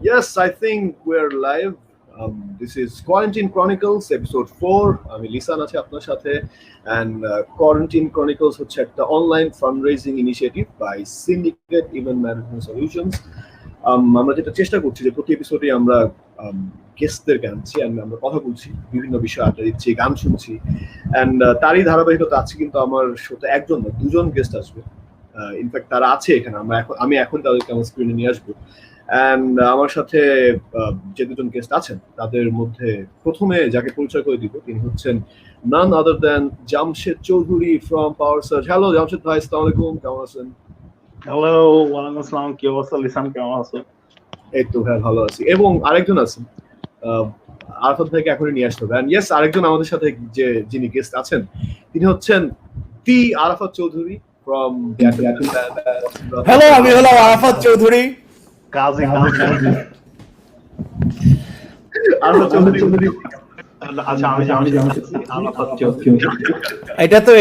Yes, I think we're live. This is Quarantine Chronicles episode 4. আমি লিসান আছি আপনার সাথে and Quarantine Chronicles হচ্ছে একটা online fundraising initiative by syndicate event management solutions. আমরা যেটা চেষ্টা করছি যে প্রতি এপিসোডে আমরা গেস্টদেরকে আনছি and আমরা কথা বলছি, বিভিন্ন বিষয়ে আড্ডা দিচ্ছি, গান শুনছি and তারই ধারাবাহিকতা আছে। কিন্তু আমার সাথে একজন না, দুজন গেস্ট আসবে। ইনফ্যাক্ট তারা আছে এখানে, আমি এখন তাদেরকে আমার স্ক্রিনে নিয়ে আসবো। অ্যান্ড আমার সাথে যে দুজন গেস্ট আছেন তাদের মধ্যে প্রথমে যাকে পরিচয় করে দিব তিনি হচ্ছেন none other than Jamshed Chowdhury from Power Surge. Hello Jamshed ভাই, আসসালামু আলাইকুম, কেমন আছেন? হ্যালো, ওয়ালাইকুম আসসালাম, কি অবস্থা লিসান, কেমন আছো? এই তো ভাই, ভালো আছি। এবং আরেকজন আছেন, আরাফাত ভাইকে এখনই নিয়ে আসতে হবে। অ্যান্ড ইয়েস, আরেকজন আমাদের সাথে যিনি গেস্ট আছেন তিনি হচ্ছেন তি আরাফাত চৌধুরী from হ্যালো, আমি হলাম আরাফাত চৌধুরী। কাজী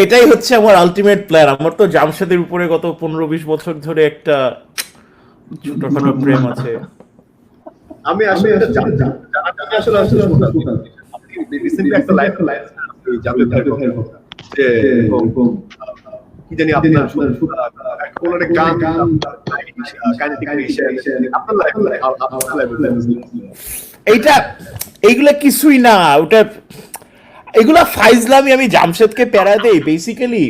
এটাই হচ্ছে আমার আলটিমেট প্ল্যান। আমার তো জামশেদের উপরে গত 15-20 বছর ধরে একটা ছোটখাটো প্রেম আছে। আমি আসলে একটা লাইভ কি জানি আপনার কোন একটা গান এইগুলা কিছুই না, ওটা এগুলা ফাইজলামি। আমি জামশেদকে প্যারা দেই বেসিক্যালি।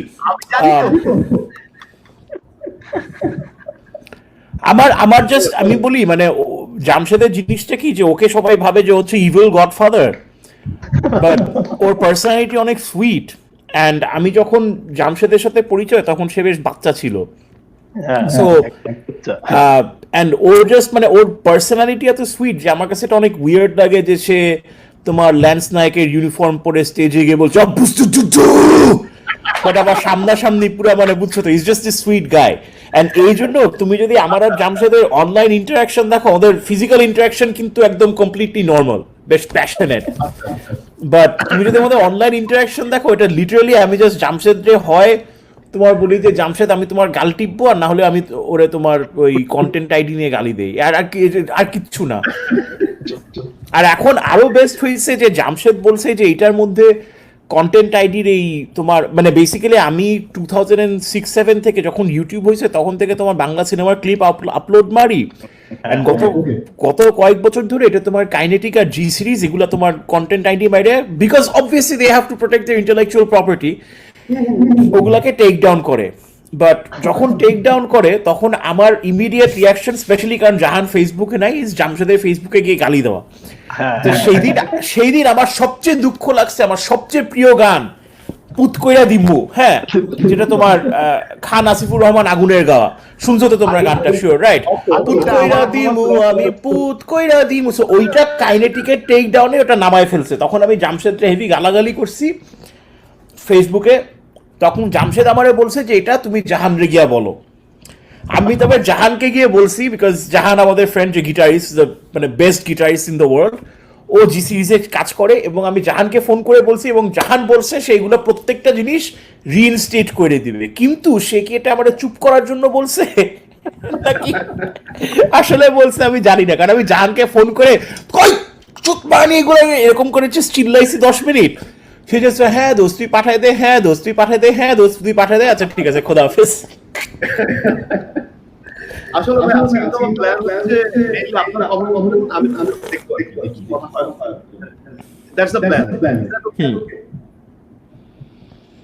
আমার জাস্ট আমি বলি মানে জামশেদের জিনিসটা কি যে ওকে সবাই ভাবে যে হচ্ছে evil godfather, but or personality অনেক সুইট। অ্যান্ড আমি যখন জামশেদের সাথে পরিচয় তখন সে বেশ বাচ্চা ছিল। সো অ্যান্ড ওর জাস্ট মানে ওর পার্সোনালিটি এত সুইট যে আমার কাছে এটা অনেক উইয়ার্ড লাগে যে সে তোমার ল্যান্স নায়কের ইউনিফর্ম পরে স্টেজে গিয়ে বলছে বাট আবার সামনাসামনি পুরো মানে বুঝছো তো, is just a sweet guy. And এই জন্য তুমি যদি আমার আর জামশেদের অনলাইন ইন্টারাকশন দেখো, ওদের ফিজিক্যাল ইন্টারাকশন কিন্তু একদম কমপ্লিটলি নর্মাল, বেশ প্যাশনেট। বাট তুমি যদি আমাদের অনলাইন ইন্টারাকশন দেখো, এটা লিটারালি আমি জাস্ট জামশেদ যে হয় তোমার বলি যে জামশেদ আমি তোমার গাল টিপবো, আর না হলে আমি ওরে তোমার ওই কন্টেন্ট আইডি নিয়ে গালি দেই, আর কিচ্ছু না। আর এখন আরো বেস্ট হয়েছে যে জামশেদ বলছে যে এটার মধ্যে কন্টেন্ট আইডির এই তোমার মানে বেসিক্যালি আমি 2006-07 থেকে যখন ইউটিউব হয়েছে তখন থেকে তোমার বাংলা সিনেমার ক্লিপ আপলোড মারি। গত কয়েক বছর ধরে এটা তোমার কাইনেটিক আর জি সিরিজ এগুলো তোমার কন্টেন্ট আইডি বাইরে, because obviously they have to protect their intellectual property, ওগুলাকে টেক ডাউন করে। বাট যখন টেক ডাউন করে তখন আমার ইমিডিয়েট রিয়াকশন, স্পেশালি কারণ জাহান ফেসবুকে নাই, জামশেদের ফেসবুকে গিয়ে গালি দেওয়া। তো সেই দিন আমার সবচেয়ে দুঃখ লাগছে, আমার সবচেয়ে প্রিয় গান পুত কইরা দিমু, হ্যাঁ, যেটা তোমার খান আসিফুর রহমান আগুনের গাওয়া, শুনছো তো তোমরা গানটা? Sure, right? পুত কইরা দিমু আমি, পুত কইরা দিমু। সো ওইটা কাইনেটিকের টেক ডাউনে ওটা নামায় ফেলছে। তখন আমি জামশেদকে হেভি গালাগালি করছি ফেসবুকে। তখন জামশেদ আমারে বলছে যে এটা তুমি জাহানরে গিয়া বলো। আমি তবে জাহানকে গিয়ে বলছি, বিকজ জাহান আমাদের ফ্রেন্ড যে গিটারিস্ট, মানে best guitarist in the world, ও জি সিরিজে কাজ করে। এবং আমি জাহানকে ফোন করে বলছি এবং জাহান বলছে সেইগুলো প্রত্যেকটা জিনিস রিইনস্টেট করে দিবে। কিন্তু সে কি এটা আমার চুপ করার জন্য বলছে নাকি আসলে বলছে আমি জানি না, কারণ আমি জাহানকে ফোন করে কই চুপ মানি এগুলো এরকম করেছি, চিল্লাইছি 10 মিনিট। সে যে হ্যাঁ দোস্ত তুই পাঠায় দে, হ্যাঁ দোস্ত তুই পাঠায় দে, হ্যাঁ দোস্ত তুই পাঠায় দে, আচ্ছা ঠিক আছে, খোদা হাফেজ। আসলে ভাই আজকে তো আমার প্ল্যান হচ্ছে এই আপনারা আমি দেখব দ্যাটস দ্য প্ল্যান।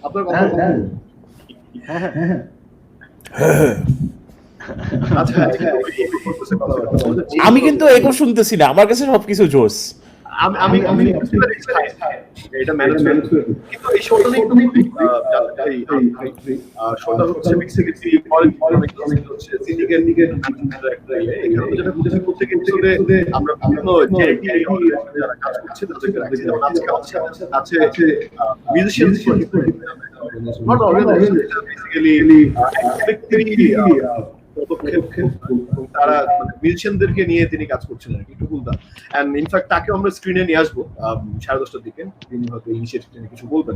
আপনার কথা আচ্ছা, আমি কিন্তু এগো শুনতেছি না, আমার কাছে সবকিছু জোস। আমি এটা ম্যানেজমেন্ট, কিন্তু এই শোটা নেই তুমি শোটা হচ্ছে বেসিক্যালি হচ্ছে সিন্ডিকেট একটা এখানে যেটা বুঝেছি প্রত্যেক এপিসোডে আমরা বিভিন্ন চ্যারিটি যারা কাজ করছে তাদেরকে রাখছি। যেমন আজকে আছে মিউজিশিয়ান, নট অর্গানাইজেশন, বেসিক্যালি তারা মিউজিশিয়ানদেরকে নিয়ে তিনি কাজ করছেন আর কি, টুকুলদা। এন্ড ইনফ্যাক্ট তাকে আমরা স্ক্রিনে নিয়ে আসবো 10:30টার দিকে, তিনি হয়তো ইনিশিয়েটিভ নিয়ে কিছু বলবেন।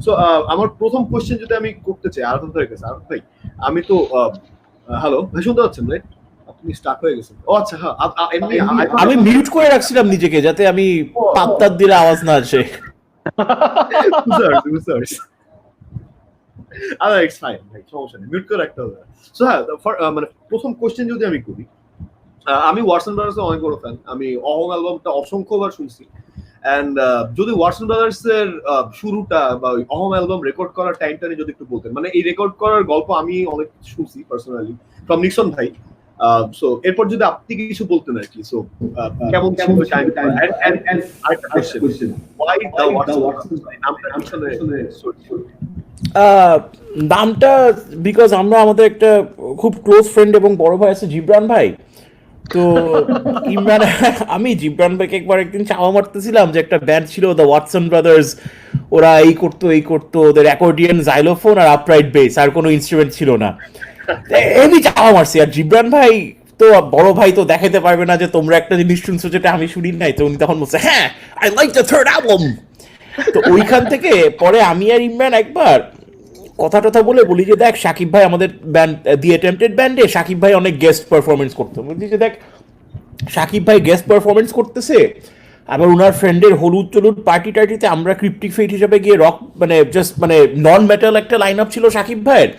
সো আমার প্রথম কোশ্চেন যদি আমি করতে চাই আরাফাত ভাইয়ের কাছে। আরাফাত ভাই, আমি তো হ্যালো ভাই, শুনতে পাচ্ছেন রাইট? আপনি স্টাক হয়ে গেছেন। ও আচ্ছা, হ্যাঁ, এমনি আমি মিউট করে রাখছিলাম নিজেকে যাতে আমি পাত্তার দিলে আওয়াজ না আসে। users. ইটস ফাইন ভাই, সমস্যা নেই, মিউট করে রাখতে হবে। সো হ্যাঁ, মানে প্রথম কোশ্চেন যদি আমি করি, আমি ওয়াটসন ব্রাদার্স অনেক বড় ফ্যান। আমি অহং অ্যালবামটা অসংখ্যবার শুনছি। অ্যান্ড যদি ওয়াটসন ব্রাদার্স এর শুরুটা বা অহং অ্যালবাম রেকর্ড করার টাইমটা নিয়ে যদি একটু বলতেন, মানে এই রেকর্ড করার গল্প আমি অনেক শুনছি পার্সোনালি ফ্রম নিক্সন ভাই। সো এরপর যদি আপনি কিছু বলতেন আর কি, সো কেমন ছিল টাইমটা, এন্ড আরেকটা কোশ্চেন, হোয়াই দ্য ওয়াটসন নামটা আসলে নামটা বিকজ আমরা আমাদের একটা খুব ক্লোজ ফ্রেন্ড এবং বড় ভাই আছে জিবরান ভাই। তো ইমরান, আমি জিবরান ভাইকে একবার একদিন চাওয়া মারতেছিলাম যে একটা ব্যান্ড ছিল দ্য ওয়াটসন ব্রাদার্স, ওরা এই করতো ওদের অ্যাকর্ডিয়ান, জাইলোফোন আর আপরাইট বেস, আর কোনো ইনস্ট্রুমেন্ট ছিল না। এমনি চাওয়া মারছি। আর জিবরান ভাই তো বড় ভাই তো দেখাতে পারবে না যে তোমরা একটা জিনিস শুনছো যেটা আমি শুনি নাই। তো উনি তখন বলছে হ্যাঁ, I like the third album. তো ওইখান থেকে পরে আমি আর ইমরান একবার কথা বলি যে দেখ শাকিব ভাই আমাদের ব্যান্ড দি অ্যাটেম্পটেড ব্যান্ডে শাকিব ভাই অনেক গেস্ট পারফরমেন্স করতো। বলছি যে দেখ শাকিব ভাই গেস্ট পারফরমেন্স করতেছে, আবার ওনার ফ্রেন্ডের হলুদ টলুদ পার্টি টার্টিতে আমরা ক্রিপ্টিক ফেট হিসেবে গিয়ে রক মানে জাস্ট মানে নন মেটাল একটা লাইন আপ ছিল শাকিব ভাইয়ের।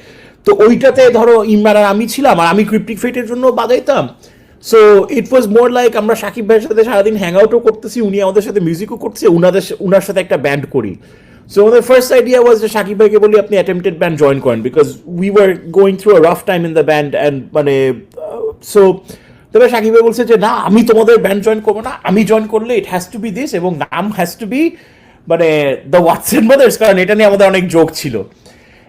তো ওইটাতে ধরো ইমরান আর আমি ছিলাম, আর আমি ক্রিপ্টিক ফেটের জন্য বাজাইতাম। So it was more like আমরা শাকিব ভাইয়ের সাথে সারাদিন হ্যাং আউটও করতেছি, উনি আমাদের সাথে মিউজিকও করতেছে, উনার সাথে একটা ব্যান্ড করি। So the first idea was যে শাকিব ভাইকে বলি আপনি অ্যাটেম্পটেড ব্যান্ড জয়েন করেন, because we were going through a rough time in the band and মানে সো তবে শাকিব ভাই বলছে যে না আমি তোমাদের ব্যান্ড জয়েন করবো না, আমি জয়েন করলে it has to be this এবং নাম হ্যাজ টু বি মানে দ্য ওয়াটসন ব্রাদার্স, কারণ এটা নিয়ে আমাদের অনেক জোক ছিল।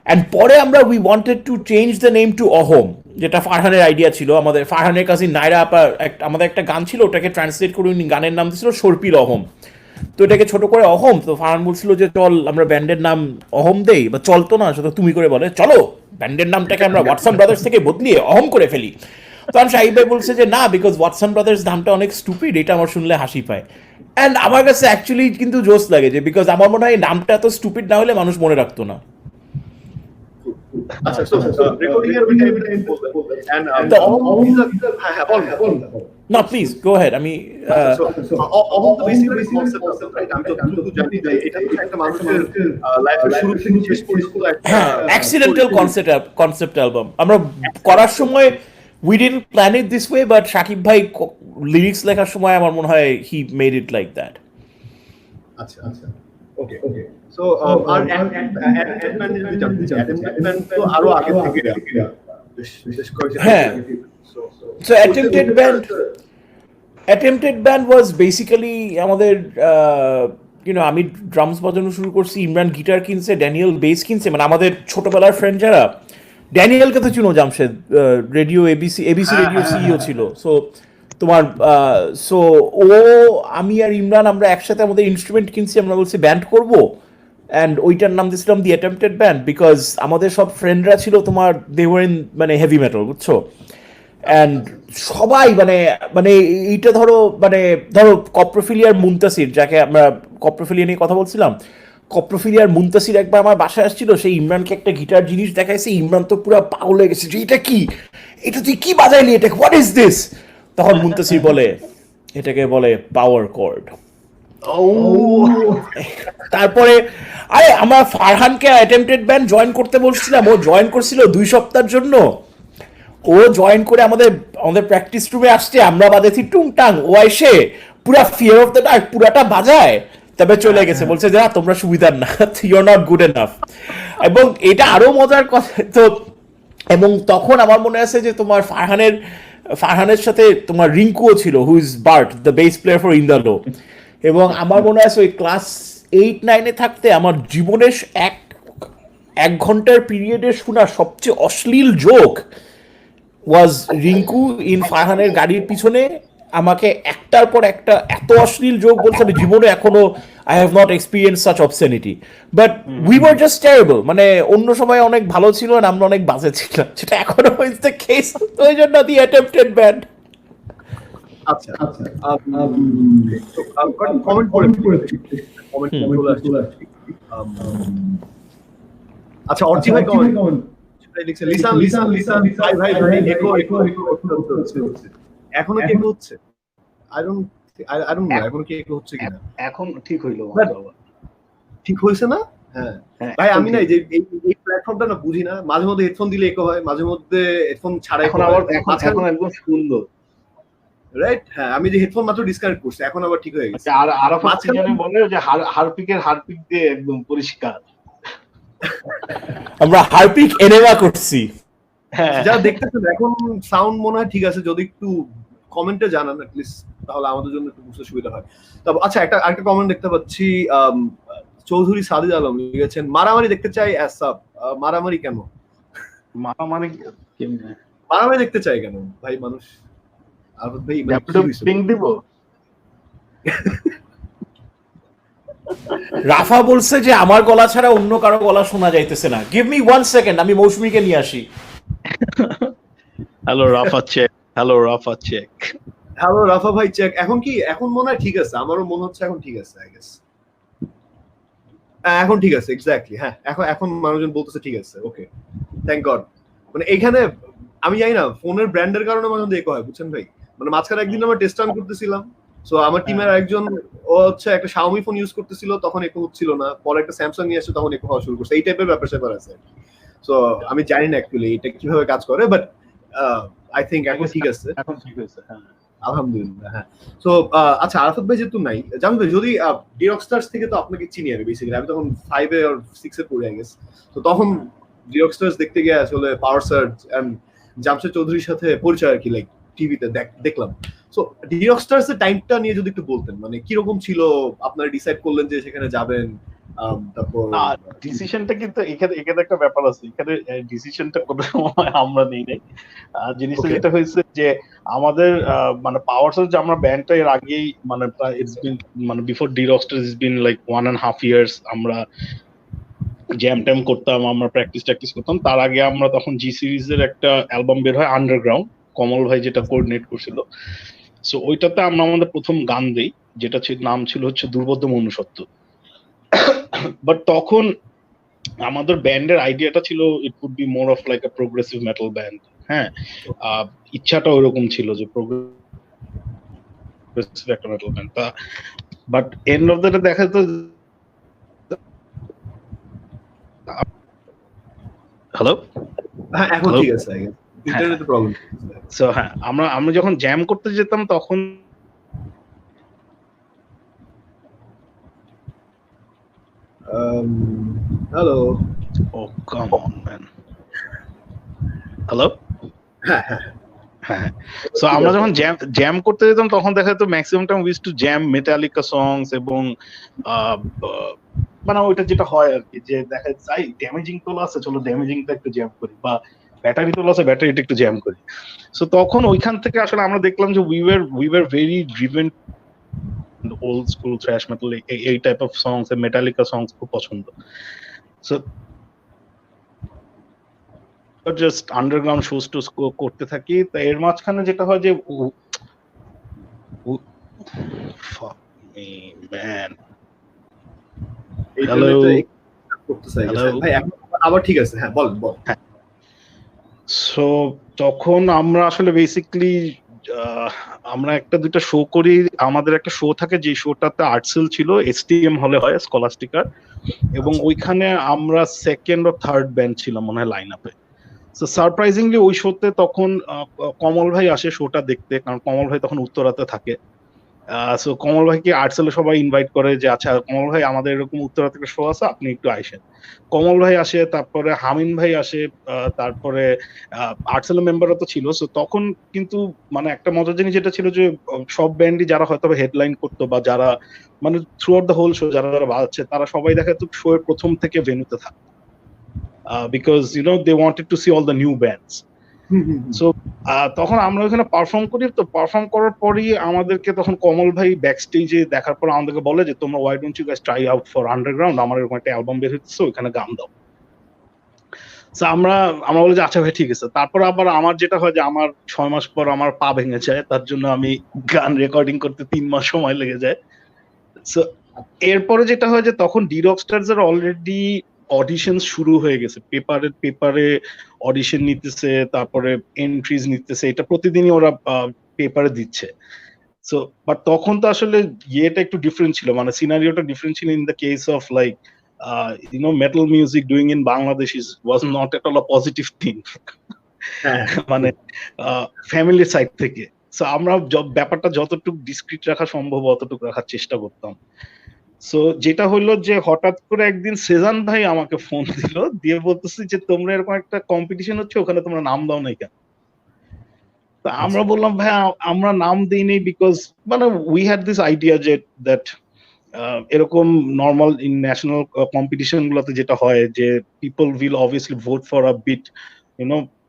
অ্যান্ড পরে আমরা we wanted to change the name to Ahom, যেটা ফারহানের আইডিয়া ছিল। আমাদের ফারহানের কাজিন নাইরা আপা আমাদের একটা গান ছিল, ওটাকে ট্রান্সলেট করে উনি গানের নাম দিয়েছিল সর্পিল অহোম। তো এটাকে ছোট করে অহম। তো ফারহান বলছিল যে চল আমরা ব্যান্ডের নাম অহম দেই, বা চলতো না শুধু তুমি করে বলে চলো ব্যান্ডের নামটাকে আমরা ওয়াটসন ব্রাদার্স থেকে বদলিয়ে অহম করে ফেলি। তখন শাহিব ভাই বলছে যে না, বিকজ ওয়াটসন ব্রাদার্স নামটা অনেক স্টুপিড, এটা আমার শুনলে হাসি পায়। অ্যান্ড আমার কাছে অ্যাকচুয়ালি কিন্তু জোস লাগে যে বিকজ আমার মনে হয় নামটা এত স্টুপিড না হলে মানুষ মনে রাখতো না। আচ্ছা, সো রেকর্ডিং এর টাইম বলতেন, এন্ড না প্লিজ গো হেড। আমি অহম তো বেসিক্যালি কনসেপ্ট, রাইট? আমি তো জানি যে এটা তো একটা মানুষের লাইফের শুরু থেকে শেষ পর্যন্ত হ্যাঁ অ্যাক্সিডেন্টাল কনসেপ্ট অ্যালবাম আমরা করার সময় we didn't plan it this way, but Shakib ভাই লিরিক্স লেখার সময় আমার মনে হয় he made it like that. আচ্ছা, ওকে। সো আর অ্যাডভান্স যদি জানতে চাই, অ্যাডভান্স তো আরো আগে থেকে বিশেষ করে হ্যাঁ। So attempted band was basically আমাদের আমি ড্রামস বাজানো শুরু করছি, ইমরান গিটার কিনছে, ড্যানিয়েল বেস কিনছে, মানে আমাদের ছোটবেলার ফ্রেন্ড যারা। ড্যানিয়েলকে তো চিনো, Jamshed radio ABC radio CEO ছিল। সো তোমার সো ও আমি আর ইমরান আমরা একসাথে আমাদের ইনস্ট্রুমেন্ট কিনছি, আমরা বলছি ব্যান্ড করবো। অ্যান্ড ওইটার নাম দিয়েছিলাম দি অ্যাটেম্পটেড ব্যান্ড, বিকজ আমাদের সব ফ্রেন্ডরা ছিল তোমার দে ওয়ার ইন মানে হেভি মেটাল, বুঝছো। অ্যান্ড সবাই মানে এইটা ধরো কপ্রোফিলিয়ার মুনতাসির, যাকে আমরা কপ্রোফিলিয়া নিয়ে কথা বলছিলাম, কপ্রোফিলিয়ার মুনতাসির একবার আমার বাসায় আসছিল, সেই ইমরানকে একটা গিটার জিনিস দেখাইছে, ইমরান তো পুরো পাগল হয়ে গেছে যে এটা কি, এটা তুই কি বাজাইলি, এটা হোয়াট ইজ দিস। তখন মুনতাসির বলে এটাকে বলে পাওয়ার কর্ড। তারপরে আরে আমরা ফারহানকে অ্যাটেম্পটেড ব্যান্ড জয়েন করতে বলছিলাম, ও জয়েন করছিল 2 সপ্তাহের জন্য। ও জয়েন করে আমাদের প্র্যাকটিস রুমে আসছে, আমরা বাজাইছি টুংটাং, ও এসে পুরা ফিয়ার অফ দ্য ডার্ক পুরাটা বাজায়, তবে চলে গেছে, বলছে যে তোমরা সুবিধার না, you are not good enough. এবং এটা আরো মজার কথা তো, এবং তখন আমার মনে আছে যে তোমার ফারহানের সাথে তোমার রিঙ্কুও ছিল, who is Bart the bass player for Indalo. এবং আমার মনে আছে ওই ক্লাস 8-9 থাকতে আমার জীবনের এক ঘন্টার পিরিয়ডে শোনা সবচেয়ে অশ্লীল জোক ওয়াজ রিঙ্কু ইন ফারহানের গাড়ির পিছনে আমাকে একটার পর একটা এত অশ্লীল জোক বলছে, আমি জীবনে এখনো I have not experience such obscenity, but we were just terrible. মানে অন্য সময় অনেক ভালো ছিল আর আমরা অনেক বাজে ছিলাম, সেটা এখনো ইজ দ্য কেস। ওই জন্য দি অ্যাটেম্পটেড ব্যান্ড। আচ্ছা, কমেন্ট করে আচ্ছা, অর্জি ভাই কমেন্ট লিখছে লিসান লিসান লিসান ভাই ভাই ভাই একো একো হচ্ছে এখনো কি একো হচ্ছে আই ডোন্ট নো এখন কি একো হচ্ছে কিনা এখন ঠিক হইলো ঠিক হয়েছে না হ্যাঁ ভাই আমি না যে এই প্ল্যাটফর্মটা না বুঝি না মাঝে মধ্যে হেডফোন দিলে একো হয় মাঝে মধ্যে হেডফোন ছাড়াই এখন আবার এখন একদম সুন্দর রাইট হ্যাঁ আমি যে হেডফোন মাত্র ডিসকানেক্ট করছি এখন আবার ঠিক হয়ে গেছে আর আরাফাত জানে বলে যে হারপিক দিয়ে একদম পরিষ্কার আমরা হারপিক এনেভা করছি যারা দেখতেছেন এখন সাউন্ড মনে হয় ঠিক আছে যদি একটু কমেন্টে জানান at least তাহলে আমাদের জন্য একটু বুঝতে সুবিধা হয় তবে আচ্ছা একটা কমেন্ট দেখতে পাচ্ছি চৌধুরী সাদিদ আলম লিখেছেন মারামারি দেখতে চাই অ্যাসাব মারামারি কেন মারামারি দেখতে চাই কেন ভাই মানুষ আরফাত ভাই পিং দিব রাফা বলছে যে আমার গলা ছাড়া অন্য কারো গলা শোনা যাইতেছে না গিভ মি 1 সেকেন্ড আমি মৌসুমীকে নিয়ে আসি হ্যালো রাফা চেক হ্যালো রাফা ভাই চেক এখন মনে হয় ঠিক আছে আমারও মনে হচ্ছে এখন ঠিক আছে আই গেস এখন ঠিক আছে এক্স্যাক্টলি হ্যাঁ এখন মানুষজন বলতেছে ঠিক আছে ওকে থ্যাংক গড মানে এইখানে আমি জানি না ফোনের ব্র্যান্ডের কারণে মাঝে মধ্যে একো হয় বুঝছেন ভাই মানে মাঝখানে একদিন আমরা টেস্ট রান করতেছিলাম সো আমার টিমের একজন ও হচ্ছে একটা Xiaomi ফোন ইউজ করতেছিল তখন একো হচ্ছিল না পরে একটা স্যামসাং নিয়ে আসছে তখন একো হওয়া শুরু করছে এই টাইপের ব্যাপার আছে সো আমি জানি না অ্যাকচুয়ালি এটা কিভাবে কাজ করে বাট আই থিংক এখন ঠিক আছে এখন ঠিক আছে হ্যাঁ আলহামদুলিল্লাহ হ্যাঁ সো আচ্ছা আরাফাত ভাই যেহেতু নাই জামি ভাই যদি ডিরক্সটার্স থেকে তো আপনাকে চিনি আমি বেসিক্যালি আমি তখন 5 এ আর 6 এ পড়ে আই গেস তো তখন ডিরক্সটার্স দেখতে গিয়ে আসলে পাওয়ার সার্জ এন্ড জামশেদ চৌধুরীর সাথে পরিচয় আর কি লাইক টিভিতে দেখলাম সো ডিরক্সটার্স এর টাইমটা নিয়ে যদি একটু বলতেন মানে কি রকম ছিল আপনারা ডিসাইড করলেন যে সেখানে যাবেন তারপর ডিসিশনটা কিন্তু এখানে একটা ব্যাপার আছে এখানে ডিসিশনটা কোনো সময় আমরা নেই নাই জিনিসটা যেটা হয়েছে যে আমাদের মানে পাওয়ার সার্জ আমরা ব্যান্ডটা এর আগেই মানে ইটস বিন মানে বিফোর ডিরক্সটার্স ইটস বিন লাইক 1.5 ইয়ার্স আমরা জ্যাম ট্যাম করতাম আমরা প্র্যাকটিস করতাম তার আগে আমরা তখন জি সিরিজের একটা অ্যালবাম বের হয় আন্ডারগ্রাউন্ড কমল ভাই যেটা কোঅর্ডিনেট করছিল সো ওইটাতে আমরা আমাদের প্রথম গান দেই যেটা নাম ছিল হচ্ছে দুর্বোধ্য মনুষ্যত্ব বাট তখন আমাদের ব্যান্ডের আইডিয়াটা ছিল it would be more of like a progressive metal band হ্যাঁ ইচ্ছাটা ওইরকম ছিল যে প্রোগ্রেসিভ একটা metal band but end of the day দেখা যেত হ্যালো হ্যাঁ এখন ঠিক আছে আই গেস ইন্টারনেটের প্রবলেম সো হ্যাঁ আমরা যখন জ্যাম করতে যেতাম তখন hello Oh, come on, man. Hello? হ্যাঁ সো আমরা যখন জ্যাম করতে যেতাম তখন দেখা যেত maximum time was to jam Metallica সংস এবং মানে ওইটা যেটা হয় আর কি যে দেখা যায় ড্যামেজিং তোলা আছে চলো ড্যামেজিংটা একটু জ্যাম করি বা ব্যাটারি তোলা আছে ব্যাটারিটা একটু জ্যাম করি সো তখন ওইখান থেকে আসলে আমরা দেখলাম যে we were very driven old school thrash metal এই type of songs Metallica songs খুব পছন্দ so just underground shows to করতে থাকি তো এর মাঝখানে যেটা হয় যে আবার ঠিক আছে হ্যাঁ বল সো তখন আমরা আসলে বেসিক্যালি আমরা একটা দুটো শো করি আমাদের একটা শো থাকে যে শোটাতে আর্টসেল ছিল এসটিএম হলে হয় স্কলাস্টিকার এবং ওইখানে আমরা সেকেন্ড ও থার্ড ব্যান্ড ছিলাম মনে হয় লাইন আপে সো সারপ্রাইজিংলি ওই শোতে তখন কমল ভাই আসে শোটা দেখতে কারণ কমল ভাই তখন উত্তরাতে থাকে সো কমল ভাইকে আর্টসেলে সবাই ইনভাইট করে যে আচ্ছা কমল ভাই আমাদের এরকম উত্তরা থেকে শো আছে আপনি একটু আইসেন কমল ভাই আসে তারপরে হামিন ভাই আসে তারপরে আর্টসেলের মেম্বাররা তো ছিল সো তখন কিন্তু মানে একটা মজার জিনিস যেটা ছিল যে সব ব্যান্ডই যারা হয়তো হেডলাইন করতো বা যারা মানে throughout the whole show যারা বাজাচ্ছে তারা সবাই দেখা যেত শো এর প্রথম থেকে ভেন্যুতে থাকতো because you know they wanted to see all the new bands so তখন আমরা ওখানে পারফর্ম করি তো পারফর্ম করার পরই আমাদেরকে তখন কমল ভাই ব্যাক স্টেজে দেখার পর আমাদেরকে বলে যে তোমরা why don't you guys try out for underground আমার এরকম একটা অ্যালবাম বের হচ্ছে ওখানে গান দাও সো আমরা বলি যে আচ্ছা ভাই ঠিক আছে তারপর আবার আমার যেটা হয় যে আমার 6 মাস পর আমার পা ভেঙে যায় তার জন্য আমি গান রেকর্ডিং করতে 3 মাস সময় লেগে যায় সো এরপরে যেটা হয় যে তখন ডিরক্সটার্স এর অলরেডি অডিশন শুরু হয়ে গেছে, পেপারে অডিশন নিতেছে, তারপরে এন্ট্রিজ নিতেছে, এটা প্রতিদিনই ওরা পেপারে দিচ্ছে। সো বাট তখন তো আসলে ইয়েটা একটু ডিফারেন্ট ছিল, মানে সিনারিওটা ডিফারেন্ট ছিল in the case of like metal music doing in Bangladesh was not at all a positive thing. মানে ফ্যামিলির সাইড থেকে। সো আমরা ব্যাপারটা যতটুকু ডিসক্রিট রাখা সম্ভব অতটুকু রাখার চেষ্টা করতাম। সো যেটা হলো যে হঠাৎ করে একদিন সেজান ভাই আমাকে ফোন দিল, দিয়ে বলতেছে যে তোমরা এরকম একটা কম্পিটিশন হচ্ছে, ওখানে তোমরা নাম দাও নাই কেন? তো আমরা বললাম ভাই আমরা নাম দিইনি বিকজ মানে উই হ্যাড দিস আইডিয়া যে দ্যাট এরকম নর্মাল ইন ন্যাশনাল কম্পিটিশন গুলোতে যেটা হয় যে people will obviously vote for a bit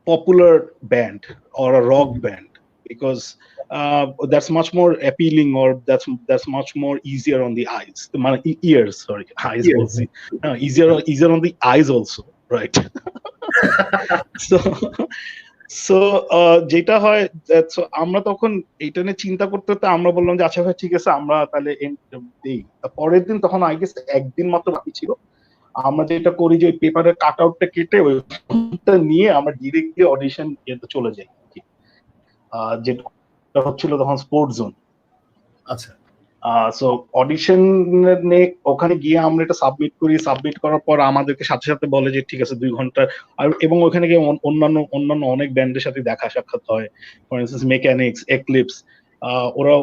popular band or a rock band because that's much more appealing or that's much more easier on the eyes, মানে ears, sorry, eyes also easier on the eyes also, right? so যেটা হয় আমরা তখন এইটা নিয়ে চিন্তা করতে করতে আমরা বললাম যে আচ্ছা ভাই ঠিক আছে আমরা তাহলে দিই। পরের দিন তখন আই গেস একদিন মাত্র বাকি ছিল, আমরা যেটা করি যে পেপারের কাট আউটটা কেটে ওইটা নিয়ে আমরা ডিরেক্টলি অডিশন চলে যাই, যেটা হচ্ছিল তখন স্পোর্টস জোন। আচ্ছা, সো অডিশন নিয়ে ওখানে গিয়ে আমরা এটা সাবমিট করার পর আমাদেরকে সাথে সাথে বলে যে ঠিক আছে 2 ঘন্টা, এবং ওখানে গিয়ে অন্যান্য অনেক ব্যান্ডের সাথে দেখা সাক্ষাৎ হয়, ফর ইনস্টেন্স মেকানিক্স, এক্লিপস,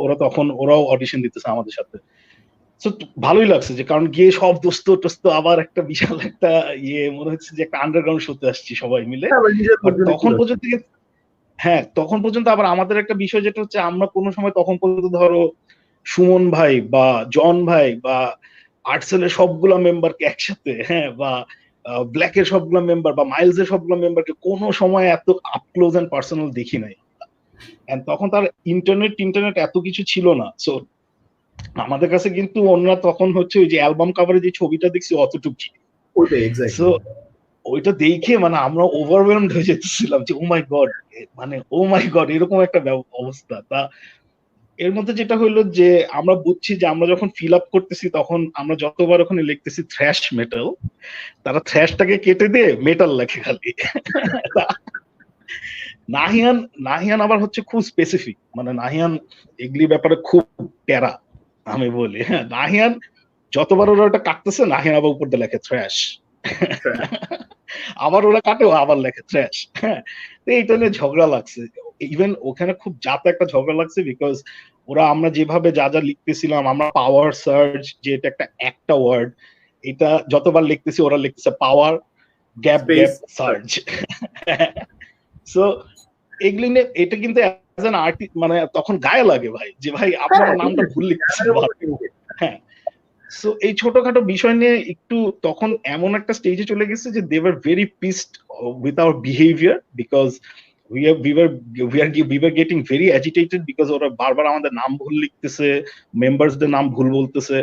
ওরা তখন ওরাও অডিশন দিতেছে আমাদের সাথে। সো ভালোই লাগছে যে কারণ গিয়ে সব দোস্ত আবার একটা বিশাল একটা মনে হচ্ছে যে একটা আন্ডারগ্রাউন্ড শোতে আসছি সবাই মিলে। তখন পর্যন্ত আবার আমাদের একটা বিষয় যেটা হচ্ছে আমরা কোনো সময় তখন পর্যন্ত ধরো সুমন ভাই বা জন ভাই বা আর্টসেলের সবগুলা মেম্বারকে একসাথে, বা ব্ল্যাকের সবগুলা মেম্বার বা মাইলস এর সবগুলা মেম্বারকে কোনো সময় এত আপ ক্লোজ এন্ড পার্সোনাল দেখি নাই। এন্ড তখন তার ইন্টারনেট এত কিছু ছিল না। সো আমাদের কাছে কিন্তু অন্যরা তখন হচ্ছে ওই যে অ্যালবাম কাভারে যে ছবিটা দেখছি অতটুকু, সো ওইটা দেখে মানে আমরা ওভারওয়েলমড হয়ে যেতেছিলাম যে ও মাই গড এরকম একটা অবস্থা। তা এর মধ্যে যেটা হইলো যে আমরা বুঝছি যে আমরা যখন ফিল আপ করতেছি তখন আমরা যতবার ওখানে লিখতেছি থ্র্যাশ মেটাল, তারা থ্র্যাশটাকে কেটে দিয়ে মেটাল লেখে খালি। নাহিয়ান আবার হচ্ছে খুব স্পেসিফিক, মানে নাহিয়ান এগুলি ব্যাপারে খুব প্যারা আমি বলি। নাহিয়ান যতবার ওরা ওটা কাটতেছে নাহিয়ান আবার উপর দিয়ে লেখে থ্র্যাশ, আবার ওরা কাটে আবার লেখে থ্র্যাশ। এইটা নিয়ে ঝগড়া লাগছে, ইভেন ওখানে খুব জাতা একটা ঝগড়া লাগছে বিকজ ওরা আমরা যেভাবে যা লিখতেছিলাম, আমরা পাওয়ার সার্চ যে এটা একটা ওয়ার্ড, এটা যতবার লিখতেছি ওরা লিখতেছে পাওয়ার গ্যাপ সার্চ। সো এগুলি নিয়ে এটা কিন্তু অ্যাজ অ্যান আর্টিস্ট মানে তখন গায়ে লাগে ভাই যে ভাই আপনার নামটা ভুল লিখতেছেন। হ্যাঁ, সো এই ছোটখাটো বিষয় নিয়ে একটু তখন এমন একটা স্টেজে চলে গেছে যে they were very pissed with our behaviour because we were getting very agitated because ওরা বারবার আমাদের নাম ভুল লিখতেছে, মেম্বারসদের নাম ভুল বলতেছে।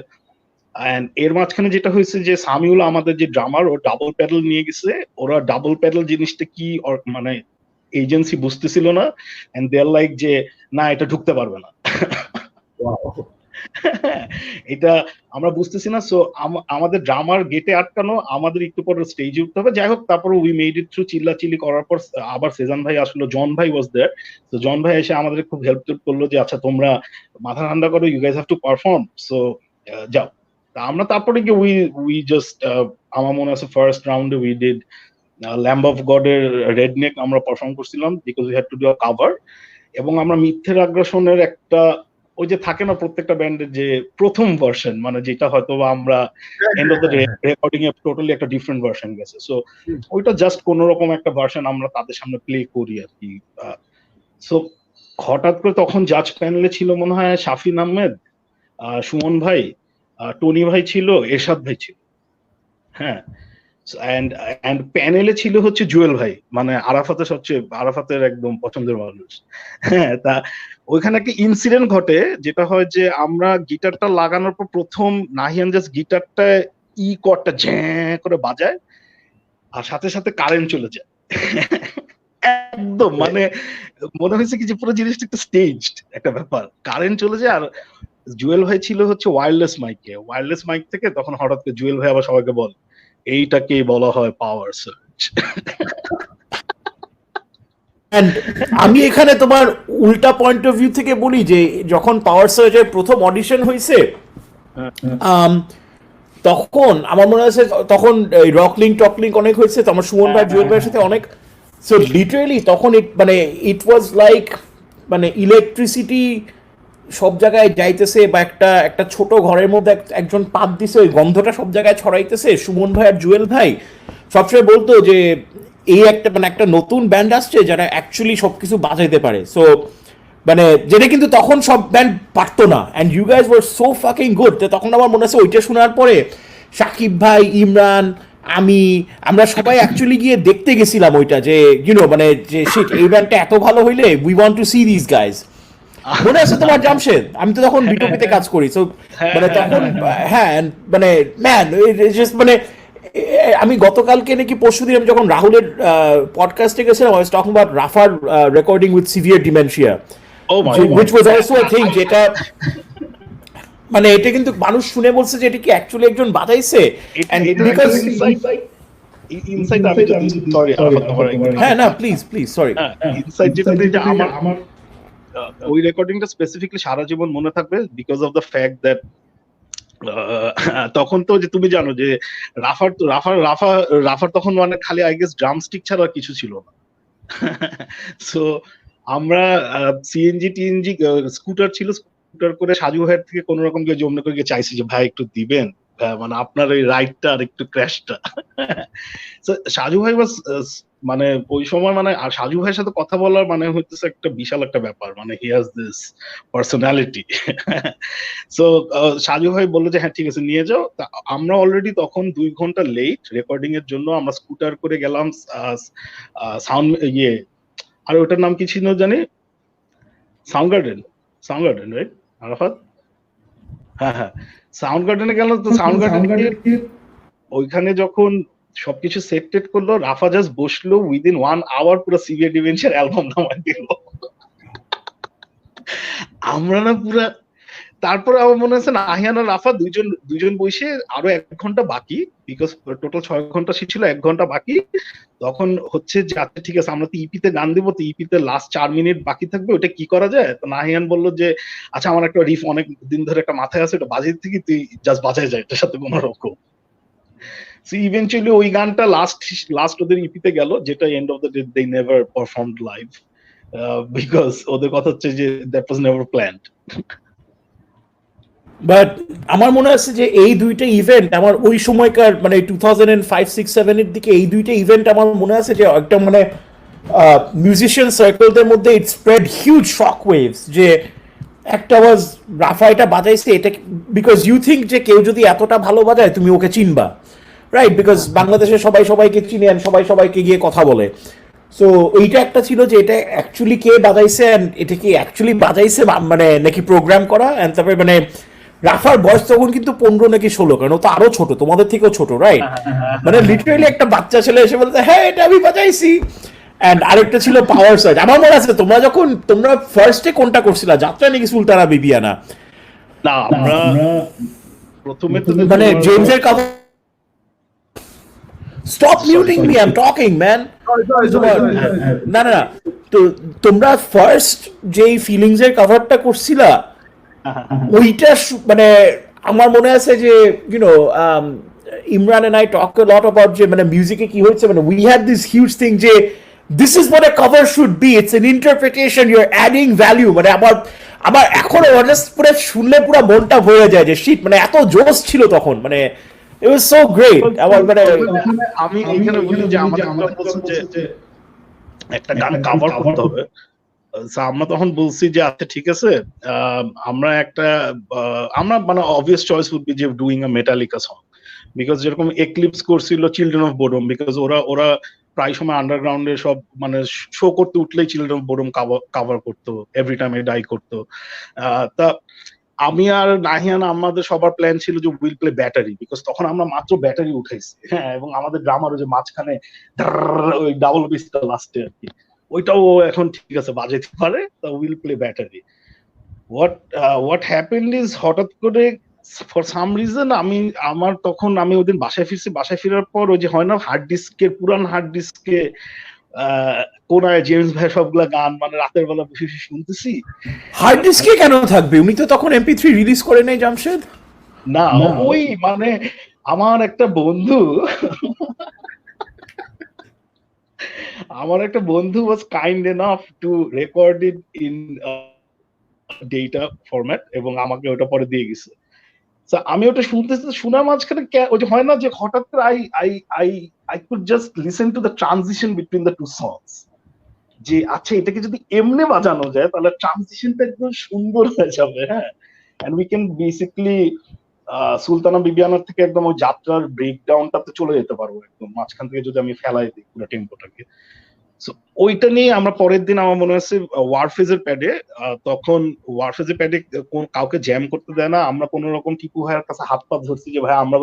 এন্ড এর মাঝখানে যেটা হয়েছে যে সামিউল আমাদের যে ড্রামার ও ডাবল প্যাডেল নিয়ে গেছে, ওরা ডাবল প্যাডেল জিনিসটা কি মানে এজেন্সি বুঝতেছিল না, এন্ড দে আর লাইক যে না এটা ঢুকতে পারবে না। এটা আমরা বুঝতেছি না। সো আমাদের ড্রামার গেটে আটকানো, আমাদের একটু পরে স্টেজে উঠতে হবে। যাই হোক তারপরে উই মেড ইট থ্রু, চিল্লাচিল্লি করার পর আবার সেজান ভাই আসলো, জন ভাই ওয়াজ দেয়ার। তো জন ভাই এসে আমাদের খুব হেল্প করলো যে আচ্ছা তোমরা মাথা ঠান্ডা করো, you guys have to perform, so যাও। আমরা তারপরে কি উই জাস্ট আমার মনে আছে ফার্স্ট রাউন্ডে we did lamb of god এর রেড নেক আমরা পারফর্ম করছিলাম because we had to do a cover. এবং আমরা মিথ্যের আগ্রাসনের একটা ওই যে থাকে না প্রত্যেকটা ব্যান্ডের যে প্রথম ভার্সন, মানে যেটা হয়তো আমরা and of the recording A totally একটা ডিফারেন্ট ভার্সন গেছে, সো ওইটা জাস্ট কোন রকম একটা ভার্সন আমরা তাদের সামনে প্লে করি আর কি। সো হঠাৎ করে তখন জাজ প্যানেলে ছিল মনে হয় শাফিন আহমেদ, সুমন ভাই, টনি ভাই ছিল, এরশাদ ভাই ছিল, হ্যাঁ, এন্ড প্যানেলে ছিল হচ্ছে জুয়েল ভাই, মানে আরাফাতের একদম পছন্দের মানুষ। হ্যাঁ, তা ওইখানে একটা ইনসিডেন্ট ঘটে যেটা হয় যে আমরা গিটারটা লাগানোর পর প্রথম নাহিয়ান জাস্ট গিটারটা কর্ডটা ঝ্যাঁ করে বাজায় আর সাথে সাথে কারেন্ট চলে যায়। একদম মানে মনে হয়েছে কি যে পুরো জিনিসটা একটা স্টেজড একটা ব্যাপার, কারেন্ট চলে যায়। আর জুয়েল ভাই ছিল হচ্ছে ওয়্যারলেস মাইক থেকে তখন হঠাৎ করে জুয়েল ভাই আবার সবাইকে বল এইটাকেই বলা হয় পাওয়ার সার্চ। And আমি এখানে তোমার উল্টা পয়েন্ট অফ ভিউ থেকে বলি যে যখন পাওয়ার সার্জের প্রথম অডিশন হয়েছে তখন আমার মনে আছে তখন রকলিং টকলিং অনেক হয়েছে, তো আমার সুমন ভাই জুয়েল ভাইয়ের সাথে অনেক, সো লিটারেলি তখন ইট ওয়াজ লাইক মানে ইলেকট্রিসিটি সব জায়গায় যাইতেছে, বা একটা ছোট ঘরের মধ্যে একজন পাত দিছে, ওই গন্ধটা সব জায়গায় ছড়াইতেছে। সুমন ভাই আর জুয়েল ভাই সবসময় বলতো যে এই একটা নতুন ব্যান্ড আসছে যারা অ্যাকচুয়ালি সবকিছু বাজাইতে পারে, সো মানে যেটা কিন্তু তখন সব ব্যান্ড পারতো না, and you guys were so fucking good. তখন আমার মনে আছে ওইটা শোনার পরে সাকিব ভাই, ইমরান, আমরা সবাই অ্যাকচুয়ালি গিয়ে দেখতে গেছিলাম ওইটা, যে ইউনো মানে যে শিট এই ব্যান্ডটা এত ভালো হইলে we want to C this guys. মনে আছে তোমার জামশেদ? আমি তো তখন বিটপিতে কাজ করি, সো মানে তখন হ্যাঁ মানে ম্যান মানে আমি গতকালকে নাকি পরশুদিন আমি যখন রাহুলের পডকাস্টে গেছিলাম, আই ওয়াজ টকিং অ্যাবাউট রাফার recording with severe dementia, which was also a thing, যেটা মানে এটা কিন্তু মানুষ শুনে বলছে যে এটা কি অ্যাকচুয়ালি একজন বাজাইছে, and because ইনসাইড আমি যদি সরি হ্যাঁ না প্লিজ সরি ইনসাইড যেটা যে আমার ওই রেকর্ডিংটা স্পেসিফিকলি সারা জীবন মনে থাকবে because of the fact that তখন তো যে তুমি জানো যে রাফার তখন মানে খালি আই গেস ড্রামস্টিক ছাড়া কিছু ছিল না। সো আমরা সিএনজি টিএনজি স্কুটার ছিল, স্কুটার করে সাজু ভাইয়ের থেকে কোন রকম গিয়ে জমনে করে চাইছি যে ভাই একটু দিবেন, মানে আপনার ওই রাইডটা আর একটু ক্র্যাশটা। সাজু ভাই বাস মানে ওই সময় মানে আর সাজু ভাইয়ের সাথে কথা বলার মানে হইতেছে একটা বিশাল একটা ব্যাপার, মানে he has this personality. So Saju ভাই বললো যে হ্যাঁ ঠিক আছে নিয়ে যাও। আমরা অলরেডি তখন 2 ঘন্টা লেট রেকর্ডিং এর জন্য, আমরা স্কুটার করে গেলাম সাউন্ড আর ওটার নাম কি ছিল জানি, সাউন্ড গার্ডেন রাইট আরাফাত? হ্যাঁ সাউন্ড গার্ডেনে গেলাম। তো সাউন্ড গার্ডেন ওইখানে যখন সবকিছু সেট টেট করলো, রাফা জাস্ট বসলো, উইদিন 1 আওয়ার পুরো সিভিয়ার ডিমেনশিয়ার অ্যালবাম নামাই দিল। আমরা না পুরা, তারপরে আমার মনে আছে নাহিয়ান আর রাফা দুইজন বসে আরো 1 ঘন্টা বাকি, বিকজ টোটাল 6 ঘন্টা ছিল, 1 ঘন্টা বাকি। তখন হচ্ছে যে আচ্ছা ঠিক আছে আমরা তো ইপিতে গান দেবো, তো ইপিতে লাস্ট 4 মিনিট বাকি থাকবে, ওটা কি করা যায়? তো নাহিয়ান বললো যে আচ্ছা আমার একটা রিফ অনেক দিন ধরে একটা মাথায় আছে, ওটা বাজিয়ে থেকে তুই জাস্ট বাজায় যায় এটার সাথে কোনো রকম। সো ইভেনচুয়ালি ওই গানটা লাস্ট ওদের ইপিতে গেল, যেটা end of the day they never performed live, because ওদের কথা হচ্ছে যে that was never planned. But আমার মনে আছে যে এই দুইটা ইভেন্ট আমার ওই সময়কার মানে 2005, 6, 7 এর দিকে এই দুইটা ইভেন্ট আমার মনে আছে যে একটা মানে মিউজিশিয়ান সার্কেলদের মধ্যে ইট স্প্রেড হিউজ শক ওয়েভস, যে একটা ওয়াজ রাফা এটা বাজাইছে, এটা বিকজ ইউ থিঙ্ক যে কেউ যদি এতটা ভালো বাজায় তুমি ওকে চিনবা, রাইট? বিকজ বাংলাদেশে সবাই সবাইকে চিনে, সবাই সবাইকে গিয়ে কথা বলে। সো এইটা একটা ছিল যে এটা অ্যাকচুয়ালি কে বাজাইছে, অ্যান্ড এটা কি অ্যাকচুয়ালি বাজাইছে মানে নাকি প্রোগ্রাম করা। অ্যান্ড তারপরে মানে রাফার বয়স তখন কিন্তু 15 নাকি 16, কারণ ও তো আরো ছোট, তোমাদের থেকেও ছোট, রাইট? মানে লিটারেলি একটা বাচ্চা ছেলে এসে বলতে হ্যাঁ এটা আমি বাজাইছি। এন্ড আরেকটা ছিল পাওয়ার সার্জ। আমার মনে আছে তোমরা ফার্স্টে কোনটা করছিলা, যাত্রা নাকি সুলতানা বিবিয়ানা? না আমরা প্রথমে তো মানে জেমসের cover, stop muting me, I am talking man. না তো তোমরা ফার্স্ট যেই ফিলিংস এর কভারটা করছিলা ওইটা মানে আমার মনে আছে যে you know Imran and I talk a lot about যে মানে মিউজিকে কি হচ্ছে, মানে we had this huge thing যে this is what a cover should be, it's an interpretation, you are adding value. মানে আমার এখনো পুরো শুনলে পুরো মনটা ভরে যায় যে শিট, মানে এত জোশ ছিল তখন, মানে ইট ওয়াজ সো গ্রেট। মানে আমি এখানে বলি যে আমাদের যে একটা গান কভার করতে হবে, আমরা তখন বলছি যে আচ্ছা ঠিক আছে আমরা মানে অবভিয়াস চয়েস উড বি যে doing a Metallica song, because যেরকম এক্লিপস করছিল চিলড্রেন অফ বোডম, বিকজ ওরা প্রায় সময় আন্ডারগ্রাউন্ডে সব মানে শো করতে উঠলেই চিলড্রেন অফ বোডম কাভার করতো, এভরি টাইম ডাই করতো। তা আমি আর নাহিয়ান আমাদের সবার প্ল্যান ছিল যে উইল প্লে ব্যাটারি, বিকজ তখন আমরা মাত্র ব্যাটারি উঠাইছি, হ্যাঁ, এবং আমাদের ড্রামারও যে মাঝখানে ওই ডাবল পিসটা লাস্টে আর কি, ওইটাও এখন ঠিক আছে বাজাইতে পারে, তা will play battery. What happened is হঠাৎ করে ফর সাম রিজন আমার তখন আমি ওদিন বাসায় ফিরছি, বাসায় ফেরার পর ওই যে হয় না হার্ড ডিস্কের পুরান হার্ড ডিস্কে কোনায় জেমস ভাই সবগুলা গান মানে রাতের বেলা বসে বসে শুনতেছি। হার্ড ডিস্কে কেন থাকবে? উনি তো তখন MP3 রিলিজ করে নাই জামশেদ। না ওই মানে আমার একটা বন্ধু was kind enough to record it in data format এবং আমাকে ওটা পরে দিয়ে গেছে। So আমি ওটা শুনতেছি, শোনার মাঝখানে ওই যে হয় না যে হঠাৎ করে I could just listen to the transition between the two songs, যে আচ্ছা এটাকে যদি এমনি বাজানো যায় তাহলে ট্রানজিশনটা একদম সুন্দর হয়ে যাবে। হ্যাঁ, and we can basically Sultana বিবিয়ানার থেকে একদম ওই যাত্রার ব্রেকডাউনটাতে চলে যেতে পারবো একদম মাঝখান থেকে যদি আমি ফেলাই দিই পুরো টেম্পোটাকে। সো ওইটা নিয়ে আমরা পরের দিন আমার মনে হচ্ছে ওয়ারফেজের প্যাডে, তখন ওয়ারফেজের প্যাডে কাউকে জ্যাম করতে দেয় না, আমরা কোন রকম টিপু ভাইয়ের কাছে হাত পা ধরছি যে ভাই আমরা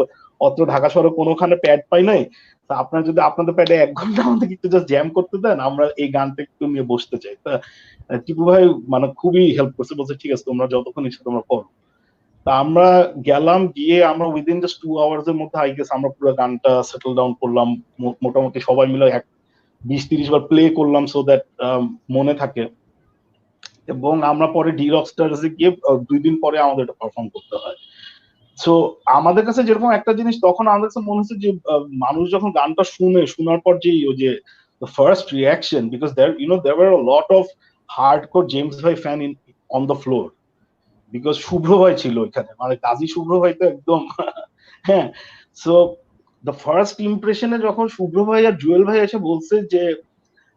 অত ঢাকা শহরে কোনোখানে প্যাড পাই নাই, তা আপনারা যদি আপনাদের প্যাডে 1 ঘন্টা আমাদেরকে একটু জাস্ট জ্যাম করতে দেন, আমরা এই গানটা একটু নিয়ে বসতে চাই। তা টিপু ভাই মানে খুবই হেল্প করছে, বলছে ঠিক আছে তোমরা যতক্ষণ ইচ্ছা তোমরা করো। তা আমরা গেলাম, গিয়ে আমরা উইদিন জাস্ট 2 আওয়ার্স এর মধ্যে আই গেস আমরা পুরো গানটা সেটেল ডাউন করলাম, মোটামুটি সবাই মিলে 20-30 বার প্লে করলাম সো দ্যাট মনে থাকে। এবং আমরা পরে ডি রকস্টারসে গিয়ে 2 দিন পরে আমাদের এটা পারফর্ম করতে হয়। সো আমাদের কাছে যেরকম একটা জিনিস তখন আমাদের কাছে মনে হচ্ছে যে মানুষ যখন গানটা শোনার পর যে ওই যে the first reaction, because there were a lot of hardcore James Bhai fan on the floor, because শুভ্র ভাই ছিল এখানে, মানে কাজী শুভ্র ভাই তো একদম হ্যাঁ। সো দ্য ফার্স্ট ইমপ্রেশনে যখন শুভ্র ভাই আর জুয়েল ভাই এসে বলছে যে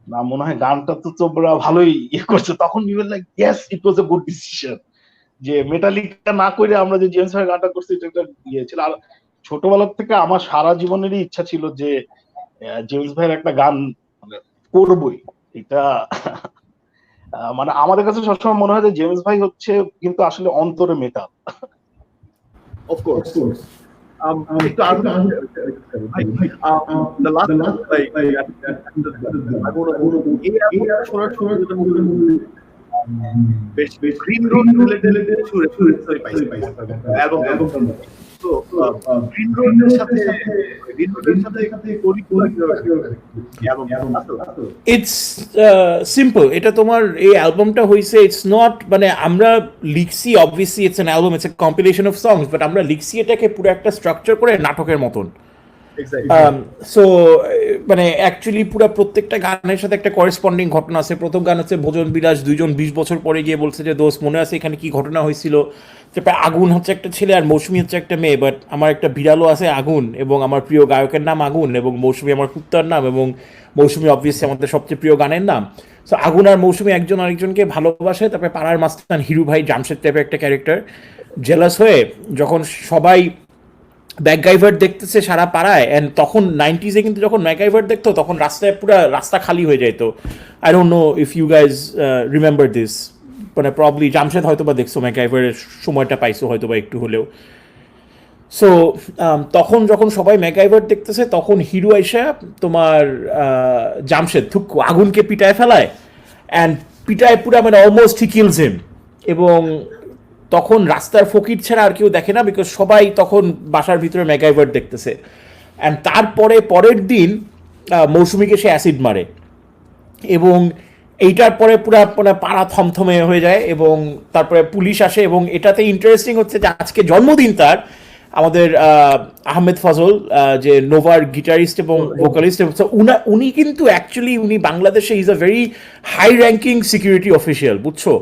না মনে হয় গানটা তো তোমরা ভালোই ইয়ে করছে, তখন we were like yes it was a good decision, যে মেটালিকা না করে আমরা যে জেমস ভাই গানটা করছি এটা একটা ইয়ে ছিল। আর ছোটবেলা থেকে আমার সারা জীবনেরই ইচ্ছা ছিল যে জেমস ভাইয়ের একটা গান মানে করবই। এটা মানে আমাদের কাছে সবসময় মনে হয় যে জেমস ভাই হচ্ছে কিন্তু আসলে অন্তরে metal. Of course. The last Green Road related Green Road it's simple. এটা তোমার এই অ্যালবামটা হইছে, ইটস নট মানে আমরা লিখছি obviously it's an album, it's a compilation of songs, but আমরা লিখছি এটাকে পুরো একটা স্ট্রাকচার করে নাটকের মতন। সো মানে অ্যাকচুয়ালি পুরো প্রত্যেকটা গানের সাথে একটা করেসপন্ডিং ঘটনা আছে। প্রথম গান হচ্ছে ভোজন বিলাস, 2জন 20 বছর পরে গিয়ে বলছে যে দোস্ত মনে আছে এখানে কি ঘটনা হয়েছিল। তারপরে আগুন হচ্ছে একটা ছেলে আর মৌসুমী হচ্ছে একটা মেয়ে, বাট আমার একটা বিড়ালও আছে আগুন, এবং আমার প্রিয় গায়কের নাম আগুন, এবং মৌসুমী আমার কুত্তার নাম, এবং মৌসুমী অবভিয়াসলি আমাদের সবচেয়ে প্রিয় গানের নাম। সো আগুন আর মৌসুমী একজন আরেকজনকে ভালোবাসে। তারপরে পাড়ার মাস্তান হিরু ভাই জামশেদ টাইপের একটা ক্যারেক্টার জেলাস হয়ে যখন সবাই ম্যাকগাইভার দেখতেছে সারা পাড়ায়, অ্যান্ড তখন 90s কিন্তু যখন ম্যাকগাইভার দেখতো তখন রাস্তায় পুরো রাস্তা খালি হয়ে যেত। I don't know if you guys remember this, মানে প্রবলি জামশেদ হয়তো বা দেখছো ম্যাকগাইভারের সময়টা পাইছো হয়তো বা একটু হলেও। সো তখন যখন সবাই ম্যাকগাইভার দেখতেছে তখন হিরো আইসা তোমার জামশেদ থুকু আগুনকে পিটায় ফেলায়, অ্যান্ড পিটায় পুরা মানে অলমোস্ট হি কিলস হিম। এবং তখন রাস্তার ফকির ছাড়া আর কেউ দেখে না, বিকজ সবাই তখন বাসার ভিতরে ম্যাকগাইভার দেখতেছে। অ্যান্ড তারপরে পরের দিন মৌসুমীকে সে অ্যাসিড মারে, এবং এইটার পরে পুরা মানে পাড়া থমথমে হয়ে যায়, এবং তারপরে পুলিশ আসে। এবং এটাতে ইন্টারেস্টিং হচ্ছে যে আজকে জন্মদিন তার আমাদের আহমেদ ফজল, যে নোভার গিটারিস্ট এবং ভোকালিস্ট, উনি কিন্তু অ্যাকচুয়ালি উনি বাংলাদেশে is a very high ranking security official, বুঝছো?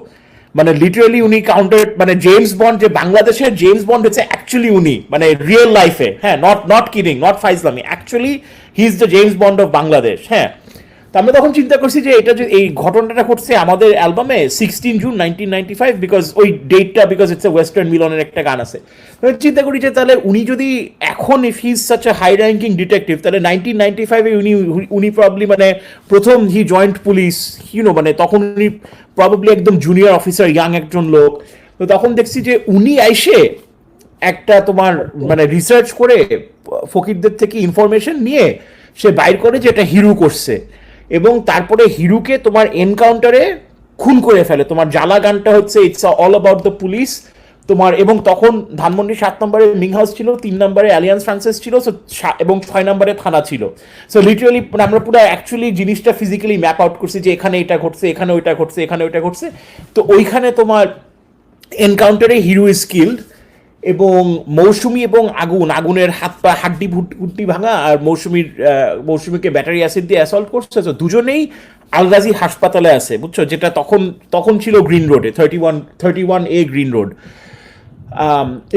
মানে লিটারালি উনি কাউন্টার, মানে জেমস বন্ড যে বাংলাদেশের জেমস বন্ড হচ্ছে অ্যাকচুয়ালি উনি, মানে রিয়েল লাইফে, হ্যাঁ, নট কিডিং, নট ফাইজলামি, actually he is the James bond of Bangladesh. হ্যাঁ, তো আমরা তখন চিন্তা করছি যে এটা যে এই ঘটনাটা ঘটছে আমাদের অ্যালবামে 16 জুন 1995, বিকজ ওই ডেটটা, বিকজ ইটস এ ওয়েস্টার্ন মিলনের একটা গান আছে। চিন্তা করি যে তাহলে উনি যদি এখন if he is such a high ranking detective, তাহলে 1995-এ উনি প্রবলি মানে প্রথম হি জয়েন্ট পুলিশ, ইউনো, মানে তখন উনি প্রবাবলি একদম জুনিয়র অফিসার, ইয়াং একজন লোক। তো তখন দেখছি যে উনি আইসে একটা তোমার মানে রিসার্চ করে ফকিরদের থেকে ইনফরমেশন নিয়ে সে বাইর করে যে এটা হিরু করছে, এবং তারপরে হিরুকে তোমার এনকাউন্টারে খুন করে ফেলে। তোমার জ্বালা গানটা হচ্ছে it's all about the police, তোমার, এবং তখন ধানমন্ডি 7 নম্বরে মিং হাউস ছিল, 3 নম্বরে অ্যালিয়ান্স ফ্রান্সেস ছিল, সো এবং 6 নম্বরে থানা ছিল। সো লিটারালি আমরা পুরো অ্যাকচুয়ালি জিনিসটা ফিজিক্যালি ম্যাপ আউট করছি যে এখানে এটা ঘটছে, এখানে ওইটা ঘটছে, এখানে ওইটা ঘটছে। তো ওইখানে তোমার এনকাউন্টারে হিরো ইজ কিল্ড, এবং মৌসুমী এবং আগুনের হাত পা হাড্ডি হুড্ডি ভাঙা, আর মৌসুমীকে ব্যাটারি অ্যাসিড দিয়ে অ্যাসল্ট করছে। তো দুজনেই আলগাজি হাসপাতালে আছে, বুঝছো, যেটা তখন ছিল গ্রিন রোডে, 31A গ্রিন রোড।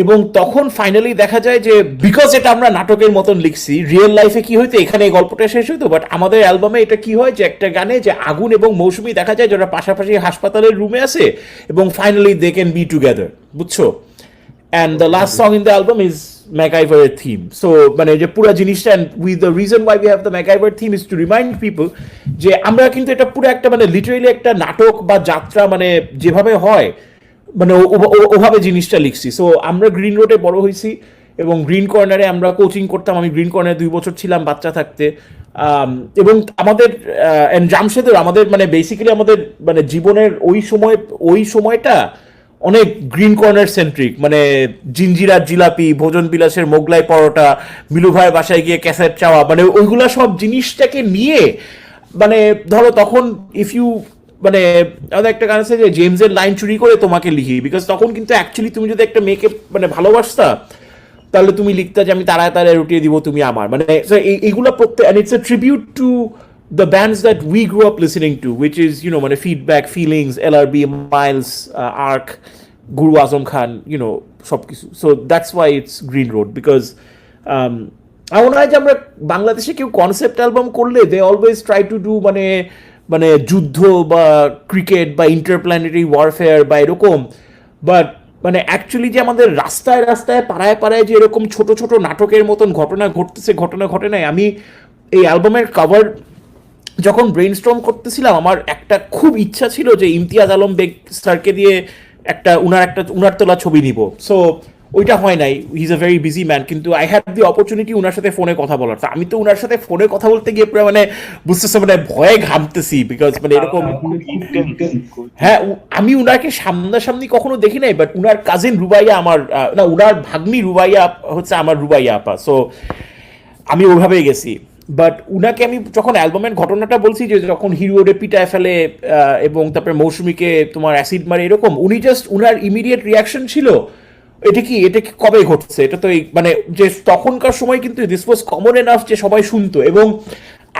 এবং তখন ফাইনালি দেখা যায় যে বিকজ এটা আমরা নাটকের মতন লিখছি, রিয়েল লাইফে কি হইতো এখানে এই গল্পটা শেষ হইতো, বাট আমাদের অ্যালবামে এটা কি হয় যে একটা গানে যে আগুন এবং মৌসুমী দেখা যায় যারা পাশাপাশি হাসপাতালের রুমে আছে, এবং finally they can be together, বুঝছো। And the last song in the album is MacGyver theme. So মানে যে পুরো জিনিসটা, and the reason why we have the MacGyver theme is to remind people যে আমরা কিন্তু এটা পুরো একটা মানে লিটারালি একটা নাটক বা যাত্রা মানে যেভাবে হয় মানে ওভাবে জিনিসটা লিখছি। সো আমরা গ্রিন রোডে বড় হয়েছি, এবং গ্রিন কর্নারে আমরা কোচিং করতাম। আমি গ্রিন কর্নারে 2 বছর ছিলাম বাচ্চা থাকতে। এবং আমাদের জামশেদের আমাদের মানে বেসিক্যালি আমাদের মানে জীবনের ওই সময়টা অনেক গ্রিন কর্নার সেন্ট্রিক, মানে জিঞ্জিরার জিলাপি, ভোজন বিলাসের মোগলাই পরোটা, মিলু ভাইয়ের বাসায় গিয়ে ক্যাসেট চাওয়া, মানে ওইগুলা সব জিনিসটাকে নিয়ে মানে ধরো তখন ইফ ইউ মানে আমাদের একটা গান আছে যে জেমসের লাইন চুরি করে তোমাকে লিখি, বিকজ তখন কিন্তু অ্যাকচুয়ালি তুমি যদি একটা মেয়েকে মানে ভালোবাসতা তাহলে তুমি লিখতা যে আমি তারায় তারায় রুটিয়ে দিব তুমি আমার, মানে এইগুলো প্রত্যেক, and it's a tribute to the bands that we grew up listening to, which is, you know, মানে Feedback, Feelings, LRB, Miles, Arc, Guru Azam Khan, you know, সব কিছু। So that's why it's Green Road, because আমার মনে হয় যে আমরা বাংলাদেশে কেউ কনসেপ্ট অ্যালবাম করলে they always try to do মানে যুদ্ধ বা ক্রিকেট বা ইন্টারপ্ল্যানেটারি ওয়ারফেয়ার বা এরকম, বাট মানে অ্যাকচুয়ালি যে আমাদের রাস্তায় রাস্তায় পাড়ায় পাড়ায় যে এরকম ছোট ছোট নাটকের মতন ঘটনা ঘটে নাই। আমি এই অ্যালবামের কভার যখন ব্রেইনস্টর্ম করতেছিলাম, আমার একটা খুব ইচ্ছা ছিল যে ইমতিয়াজ আলম বেগ স্যারকে দিয়ে উনার তোলা ছবি নিব। সো ওইটা হয় নাই, he is a very busy man, কিন্তু আই হ্যাড দি অপরচুনিটি উনার সাথে ফোনে কথা বলার। তো আমি তো উনার সাথে ফোনে কথা বলতে গিয়ে পুরো মানে বুঝতেছে মানে ভয়ে ঘামতেছি, বিকজ মানে এরকম হ্যাঁ আমি উনাকে সামনাসামনি কখনো দেখি নাই, বাট উনার কাজিন রুবাইয়া আমার না উনার ভাগ্নি রুবাইয়া হচ্ছে আমার রুবাইয়া আপা। সো আমি ওইভাবেই গেছি। বাট উনাকে আমি যখন অ্যালবামের ঘটনাটা বলছি যে যখন হিরোরে পিটায় ফেলে এবং তারপরে মৌসুমীকে তোমার অ্যাসিড মারে এরকম, উনি জাস্ট উনার ইমিডিয়েট রিয়াকশন ছিল এটা কি কবে ঘটছে, এটা তো মানে যে তখনকার সময় কিন্তু দিস ওয়াজ কমন এনাফ যে সবাই শুনতো। এবং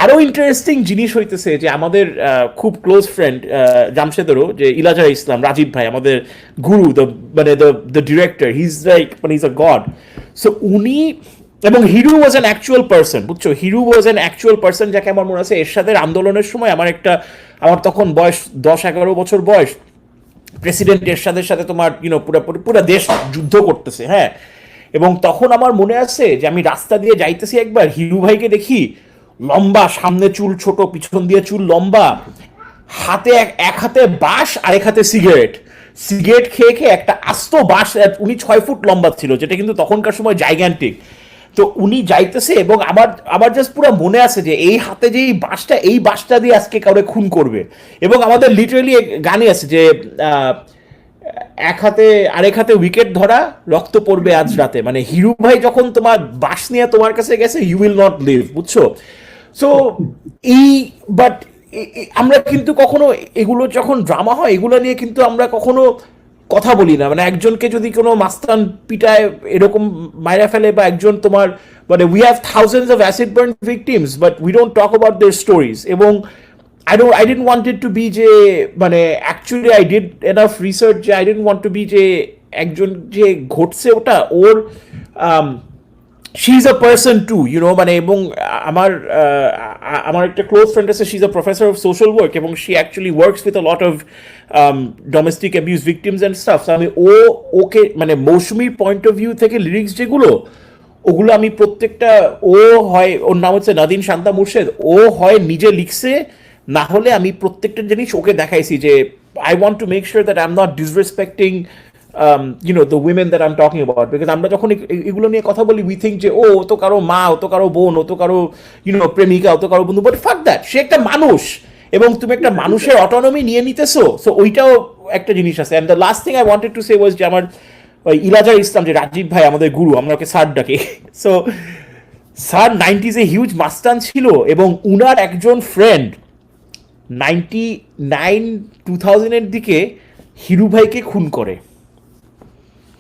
আরো ইন্টারেস্টিং জিনিস হইতেছে যে আমাদের খুব ক্লোজ ফ্রেন্ড জামশেদেরও যে ইলাজা ইসলাম রাজীব ভাই, আমাদের গুরু, মানে the director, he is like মানে ইজ আ গড। সো উনি এবং Hiru was an actual person, বুঝছো, Hiru was an actual person, যাকে আমার মনে আছে এরশাদের আন্দোলনের সময় আমার তখন বয়স 10-11 বছর বয়স, প্রেসিডেন্ট এরশাদের সাথে তোমার ইউনো পুরো দেশ যুদ্ধ করতেছে, হ্যাঁ। এবং তখন আমার মনে আছে যে আমি রাস্তা দিয়ে যাইতেছি, একবার হিরু ভাইকে দেখি লম্বা, সামনে চুল ছোট, পিছন দিয়ে চুল লম্বা, হাতে এক হাতে বাঁশ আর এক হাতে সিগারেট খেয়ে একটা আস্ত বাঁশ, উনি 6 ফুট লম্বা ছিল, যেটা কিন্তু তখনকার সময় জাইগ্যান্টিক। তো উনি যাইতেছে এবং আমার জাস্ট পুরো মনে আছে যে এই হাতে যে এই বাঁশটা দিয়ে আজকে কাউরে খুন করবে। এবং আমাদের লিটারালি গানে আছে যে আরেক হাতে উইকেট ধরা, রক্ত পড়বে আজ রাতে, মানে হিরু ভাই যখন তোমার বাঁশ নিয়ে তোমার কাছে গেছে, ইউ উইল নট লিভ, বুঝছো। সো বাট আমরা কিন্তু কখনো এগুলো যখন ড্রামা হয় এগুলো নিয়ে কিন্তু আমরা কখনো কথা বলি না। মানে একজনকে যদি কোনো মাস্তান পিটায় এরকম মাইরা ফেলে, বা একজন তোমার মানে we have thousands of acid burn victims, but we don't talk about their stories. এবং I didn't want it to be যে মানে actually I did enough research যে I didn't want to be যে একজন যে ঘটছে ওটা ওর she is a person too, you know, মানে এবং আমার একটা ক্লোজ ফ্রেন্ড আছে, she is a professor of social work, এবং she actually works with a lot of domestic abuse victims and stuff. So আমি ওকে মানে মৌসুমীর পয়েন্ট অফ ভিউ থেকে lyrics যেগুলো ওগুলো আমি প্রত্যেকটা, ওর নাম হচ্ছে নাদিন শান্তা মুর্শেদ, ও হয় নিজে লিখছে, না হলে আমি প্রত্যেকটা জিনিস ওকে দেখাইছি যে I want to make sure that I'm not disrespecting you know the women that I'm talking about, because আমরা যখন এগুলো নিয়ে কথা বলি we think যে ও তো কারো মা, ও তো কারো বোন, ও তো কারো you know প্রেমিকা, ও তো কারো বন্ধু, but fuck that, সে একটা মানুষ এবং তুমি একটা মানুষের অটোনমি নিয়ে নিতেছো। সো ওইটাও একটা জিনিস আছে। and the last thing I wanted to say was যে আমার ওই ইরাজার ইসলাম, যে রাজীব ভাই আমাদের গুরু, আমরা ওকে স্যার ডাকি। সো স্যার 90s হিউজ মাস্তান ছিল, এবং উনার একজন ফ্রেন্ড 2000 দিকে হিরু ভাইকে খুন করে।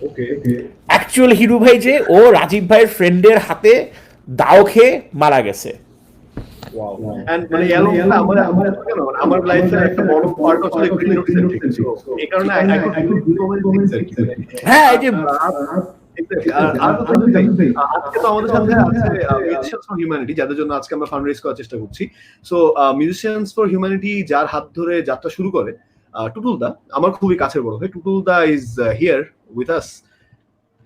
ওকে অ্যাকচুয়াল হিরু ভাই যে ও রাজীব ভাইয়ের ফ্রেন্ডের হাতে দাও খেয়ে মারা গেছে। ওয়াও এন্ড মানে আমার লাইফের একটা বড় পার্ট আসলে ক্রিমিনোসেন্ট্রিক, সো এই কারণে I could do many things হ্যাঁ, এই যে আজকে তো আমাদের সাথে আছে মিউজিশিয়ানস ফর হিউম্যানিটি, যাদের জন্য আজকে আমরা ফান্ড রেজ করার চেষ্টা করছি। সো মিউজিশিয়ানস ফর হিউম্যানিটি যার হাত ধরে যাত্রা শুরু করে টুটুল দা, আমার খুবই কাছের বড় ভাই। Tutul da is here with us.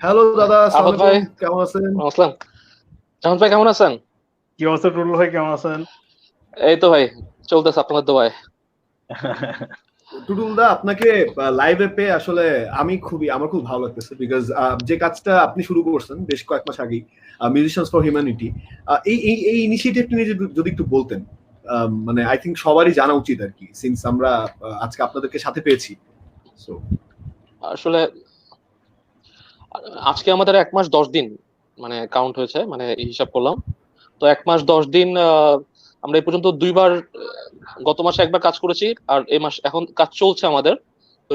Hello দাদা, আসসালামু আলাইকুম, কেমন আছেন? আসসালাম জাহান ভাই, কেমন আছেন? কি অবস্থা টুটুল ভাই, কেমন আছেন? এই তো ভাই চলতেছে আপনার দোয়ায়। টুটুল দা, আপনাকে লাইভে পেয়ে আসলে আমার খুব ভালো লাগতেছে, বিকজ যে কাজটা আপনি শুরু করছেন বেশ কয়েক মাস আগেই, মিউজিশিয়ানস ফর হিউম্যানিটি, এই ইনিশিয়েটিভটা নিয়ে যদি একটু বলতেন, মানে আই থিঙ্ক সবারই জানা উচিত আর কি, সিন্স আমরা আজকে আপনাদেরকে সাথে পেয়েছি। সো আসলে আজকে আমাদের 1 মাস 10 দিন মানে কাউন্ট হয়েছে, মানে হিসাব করলাম তো 1 মাস 10 দিন। আমরা এই পর্যন্ত 2বার, গত মাসে 1বার কাজ করেছি, আর এই মাস এখন কাজ চলছে আমাদের।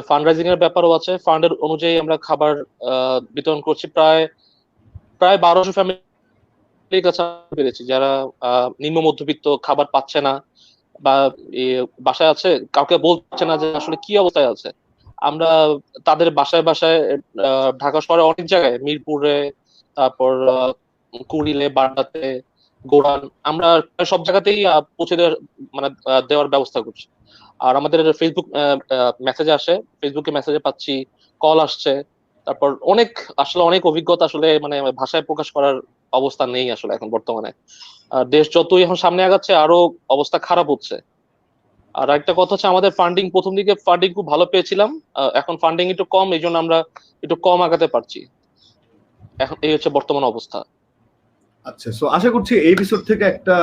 ফান্ড রাইজিং এর ব্যাপারও আছে, ফান্ডের অনুযায়ী আমরা খাবার বিতরণ করছি। প্রায় 1200 ফ্যামিলির কাছে পেরেছি, যারা নিম্ন মধ্যবিত্ত, খাবার পাচ্ছে না বা বাসায় আছে, কাউকে বলছে না যে আসলে কি অবস্থায় আছে। আমরা তাদের বাসায় বাসায় ঢাকা শহরে অনেক জায়গায়, মিরপুরে, তারপর কুড়িলে, বাড্ডাতে, গোড়ান, আমরা সব জায়গাতেই পৌঁছে দেওয়ার ব্যবস্থা করছি। আর আমাদের ফেসবুক মেসেজে আসে, ফেসবুকে মেসেজে পাচ্ছি, কল আসছে, তারপর অনেক অভিজ্ঞতা আসলে মানে ভাষায় প্রকাশ করার অবস্থা নেই আসলে এখন বর্তমানে। দেশ যতই এখন সামনে আগাচ্ছে আরো অবস্থা খারাপ হচ্ছে। আর একটা কথা হচ্ছে, আমাদের ফান্ডিং, প্রথম দিকে ফান্ডিং খুব ভালো পেয়েছিলাম, এখন ফান্ডিং একটু কম, এই জন্য আমরা একটু কম আগাতে পারছি। এখন এই হচ্ছে বর্তমান অবস্থা। আচ্ছা, সো আশা করছি এই এপিসোড থেকে একটা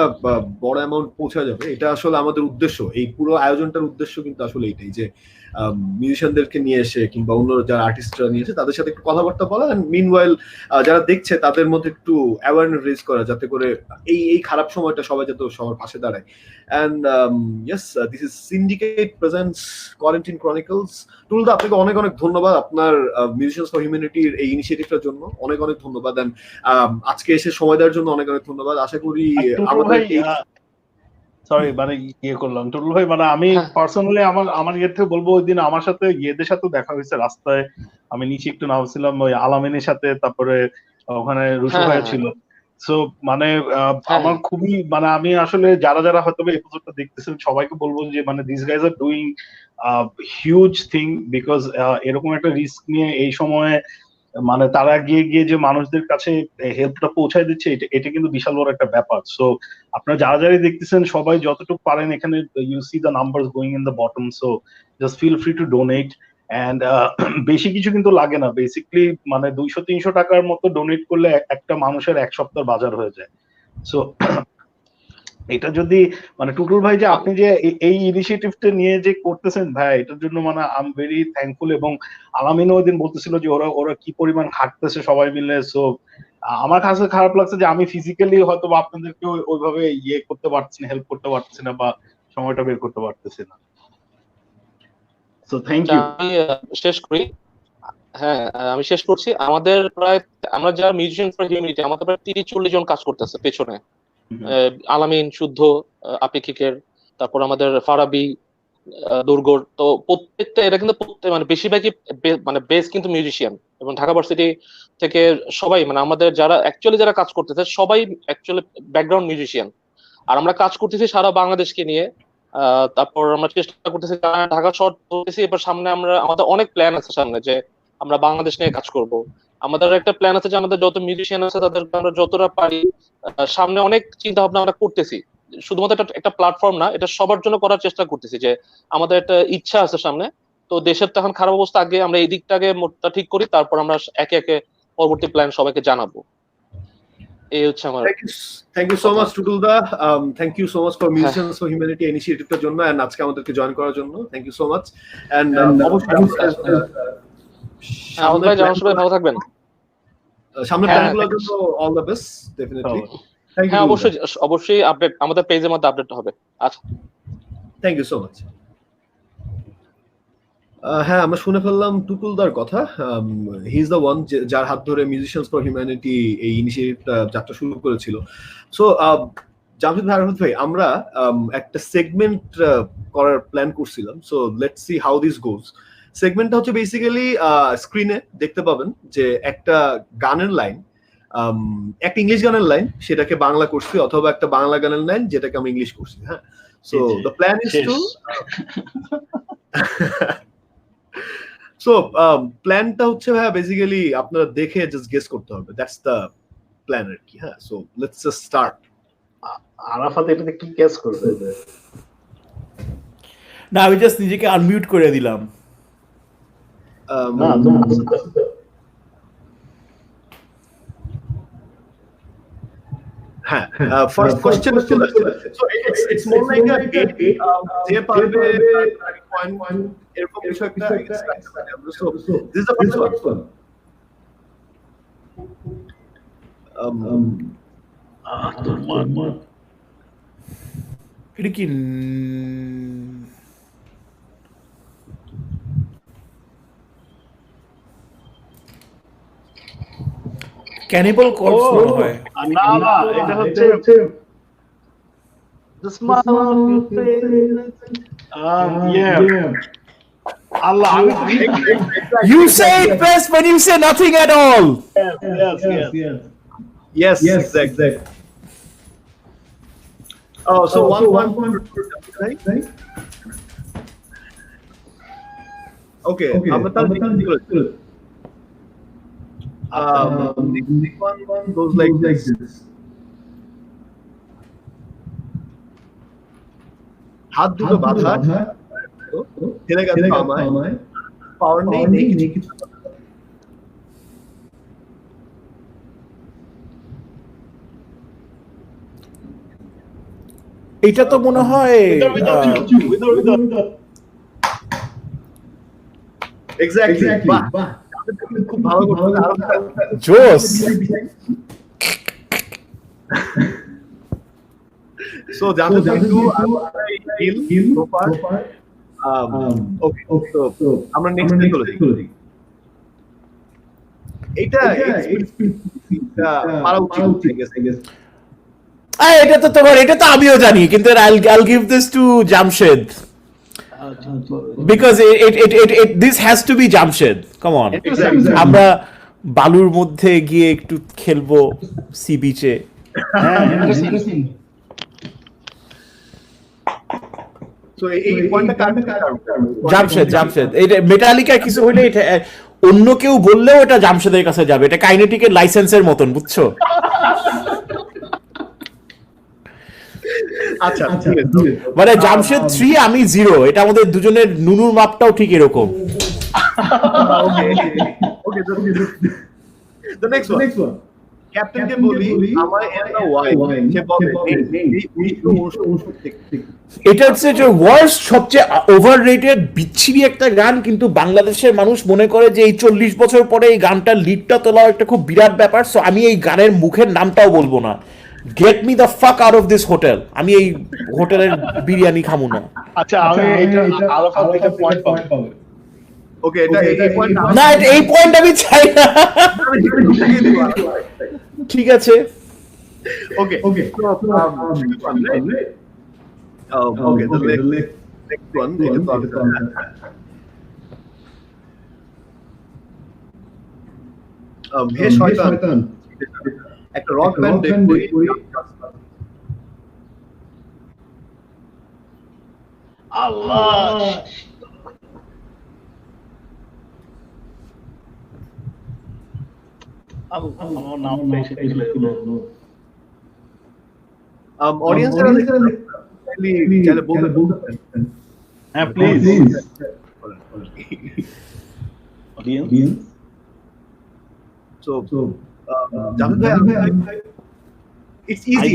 বড় অ্যামাউন্ট পৌঁছা যাবে। এটা আসলে আমাদের উদ্দেশ্য, এই পুরো আয়োজনটার উদ্দেশ্য কিন্তু আসলে এটাই, যে মিউজিশিয়ানদেরকে নিয়ে এসে কিংবা অন্য যারা আর্টিস্টরা নিয়ে এসে তাদের সাথে একটু কথাবার্তা বলা, এন্ড মিনওয়াইল যারা দেখছে তাদের মধ্যে একটু অ্যাওয়ারনেস রেজ করা, যাতে করে এই খারাপ সময়টা সবাই যাতে সবার পাশে দাঁড়ায়। And yes, this is syndicate presents quarantine chronicles. টুলদা, আপনাকে অনেক অনেক ধন্যবাদ আপনার মিউজিশিয়ানস ফর হিউম্যানিটির এই ইনিশিয়েটিভটার জন্য, অনেক অনেক ধন্যবাদ। এন্ড আজকে এসে সময় দেওয়ার জন্য অনেক অনেক ধন্যবাদ। আশা করি আমাদের সরি মানে করলাম টুটুল ভাই, মানে আমি পার্সোনালি আমার ইয়ে থেকে বলবো, ওই দিন আমার সাথে ইয়েদের সাথে দেখা হয়েছে রাস্তায়, আমি নিচে একটু নামছিলাম ওই আলামিনের সাথে, তারপরে ওখানে রুশু ভাই ছিল। সো মানে আমার খুবই মানে আমি আসলে যারা যারা হয়তো এপিসোডটা দেখতেছেন সবাইকে বলবো যে মানে this guys are doing huge thing, because এরকম একটা রিস্ক নিয়ে এই সময়ে মানে তারা গিয়ে যে মানুষদের কাছে হেল্পটা পৌঁছায় দিচ্ছে, এটা কিন্তু বিশাল বড় একটা ব্যাপার। সো আপনারা যারা যারা দেখতেছেন সবাই যতটুকু পারেন, এখানে you see the numbers going in the bottom, so just feel free to donate. And বেশি কিছু কিন্তু লাগে না, বেসিকলি মানে 200-300 টাকার মতো ডোনেট করলে একটা মানুষের 1 সপ্তাহ বাজার হয়ে যায়। সো এটা যদি মানে টুটুল ভাই যে আপনি যে এই ইনিশিয়েটিভটা নিয়ে যে করতেছেন ভাই, এটার জন্য মানে আই এম ভেরি থ্যাঙ্কফুল। এবং আলামিনও ওই দিন বলতেছিল যে ওরা কি পরিমাণ খাটতেছে সবাই মিলে। সো আমার কাছে খারাপ লাগছে যে আমি ফিজিক্যালি হয়তো আপনাদেরকে ওইভাবে ইয়ে করতে পারছি না, হেল্প করতে পারছি না, বা সময়টা বের করতে পারতেছি না। So thank you. শেষ করি, হ্যাঁ আমি শেষ করছি। আমাদের প্রায়, আমরা যারা মিউজিশিয়ান ফর হিউম্যানিটি, আমাদের প্রায় 30-40 জন কাজ করতেছে পেছনে। আলামিন, শুদ্ধ, আপেক্ষিকের, তারপর আমাদের ফারাবি, দুর্গর, তো প্রত্যেকটা এরা কিন্তু মানে বেশিরভাগই মানে বেস কিন্তু মিউজিশিয়ান, এবং ঢাকা ভার্সিটি থেকে সবাই, মানে আমাদের যারা অ্যাকচুয়ালি যারা কাজ করতেছে সবাই অ্যাকচুয়ালি ব্যাকগ্রাউন্ড মিউজিশিয়ান। আর আমরা কাজ করতেছি সারা বাংলাদেশকে নিয়ে। তারপর আমরা চেষ্টা করতেছি ঢাকা শহর করতেছি, এবার সামনে আমাদের অনেক প্ল্যান আছে সামনে, যে আমরা বাংলাদেশ নিয়ে কাজ করব। আমাদের একটা প্ল্যান আছে যে আমাদের যত মিউজিশিয়ান আছে তাদেরকে আমরা যতটা পারি সামনে অনেক চিন্তা ভাবনা আমরা করতেছি। শুধুমাত্র একটা প্ল্যাটফর্ম না, এটা সবার জন্য করার চেষ্টা করতেছি, যে আমাদের একটা ইচ্ছা আছে সামনে। তো দেশের তখন খারাপ অবস্থা, আগে আমরা এই দিকটাকে মোটটা ঠিক করি, তারপর আমরা একে একে পরবর্তী প্ল্যান সবাইকে জানাবো। এই হচ্ছে আমার। Thank you so much Tutul da, thank you so much for musicians for humanity ইনিশিয়েটিভটার জন্য, এন্ড আজকে আমাদেরকে জয়েন করার জন্য thank you so much. And অবশ্যই আমাদের ভাই জানার সবাই ভালো থাকবেন। সামনে হ্যাঁ, প্ল্যানগুলোর জন্য all the best definitely. Thank you. হ্যাঁ অবশ্যই অবশ্যই আপডেট আমাদের পেজের মধ্যে আপডেট হবে। আচ্ছা থ্যাংক ইউ সো মাচ। হ্যাঁ, আমরা শুনে ফেললাম টুটুলদার কথা। হি ইজ দ্য ওয়ান যার হাত ধরে মিউজিশিয়ানস ফর হিউম্যানিটি এই ইনিশিয়েটিভটা যাত্রা শুরু করেছিল। সো জামশেদ ভাই, আরাফাত ভাই, আমরা একটা সেগমেন্ট করার প্ল্যান করছিলাম। So let's see how this goes. সেগমেন্টটা হচ্ছে বেসিক্যালি স্ক্রিনে দেখতে পাবেন যে একটা গানের লাইন, একটা ইংলিশ গানের লাইন, সেটাকে বাংলা করছি, অথবা একটা বাংলা গানের লাইন যেটাকে আমরা ইংলিশ করছি। হ্যাঁ, so the plan is to so প্ল্যানটা হচ্ছে ভাইয়া বেসিক্যালি আপনারা দেখে জাস্ট গেস করতে হবে, দ্যাটস দ্য প্ল্যান আর কি। হ্যাঁ, so let's just start. Arafat এটাতে কি ক্যাচ করবে? না, আমি জাস্ট নিজেকে আনমিউট করে দিলাম। না হ্যাঁ, ফার্স্ট কোশ্চেন চলে আসছে। So it's more like a game, যে পারবে পয়েন্ট এরকম কিছু একটা এক্সপেক্ট করে আমরা। So this is the first one. এটা কি ক্যানিবাল কর্পস মনে হয়। না না, এটা হচ্ছে the smile on your face. Allah, You say it best when you say nothing at all. yes, exactly. Oh, so one point, right? Okay, আমরা তাহলে the one goes like this. হাত দুটো বাঁধা, ছেলে গাছে আমায় পাওয়ার নেই কিছু। এটা তো মনে হয় এক্স্যাক্টলি। খুব ভালো করতে জোস। So Jamshid to heal so far. Okay, so আমরা নেক্সট দিকে চলে যাই। এটা পারা উচিত, I guess. এটা তো তোমার, এটা তো আমিও জানি, কিন্তু I'll give this to Jamshed because it this has to be Jamshed. Come on. Exactly. আমরা বালুর মধ্যে গিয়ে একটু খেলবো সি বিচে। So এই পয়েন্টটা জামশেদ এটা মেটালিকা কিছু হইলে এটা অন্য কেউ বললেও এটা জামশেদের কাছে যাবে। এটা কাইনেটিকের লাইসেন্সের মতন, বুঝছো? আচ্ছা, মানে জামশেদ 3 আমি 0, এটা আমাদের দুজনের নুনুর মাপটাও ঠিক এরকম। Okay, the next one. ক্যাপ্টেনকে বলি আমায় একটা ওয়াইন, সে বলে এই 1969। এটা হচ্ছে যে ওয়ার্স্ট, সবচেয়ে ওভাররেটেড বিচ্ছিরি একটা গান, কিন্তু বাংলাদেশের মানুষ মনে করে যে এই 40 বছর পরে এই গানটার লিডটা তোলা একটা খুব বিরাট ব্যাপার। সো আমি এই গানের মুখের নামটাও বলবো না। Get me the fuck out of this hotel. আমি এই হোটেলের বিরিয়ানি খামু না। আচ্ছা, আমি এটা আরাফাত এটা পয়েন্ট পাবে। ওকে, এটা এই পয়েন্ট না, এই পয়েন্ট আমি চাই না। ঠিক আছে, ওকে। Okay, the next one. হে শয়তান, একটা রক ব্যান্ড দেখবি। আল্লাহ, আমার নামটা এসে চলে এলো। অডিয়েন্স চাইলে বলতে পারেন। হ্যাঁ প্লিজ, অডিয়েন্স। So জামিল ভাই, it's easy.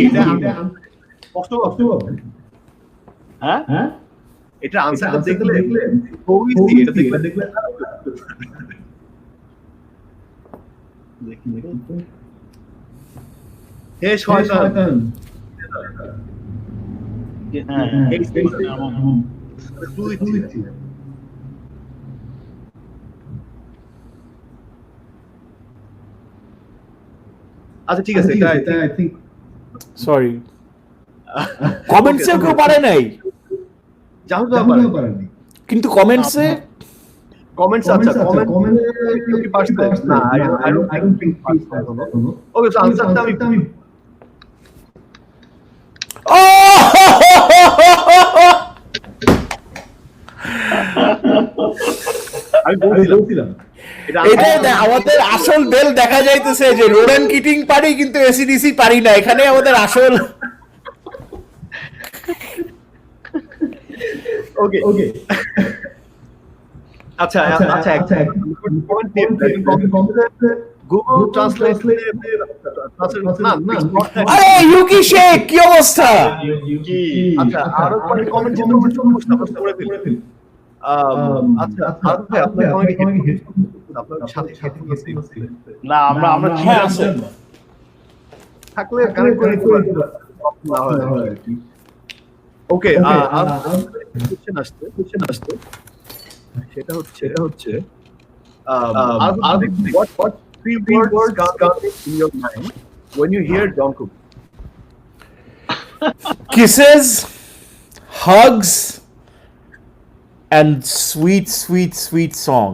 কষ্ট হ্যাঁ, এটা আনসার দেখলে so easy, এটা দেখলে হে শয়তান হ্যাঁ আচ্ছা ঠিক আছে এটা আই থিংক সরি কমেন্টসে কেউ পারে নাই জানতে পারেনি কিন্তু কমেন্টসে কমেন্টস আচ্ছা কমেন্ট কি পারছে না I don't think okay so আনসারটা আমি আমি বলছিলাম এটা আমাদের আসল বেল দেখা যাইতেছে যে রোডেন কিটিং পারি কিন্তু এসিডিসি পারি না, এখানে আমাদের আসল। ওকে ওকে আচ্ছা আচ্ছা আচ্ছা গুগল ট্রান্সলেট আরে ইউকি শেখ কি অবস্থা? আচ্ছা আরো কমেন্ট করে ফেলি আচ্ছা আপনি আপনার সাথে সাথে না আমরা থাকলে কানেক্ট করে না হয় ওকে কোশ্চেন আসছে সেটা হচ্ছে what three words come in your mind when you hear John Cook? Kisses, hugs, and sweet song.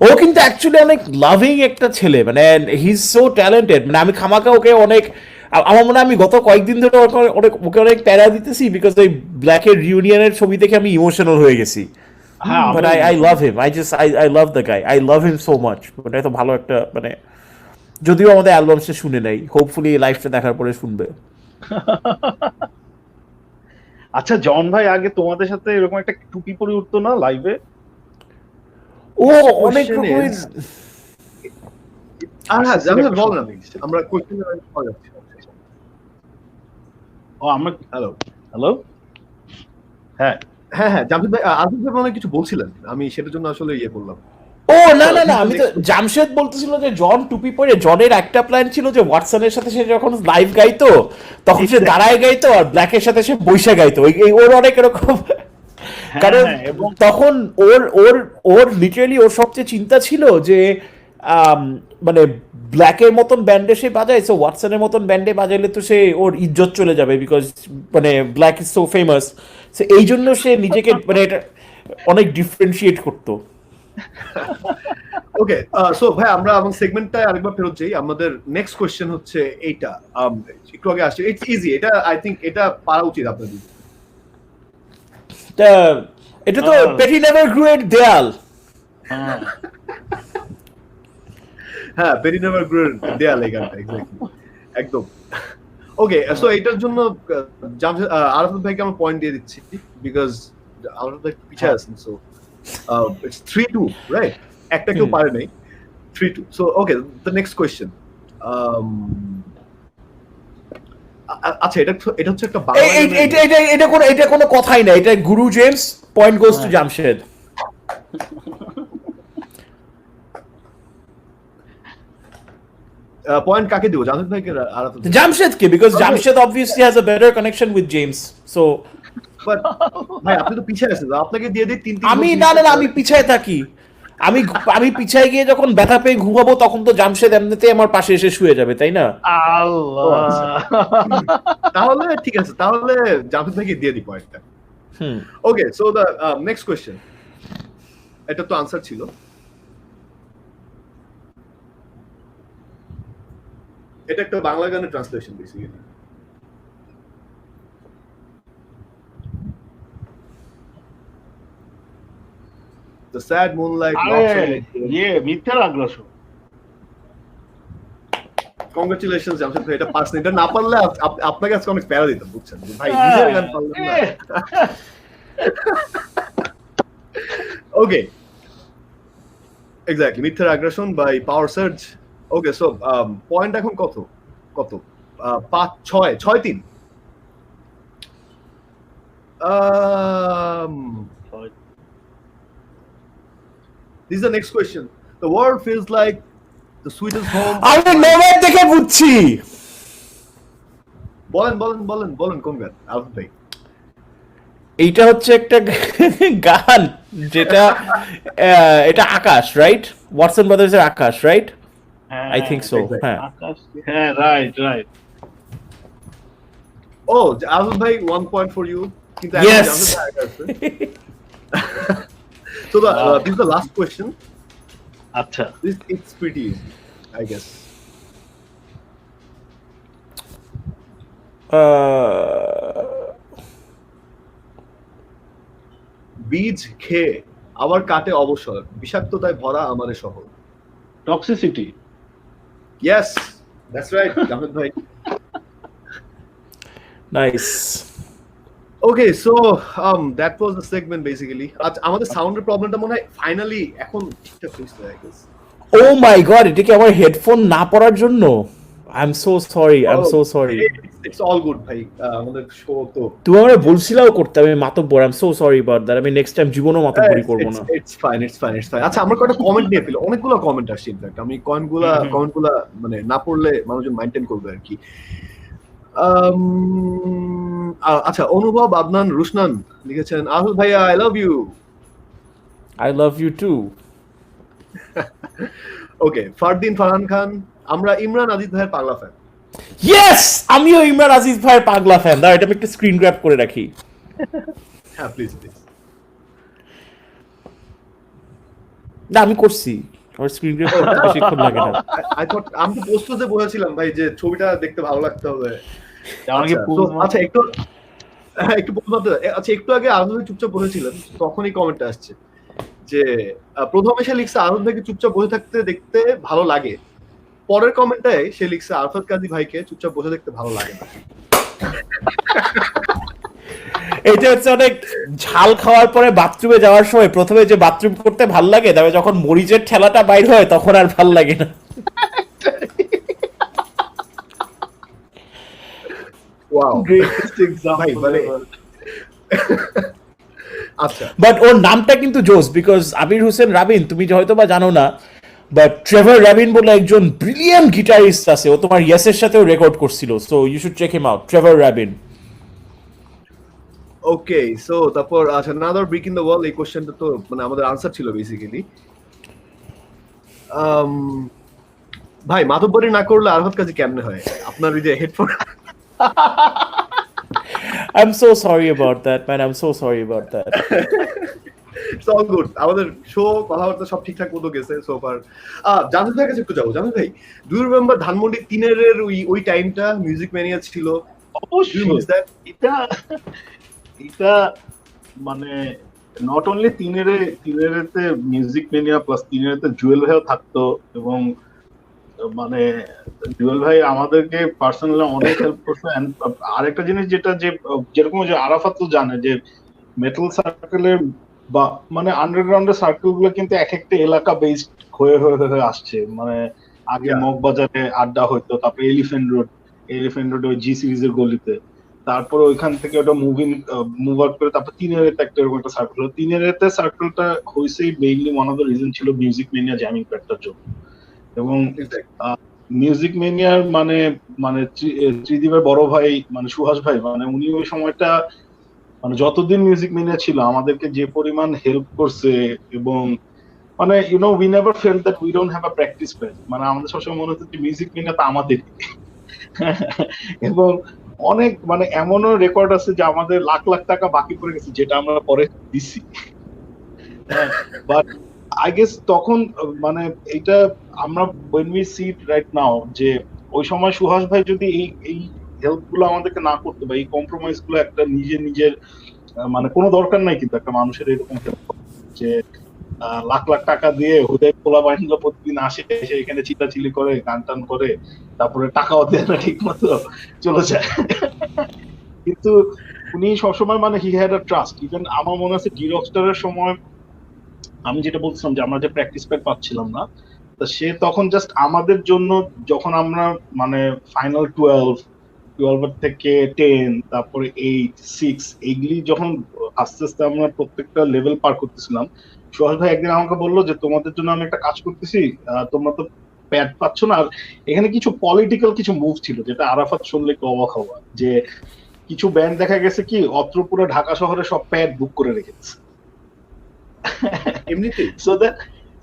ও কিন্তু অ্যাকচুয়ালি অনেক লাভিং একটা ছেলে, মানে হি ইজ সো ট্যালেন্টেড। মানে আমি খামাকা ওকে অনেক, আমার মনে হয় আমি গত কয়েকদিন ধরে ওকে অনেক প্যারা দিতেছি বিকজ ওই ব্ল্যাকের রিউনিয়নের ছবি দেখে আমি ইমোশনাল হয়ে গেছি। But I love him, I love the guy, I love him so much. মানে এত ভালো একটা, মানে যদিও আমাদের অ্যালবামসে শুনে নাই, হোপফুলি লাইভটা দেখার পরে শুনবে। আচ্ছা জন ভাই আগে তোমাদের সাথে এরকম একটা টুপি পরে উঠতো না লাইভে? ও অনেক রকমের। আমরা কোশ্চেন যাচ্ছি। ও আমরা হ্যালো হ্যাঁ জামশেদ ভাই আজকে অনেক কিছু বলছিলেন, আমি সেটার জন্য আসলে ইয়ে করলাম। ও না আমি তো জামশেদ বলতেছিল যে জন টুপি পরে, জনের একটা প্ল্যান ছিল যে ওয়াটসনের সাথে সে যখন লাইভ গাইতো তখন সে দাঁড়ায় গাইতো আর ব্ল্যাকের সাথে সে বৈশা গাইতো, ওর অনেক এরকম। কারণ তখন ওর লিটারালি ওর সবচেয়ে চিন্তা ছিল যে মানে ব্ল্যাকের মতন ব্যান্ডে সে বাজায়, সো ওয়াটসনের মতন ব্যান্ডে বাজাইলে তো সে ওর ইজ্জত চলে যাবে, বিকজ মানে black is so famous. So এই জন্য সে নিজেকে মানে এটা অনেক ডিফারেন্সিয়েট করতো। ওকে সো ভাই আমরা আমাদের সেগমেন্টটা আরেকবার ফেরত যাই। আমাদের নেক্সট কোশ্চেন হচ্ছে এইটা, একটু আগে আসছে, ইটস ইজি, এটা আই থিংক এটা পারা উচিত আপনাদের। এটা তো পেটি নেভার গ্রু এর দেয়াল। হ্যাঁ পেটি নেভার গ্রু এর দেয়াল, এই গানটা এক্স্যাক্টলি একদম। ওকে সো এটার জন্য জামশেদ আরাফাত ভাইকে আমরা পয়েন্ট দিয়ে দিচ্ছি বিকজ আরাফাত ভাই পিছিয়ে আছেন। সো it's 3-2 right, একটা কেউ পারে নাই, 3-2। so okay the next question আচ্ছা এটা হচ্ছে একটা বাংলা, এটা কোনো কথাই না, এটা গুরু James, point goes to Jamshed. Point কাকে দিব, জামশেদ ভাইকে? জামশেদকে, because Jamshed obviously has a better connection with James, so but ভাই আপনি তো পিছিয়ে আছেন, আপনাকে দিয়ে দিই 3-3। আমি না আমি পিছায় থাকি, আমি পিছায় গিয়ে যখন ব্যথা পেয়ে ঘুমাবো তখন তো জামশেদ এমনিতেই আমার পাশে এসে শুয়ে যাবে, তাই না? তাহলে ঠিক আছে, তাহলে জামশেদ ভাইকে দিয়ে দিই পয়েন্টটা। Okay so the next question, এটা তো আনসার ছিল। এটা একটা বাংলা গানের translation basically. The sad moonlight knocks on my door. মিথ্যার আগ্রাসন। কংগ্রাচুলেশনস জামশেদ ভাই, এটা পারছেন। এটা না পারলে আপনাকে আজকে অনেক প্যারা দিতাম, বুঝছেন ভাই, নিজের গান পারলেন না। ওকে এক্স্যাক্টলি, মিথ্যার আগ্রাসন by power surge. Okay so point এখন কত 5-6-3। This is the next question. The world feels like the sweetest home. আমি নোম্যাড দেখে বুঝছি। বলেন কোন গান আলফ ভাই? এইটা হচ্ছে একটা গান যেটা এটা আকাশ, রাইট? ওয়াটসন ব্রাদার্সের Akash, right? I think so, হ্যাঁ। আকাশ, হ্যাঁ, রাইট। Oh, আলফ ভাই 1 point for you. কিন্তু Yes. So this is the last question. আচ্ছা, It's pretty easy, I guess. বীজ খেয়ে আবার কাটে অবসর, বিষাক্ততায় ভরা আমারে শহর। Toxicity. Yes, that's right, Javed ভাই। Nice. Okay, so that was the segment basically. আচ্ছা, আমাদের সাউন্ডের প্রবলেমটা মনে হয় ফাইনালি এখন ঠিকঠাক হয়েছে, I guess. Oh my god, এটা কি আমার হেডফোন না পড়ার জন্য? I am so sorry, It's all good ভাই, আমাদের শো তো তুমি আমরা বলছিলাও করতে, আমি মাতব্বর, I am so sorry about that. আমি নেক্সট টাইম জীবনও মাতব্বরি করব না। It's fine. আচ্ছা, আমরা কয়টা কমেন্ট নিয়ে ফেলি, অনেকগুলো কমেন্ট আসছে ইনফ্যাক্ট। আমি কমেন্টগুলো মানে না পড়লে মানুষজন মেইনটেইন করবে আর কি। আচ্ছা, অনুভব আদনান রুশনান লিখেছেন, আহুল ভাইয়া I love you. I love you too. Okay, Fardin Farhan Khan, আমরা ইমরান আজিজ ভাইয়ের পাগলা ফ্যান। ইয়েস, আমিও ইমরান আজিজ ভাইয়ের পাগলা ফ্যান। দাঁড়া, এটা আমি একটা স্ক্রিন গ্র্যাব করে রাখি। হ্যাঁ, প্লিজ। না, আমি করছি, আমার স্ক্রিন গ্র্যাব করতে বেশিক্ষণ লাগে না। আমি তো পোস্টে বলেছিলাম ভাই যে ছবিটা দেখতে ভালো লাগতে হবে। আচ্ছা, একটু বলতে, আচ্ছা একটু আগে আহুল ভাই চুপচাপ বসেছিলেন, তখনই কমেন্টটা আসছে যে প্রথমে সে লিখছে আহুল ভাইকে চুপচাপ বসে থাকতে দেখতে ভালো লাগে, পরের কমেন্টটায় সে লিখছে আরফাত কাজী ভাইকে চুপচাপ বসে দেখতে ভালো লাগে না। এটা হচ্ছে অনেক ঝাল খাওয়ার পরে বাথরুমে যাওয়ার সময় প্রথমে যে বাথরুম করতে ভাল লাগে, তবে যখন মরিচের ঠেলাটা বাইর হয় তখন আর ভাল লাগে না। Wow, greatest example. মানে আচ্ছা, বাট ওর নামটা কিন্তু জোস, বিকজ আবির হোসেন রাবিন, তুমি হয়তো বা জানো না, বাট ট্রেভার রাবিন বলে একজন ব্রিলিয়ান্ট গিটারিস্ট আছে, ও তোমার ইয়েসের সাথেও রেকর্ড করছিল, so you should check him out, Trevor Rabin. Okay, so তারপর আচ্ছা, another brick in the wall, এই কোশ্চেনটা তো মানে আমাদের আনসার ছিল বেসিক্যালি। ভাই, মাতব্বরি না করলে আরফাত কাজী কেমনে হয়? আপনার ওই যে headphone. I'm so sorry about that, man. I'm so sorry about that. It's all good. আমাদের শো কথাবার্তা সব ঠিকঠাক মতো গেছে সো ফার। জানতে ভাইয়ের কাছে একটু যাবো। জানতে ভাই, ডু ইউ রিমেম্বার ধানমন্ডি 3 এর ওই টাইমটা মিউজিক ম্যানিয়া ছিল? অবশ্যই। এটা মানে নট অনলি তিনেরেতে মিউজিক মেনিয়া প্লাস তিনেরেতে জুয়েল ভাইও থাকতো, এবং মানে জুয়েল ভাই আমাদেরকে পার্সোনালি অনেক হেল্প করতো। আরেকটা জিনিস যেটা যেরকম যে আরাফাত তো জানে যে মেটাল সার্কেলের বা মানে আন্ডারগ্রাউন্ডের সার্কেল গুলো কিন্তু এক একটা এলাকা বেসড হয়ে আসছে। মানে আগে মগবাজারে আড্ডা হইতো, তারপরে এলিফ্যান্ট রোড ওই জি সিরিজের গলিতে, তারপরে ওইখান থেকে ওটা মুভ আউট করে তারপর তিনেরেতে একটা এরকম একটা সার্কেল হলো। তিনেরেতে সার্কেলটা হয়েছেই mainly one of the reason ছিল মিউজিক মেনিয়া জ্যামিং প্যাডটার জন্য। এবং মিউজিক মেনিয়ার মানে ত্রিদীপের বড় ভাই মানে সুহাস ভাই, মানে উনি ওই সময়টা মানে যতদিন মিউজিক মেনিয়া ছিল আমাদেরকে যে পরিমাণ হেল্প করছে, এবং মানে you know we never felt that we don't have a practice pad. মানে আমাদের সবসময় মনে হতো যে মিউজিক মেনিয়া তো আমাদের। এবং অনেক মানে এমনও রেকর্ড আছে যে আমাদের লাখ লাখ টাকা বাকি পড়ে গেছে, যেটা আমরা পরে দিছি। বাট আই গেস তখন মানে এটা আমরা when we see it right now যে ওই সময় সুহাস ভাই যদি এই হেল্প গুলো আমাদেরকে না করতো বা এই কম্প্রোমাইজ গুলো একটা নিজের মানে কোনো দরকার নাই কিন্তু একটা মানুষের এরকম যে লাখ লাখ টাকা দিয়ে হুদয় পোলা বাহিনীগুলো প্রতিদিন আসে, এসে এখানে চিল্লাচিল্লি করে, গান টান করে, তারপরে টাকাও দেয় না ঠিক মতো, চলে যায়। কিন্তু উনি সবসময় মানে he had a trust. Even আমার মনে আছে ডিরকস্টারের সময় আমি যেটা বলছিলাম যে আমরা যে প্র্যাকটিস প্যাড পাচ্ছিলাম না, তো সে তখন জাস্ট আমাদের জন্য যখন আমরা মানে ফাইনাল 12 থেকে 10 তারপরে 8 6 এইগুলি যখন আস্তে আস্তে আমরা প্রত্যেকটা লেভেল পার করতেছিলাম, সোহাস ভাই একদিন আমাকে বললো যে তোমাদের জন্য আমি একটা কাজ করতেছি, তোমরা তো প্যাড পাচ্ছ না। আর এখানে কিছু পলিটিক্যাল কিছু মুভ ছিল যেটা আরাফাত শুনলে একটু অবাক হওয়া, যে কিছু ব্যান্ড দেখা গেছে কি অত্র পুরো ঢাকা শহরে সব প্যাড বুক করে রেখেছে এমনিতেই। সো দ্যাট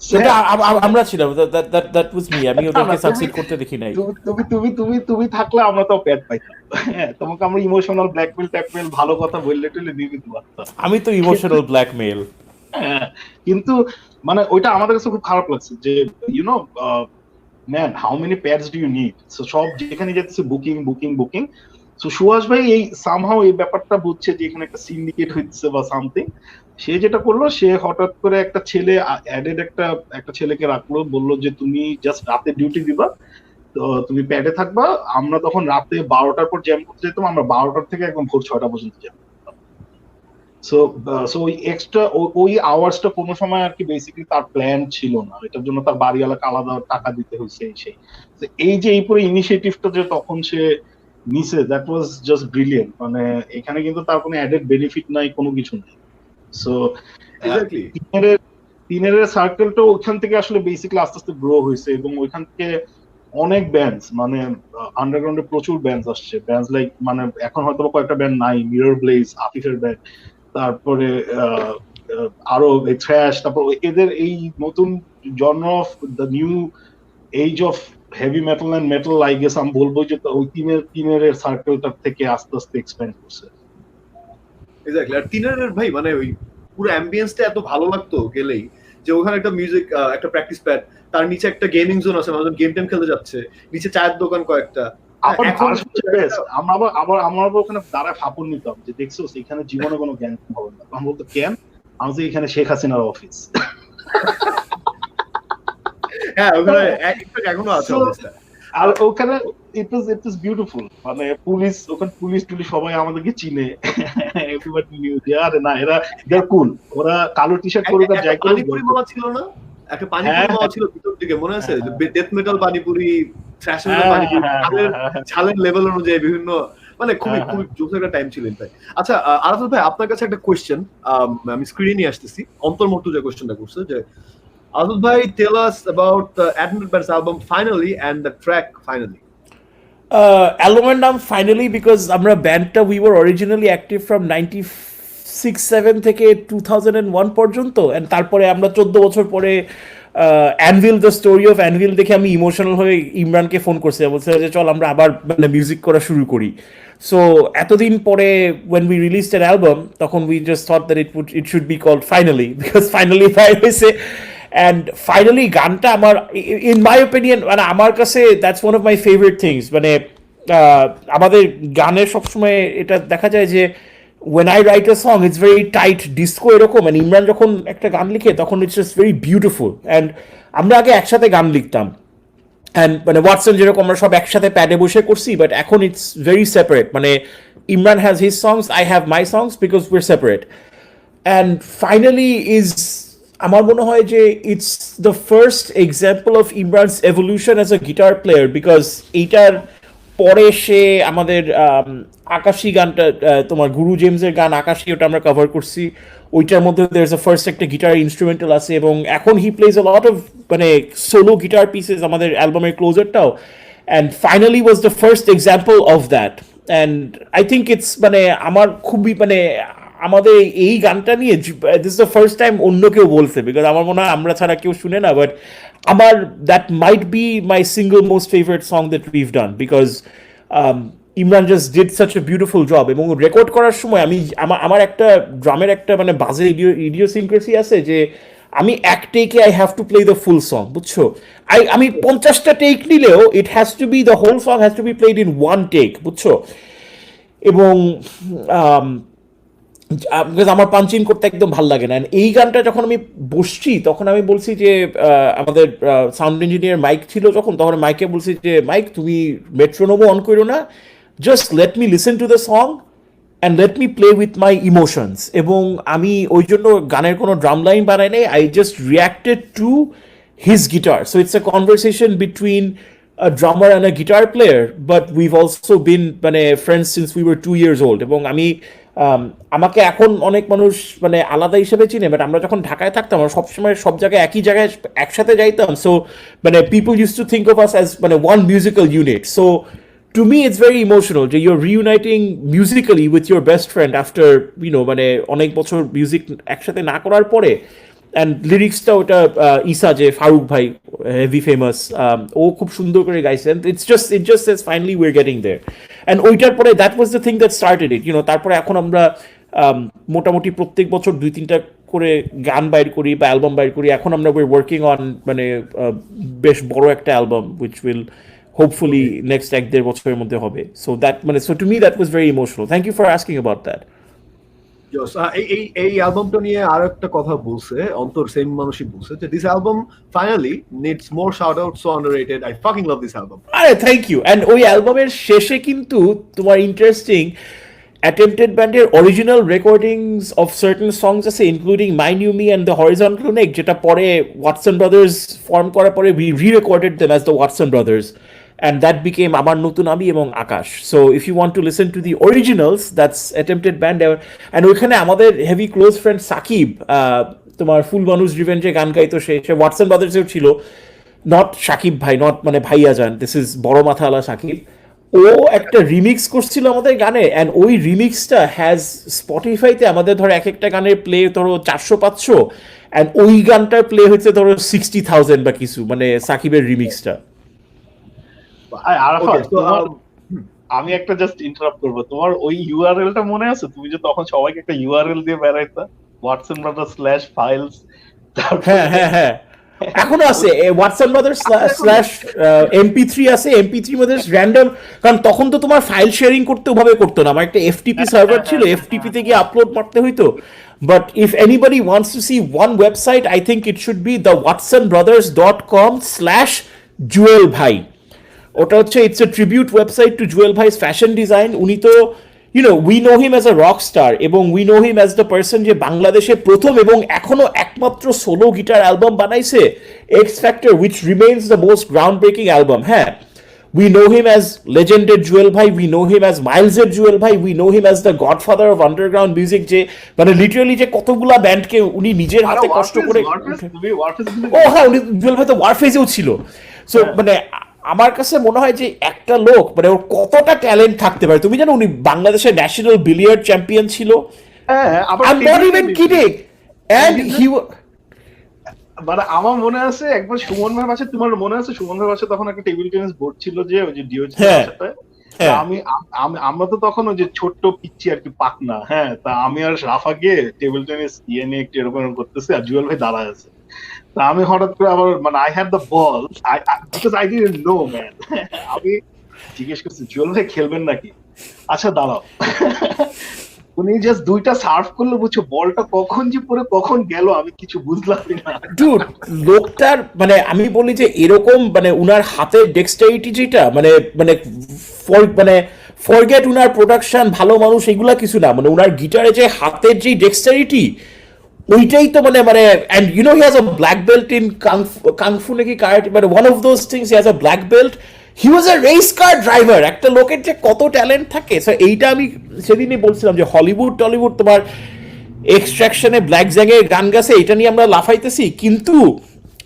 সেটা আমরা ছিলাম, দ্যাট ওয়াজ মি, আমি ওদেরকে সাকসিড করতে দেখি নাই। তুমি থাকলে আমরা তো প্যাড পাইতাম। হ্যাঁ, তোমাকে আমরা ইমোশনাল ব্ল্যাকমেল ট্যাকমেল ভালো কথা বললে টলে দিয়ে দিতে পারতাম। আমি তো ইমোশনাল ব্ল্যাকমেল। হ্যাঁ, কিন্তু মানে ওইটা আমাদের কাছে খুব খারাপ লাগছে যে you know man how many pads do you need. So সব যেখানে যেতেছে booking booking booking. So Suhas ভাই এই সামহাও এই ব্যাপারটা বুঝছে যে এখানে একটা সিন্ডিকেট হচ্ছে বা সামথিং। সে যেটা করলো, সে হঠাৎ করে একটা ছেলে অ্যাডেড একটা ছেলেকে রাখলো, বললো যে তুমি জাস্ট রাতে ডিউটি দিবা, তো তুমি প্যাডে থাকবা। আমরা তখন রাতে 12টার পর জ্যাম করতে যেতাম, আমরা 12টার থেকে একদম ভোর 6টা পর্যন্ত জ্যাম করতাম। সো ওই এক্সট্রা ওই আওয়ার্সটা কোনো সময় আর কি বেসিক্যালি তার প্ল্যান ছিল না, এটার জন্য তার বাড়িওয়ালাকে আলাদা টাকা দিতে হয়েছে সেই। এই যে এই পুরো ইনিশিয়েটিভটা যে তখন সে নিছে, দ্যাট ওয়াজ জাস্ট ব্রিলিয়েন্ট। মানে এখানে কিন্তু তার কোনো অ্যাডেড বেনিফিট নাই, কোনো কিছু নেই। সো তিনের সার্কেলটা ওইখান থেকে আসলে বেসিক্যালি আস্তে আস্তে গ্রো হয়েছে, এবং ওইখান থেকে অনেক ব্যান্ডস মানে আন্ডারগ্রাউন্ডে প্রচুর ব্যান্ডস আসছে। ব্যান্ডস লাইক মানে এখন হয়তো কয়েকটা ব্যান্ড নাই, মিরর ব্লেজ, আফিফের ব্যান্ড, তারপরে আরো থ্র্যাশ, তারপর এদের এই নতুন genre of the new age of heavy metal and metal, I guess আমি বলবো যে ওই তিনের সার্কেলটার থেকে আস্তে আস্তে এক্সপ্যান্ড করছে। এক্স্যাক্টলি। আর তিনের ভাই মানে ওই পুরো অ্যাম্বিয়েন্সটা এত ভালো লাগতো গেলেই, যে ওখানে একটা মিউজিক, একটা প্র্যাকটিস প্যাড, তার নিচে একটা গেমিং জোন আছে, মানুষ গেম টেম খেলতে যাচ্ছে, নিচে চায়ের দোকান কয়েকটা। আমরা ওখানে দাঁড়ায় ফাপড় নিতাম যে দেখছো এখানে জীবনে কোনো জ্ঞান হবে না। আমি বলতো কেন? আমি বলছি এখানে শেখ হাসিনার অফিস। হ্যাঁ, ওখানে এখনো আছে অবস্থা। আর ওখানে ইট ওয়াজ বিউটিফুল। মানে পুলিশ টুলিশ সবাই আমাদেরকে চিনে, এভরিবডি নিউ যে আরে না এরা দে আর কুল, ওরা কালো টি-শার্ট পরে আর যাই করে। পানিপুরি মামা ছিল না, একটা পানিপুরি মামা ছিল ভিতর দিকে, মনে আছে? Death metal panipuri, thrash metal panipuri, ছালের লেভেল অনুযায়ী বিভিন্ন, মানে খুবই খুবই জোস একটা টাইম ছিল। আচ্ছা আরাফাত ভাই, আপনার কাছে একটা কোয়েশ্চেন আমি স্ক্রিনে নিয়ে আসতেছি। অন্তর্মুক্ত যে কোয়েশ্চেনটা করছে, যে Azul bhai, tell us about the Admiral Bears album Finally and the track Finally. অ্যালবামের নাম ফাইনালি বিকজ আমরা ব্যান্ডটা we were originally active from 96-7 থেকে 2001 পর্যন্ত, অ্যান্ড তারপরে আমরা 14 বছর পরে anvil, the story of anvil দেখে আমি ইমোশনাল হয়ে ইমরানকে ফোন করছি, বলছে যে চল আমরা আবার মানে মিউজিক করা শুরু করি। সো এতদিন পরে when we released an album, তখন we just thought that it should be called Finally because finally বাইর হয়েছে। And finally গানটা আমার, in my opinion, মানে আমার কাছে that's one of my favorite things। মানে আমাদের গানের সবসময় এটা দেখা যায় যে when I write a song it's very tight disco এরকম, and ইমরান যখন একটা গান লিখে তখন it's just very beautiful। and আমরা আগে একসাথে গান লিখতাম, and মানে ওয়াটসন যেরকম আমরা সব একসাথে প্যাডে বসে করছি, বাট এখন it's very separate। মানে Imran has his songs, I have my songs because we're separate। and finally is আমার মনে হয় যে it's the first example of Imran's evolution as a guitar player, because এইটার পরে সে আমাদের আকাশী গানটা, তোমার গুরু জেমসের গান আকাশী, ওটা আমরা কভার করছি। ওইটার মধ্যে দের ইজ আ ফার্স্ট একটা গিটার ইনস্ট্রুমেন্টাল আছে, এবং এখন he plays a lot of মানে সোলো গিটার পিসেস আমাদের অ্যালবামের ক্লোজারটাও। And finally was the first example of that. And I think it's মানে আমার খুবই মানে আমাদের এই গানটা নিয়ে দিস দ্য ফার্স্ট টাইম অন্য কেউ বলছে, বিকজ আমার মনে হয় আমরা ছাড়া কেউ শুনে না, বাট আমার that might be my single most favourite song that we've done, because Imran just did such a beautiful job. এবং রেকর্ড করার সময় আমি আমার একটা ড্রামের একটা মানে বাজে ইডিওসিনক্রেসি আছে যে আমি এক টেকে I have to play the full song, বুঝছো? আমি 50টা টেক নিলেও it has to be the whole song has to be played in one take, বুঝছো? এবং আমার পাঞ্চিং করতে একদম ভালো লাগে না। এই গানটা যখন আমি বসছি তখন আমি বলছি যে আমাদের সাউন্ড ইঞ্জিনিয়ার মাইক ছিল যখন, তখন মাইকে বলছি যে মাইক তুমি মেট্রোনোমো অন করো না, just let me listen to the song and let me play with my emotions. এবং আমি ওই জন্য গানের কোনো ড্রাম লাইন বানাই নাই, I just reacted to his guitar. So it's a conversation between a drummer and a guitar player, but we've also been মানে friends since we were 2 years old. এবং আমি আমাকে এখন অনেক মানুষ মানে আলাদা হিসেবে চিনে, বাট আমরা যখন ঢাকায় থাকতাম আমরা সবসময় সব জায়গায় একই জায়গায় একসাথে যাইতাম, সো মানে people use to think of us as মানে one musical unit. So to me it's very emotional যে you're reuniting musically with your best friend after মানে অনেক বছর মিউজিক একসাথে না করার পরে. অ্যান্ড লিরিক্সটা ওটা ঈসা যে ফারুক ভাই হেভি ফেমাস, ও খুব সুন্দর করে গাইছেন. it just says finally we're getting there. And ওইটার পরে that was the thing that started it. তারপরে এখন আমরা মোটামুটি প্রত্যেক বছর 2-3টা করে গান বাইর করি বা অ্যালবাম বাইর করি. এখন আমরা we're working on মানে বেশ বড় একটা album which will hopefully next 1-1.5 বছরের মধ্যে হবে. So to me that was very emotional. Thank you for asking about that. এই অ্যালবামটা নিয়ে আরো একটা কথা বলছে অন্তর, সেম মানুষই বলছে যে this album finally needs more shout out, so underrated, I fucking love this album. আরে থ্যাংক ইউ. অ্যান্ড ওই অ্যালবামের শেষে কিন্তু তোমার ইন্টারেস্টিং Attempted Bandের original recordings of certain songs আছে, including my new me and the horizontal neck, যেটা পরে ওয়াটসন ব্রাদার্স ফর্ম করার পরে we re-recorded them as the Watson Brothers, and that became আমার নতুন আমি এবং আকাশ. So if you want to listen to the originals, that's Attempted Band. And ওইখানে আমাদের হেভি ক্লোজ ফ্রেন্ড সাকিব, তোমার ফুল মানুষ রিভেঞ্জে গান গাইতো, সে ওয়াটসন ব্রাদার্সেও ছিল, নট সাকিব ভাই, নট মানে ভাইয়া যান, দিস ইজ বড় মাথাওয়ালা সাকিব. ও একটা রিমিক্স করছিল আমাদের গানে, অ্যান্ড ওই রিমিক্সটা হ্যাজ স্পটিফাইতে আমাদের ধরো এক একটা গানের প্লে ধরো 400-500, অ্যান্ড ওই গানটার প্লে হচ্ছে ধরো 60,000 বা কিছু, মানে সাকিবের রিমিক্সটা. আমি একটা জাস্ট ইন্টারাপ্ট করবো, তোমার ওই ইউআরএলটা মনে আছে? তুমি যে তখন সবাইকে একটা ইউআরএল দিয়ে বেড়াইতা, ওয়াটসন ব্রাদার্স /files. হ্যাঁ হ্যাঁ হ্যাঁ, এখনো আছে ওয়াটসন ব্রাদার্স /mp3 আছে. mp3 মধ্যে র্যান্ডম, কারণ তখন তো তোমার ফাইল শেয়ারিং করতে ওভাবে করতো না, আমার একটা এফটিপি সার্ভার ছিল, এফটিপি তে গিয়ে আপলোড করতে হইতো. But if anybody wants to see one website, I think it should be the watsonbrothers.com/Jewel Bhai. ওটা হচ্ছে it's a tribute website two Jewel vice fashion design. উনি তো we know him as a rock star এবং we know him as the person যে বাংলাদেশে প্রথম এবং এখনো একমাত্র সোলো গিটার অ্যালবাম বানাইছে, X Factor, which remains the most groundbreaking album. হ্যাঁ, we know him as legended Jewel Bhai, we know him as Miles-এর Jewel Bhai, we know him as the godfather of underground music, যে মানে literally যে কতগুলা ব্যান্ডকে উনি নিজের হাতে কষ্ট করে, ও হ্যাঁ, উনি জুয়েল ভাই তো ওয়ারফেজেও ছিল. সো মানে আমার কাছে মনে হয় যে একটা লোক মানে ওর কতটা ট্যালেন্ট থাকতে পারে. তুমি জানো উনি বাংলাদেশের ন্যাশনাল বিলিয়ার্ড চ্যাম্পিয়ন ছিল. মানে আমার মনে আছে একবার সুমন ভাই বাসে, তোমার মনে আছে সুমন ভাই বাসে তখন একটা টেবিল টেনিস বোর্ড ছিল যে ওই যে ডিও সাথে, আমরা তো তখন ওই যে ছোট্ট পিচ্ছি আর কি পাকনা, হ্যাঁ, তা আমি আর রাফা গিয়ে টেবিল টেনিস নিয়ে একটু এরকম করতেছি আর জুয়েল ভাই দাঁড়ায় আছে. তা আমি হঠাৎ করে আবার মানে I had the ball, because I didn't know man, আমি জিজ্ঞেস করছি জুয়েল ভাই খেলবেন নাকি, আচ্ছা দাঁড়াও. উনি জাস্ট 2টা সার্ভ করলো, বুঝছো, বলটা কখন যে পরে কখন গেল আমি কিছু বুঝলাম না. ডুড, লোকটার মানে আমি বলি যে এরকম মানে উনার হাতের ডেক্সটারিটি যেটা মানে মানে ফরগেট উনার প্রোডাকশন, ভালো মানুষ, এগুলা কিছু না, মানে উনার গিটারে যে হাতের যে ডেক্সটারিটি ওইটাই তো মানে মানে and he has a black belt in kung fu নাকি কারাটে, মানে one of those things, he has a black belt. He was a race car driver. একটা লোকের যে কত ট্যালেন্ট থাকে, সো এইটা আমি সেদিনই বলছিলাম যে হলিউড টলিউড তোমার এক্সট্রাকশনে ব্ল্যাক জ্যাংয়ের গান গাছে, এটা নিয়ে আমরা লাফাইতেছি, কিন্তু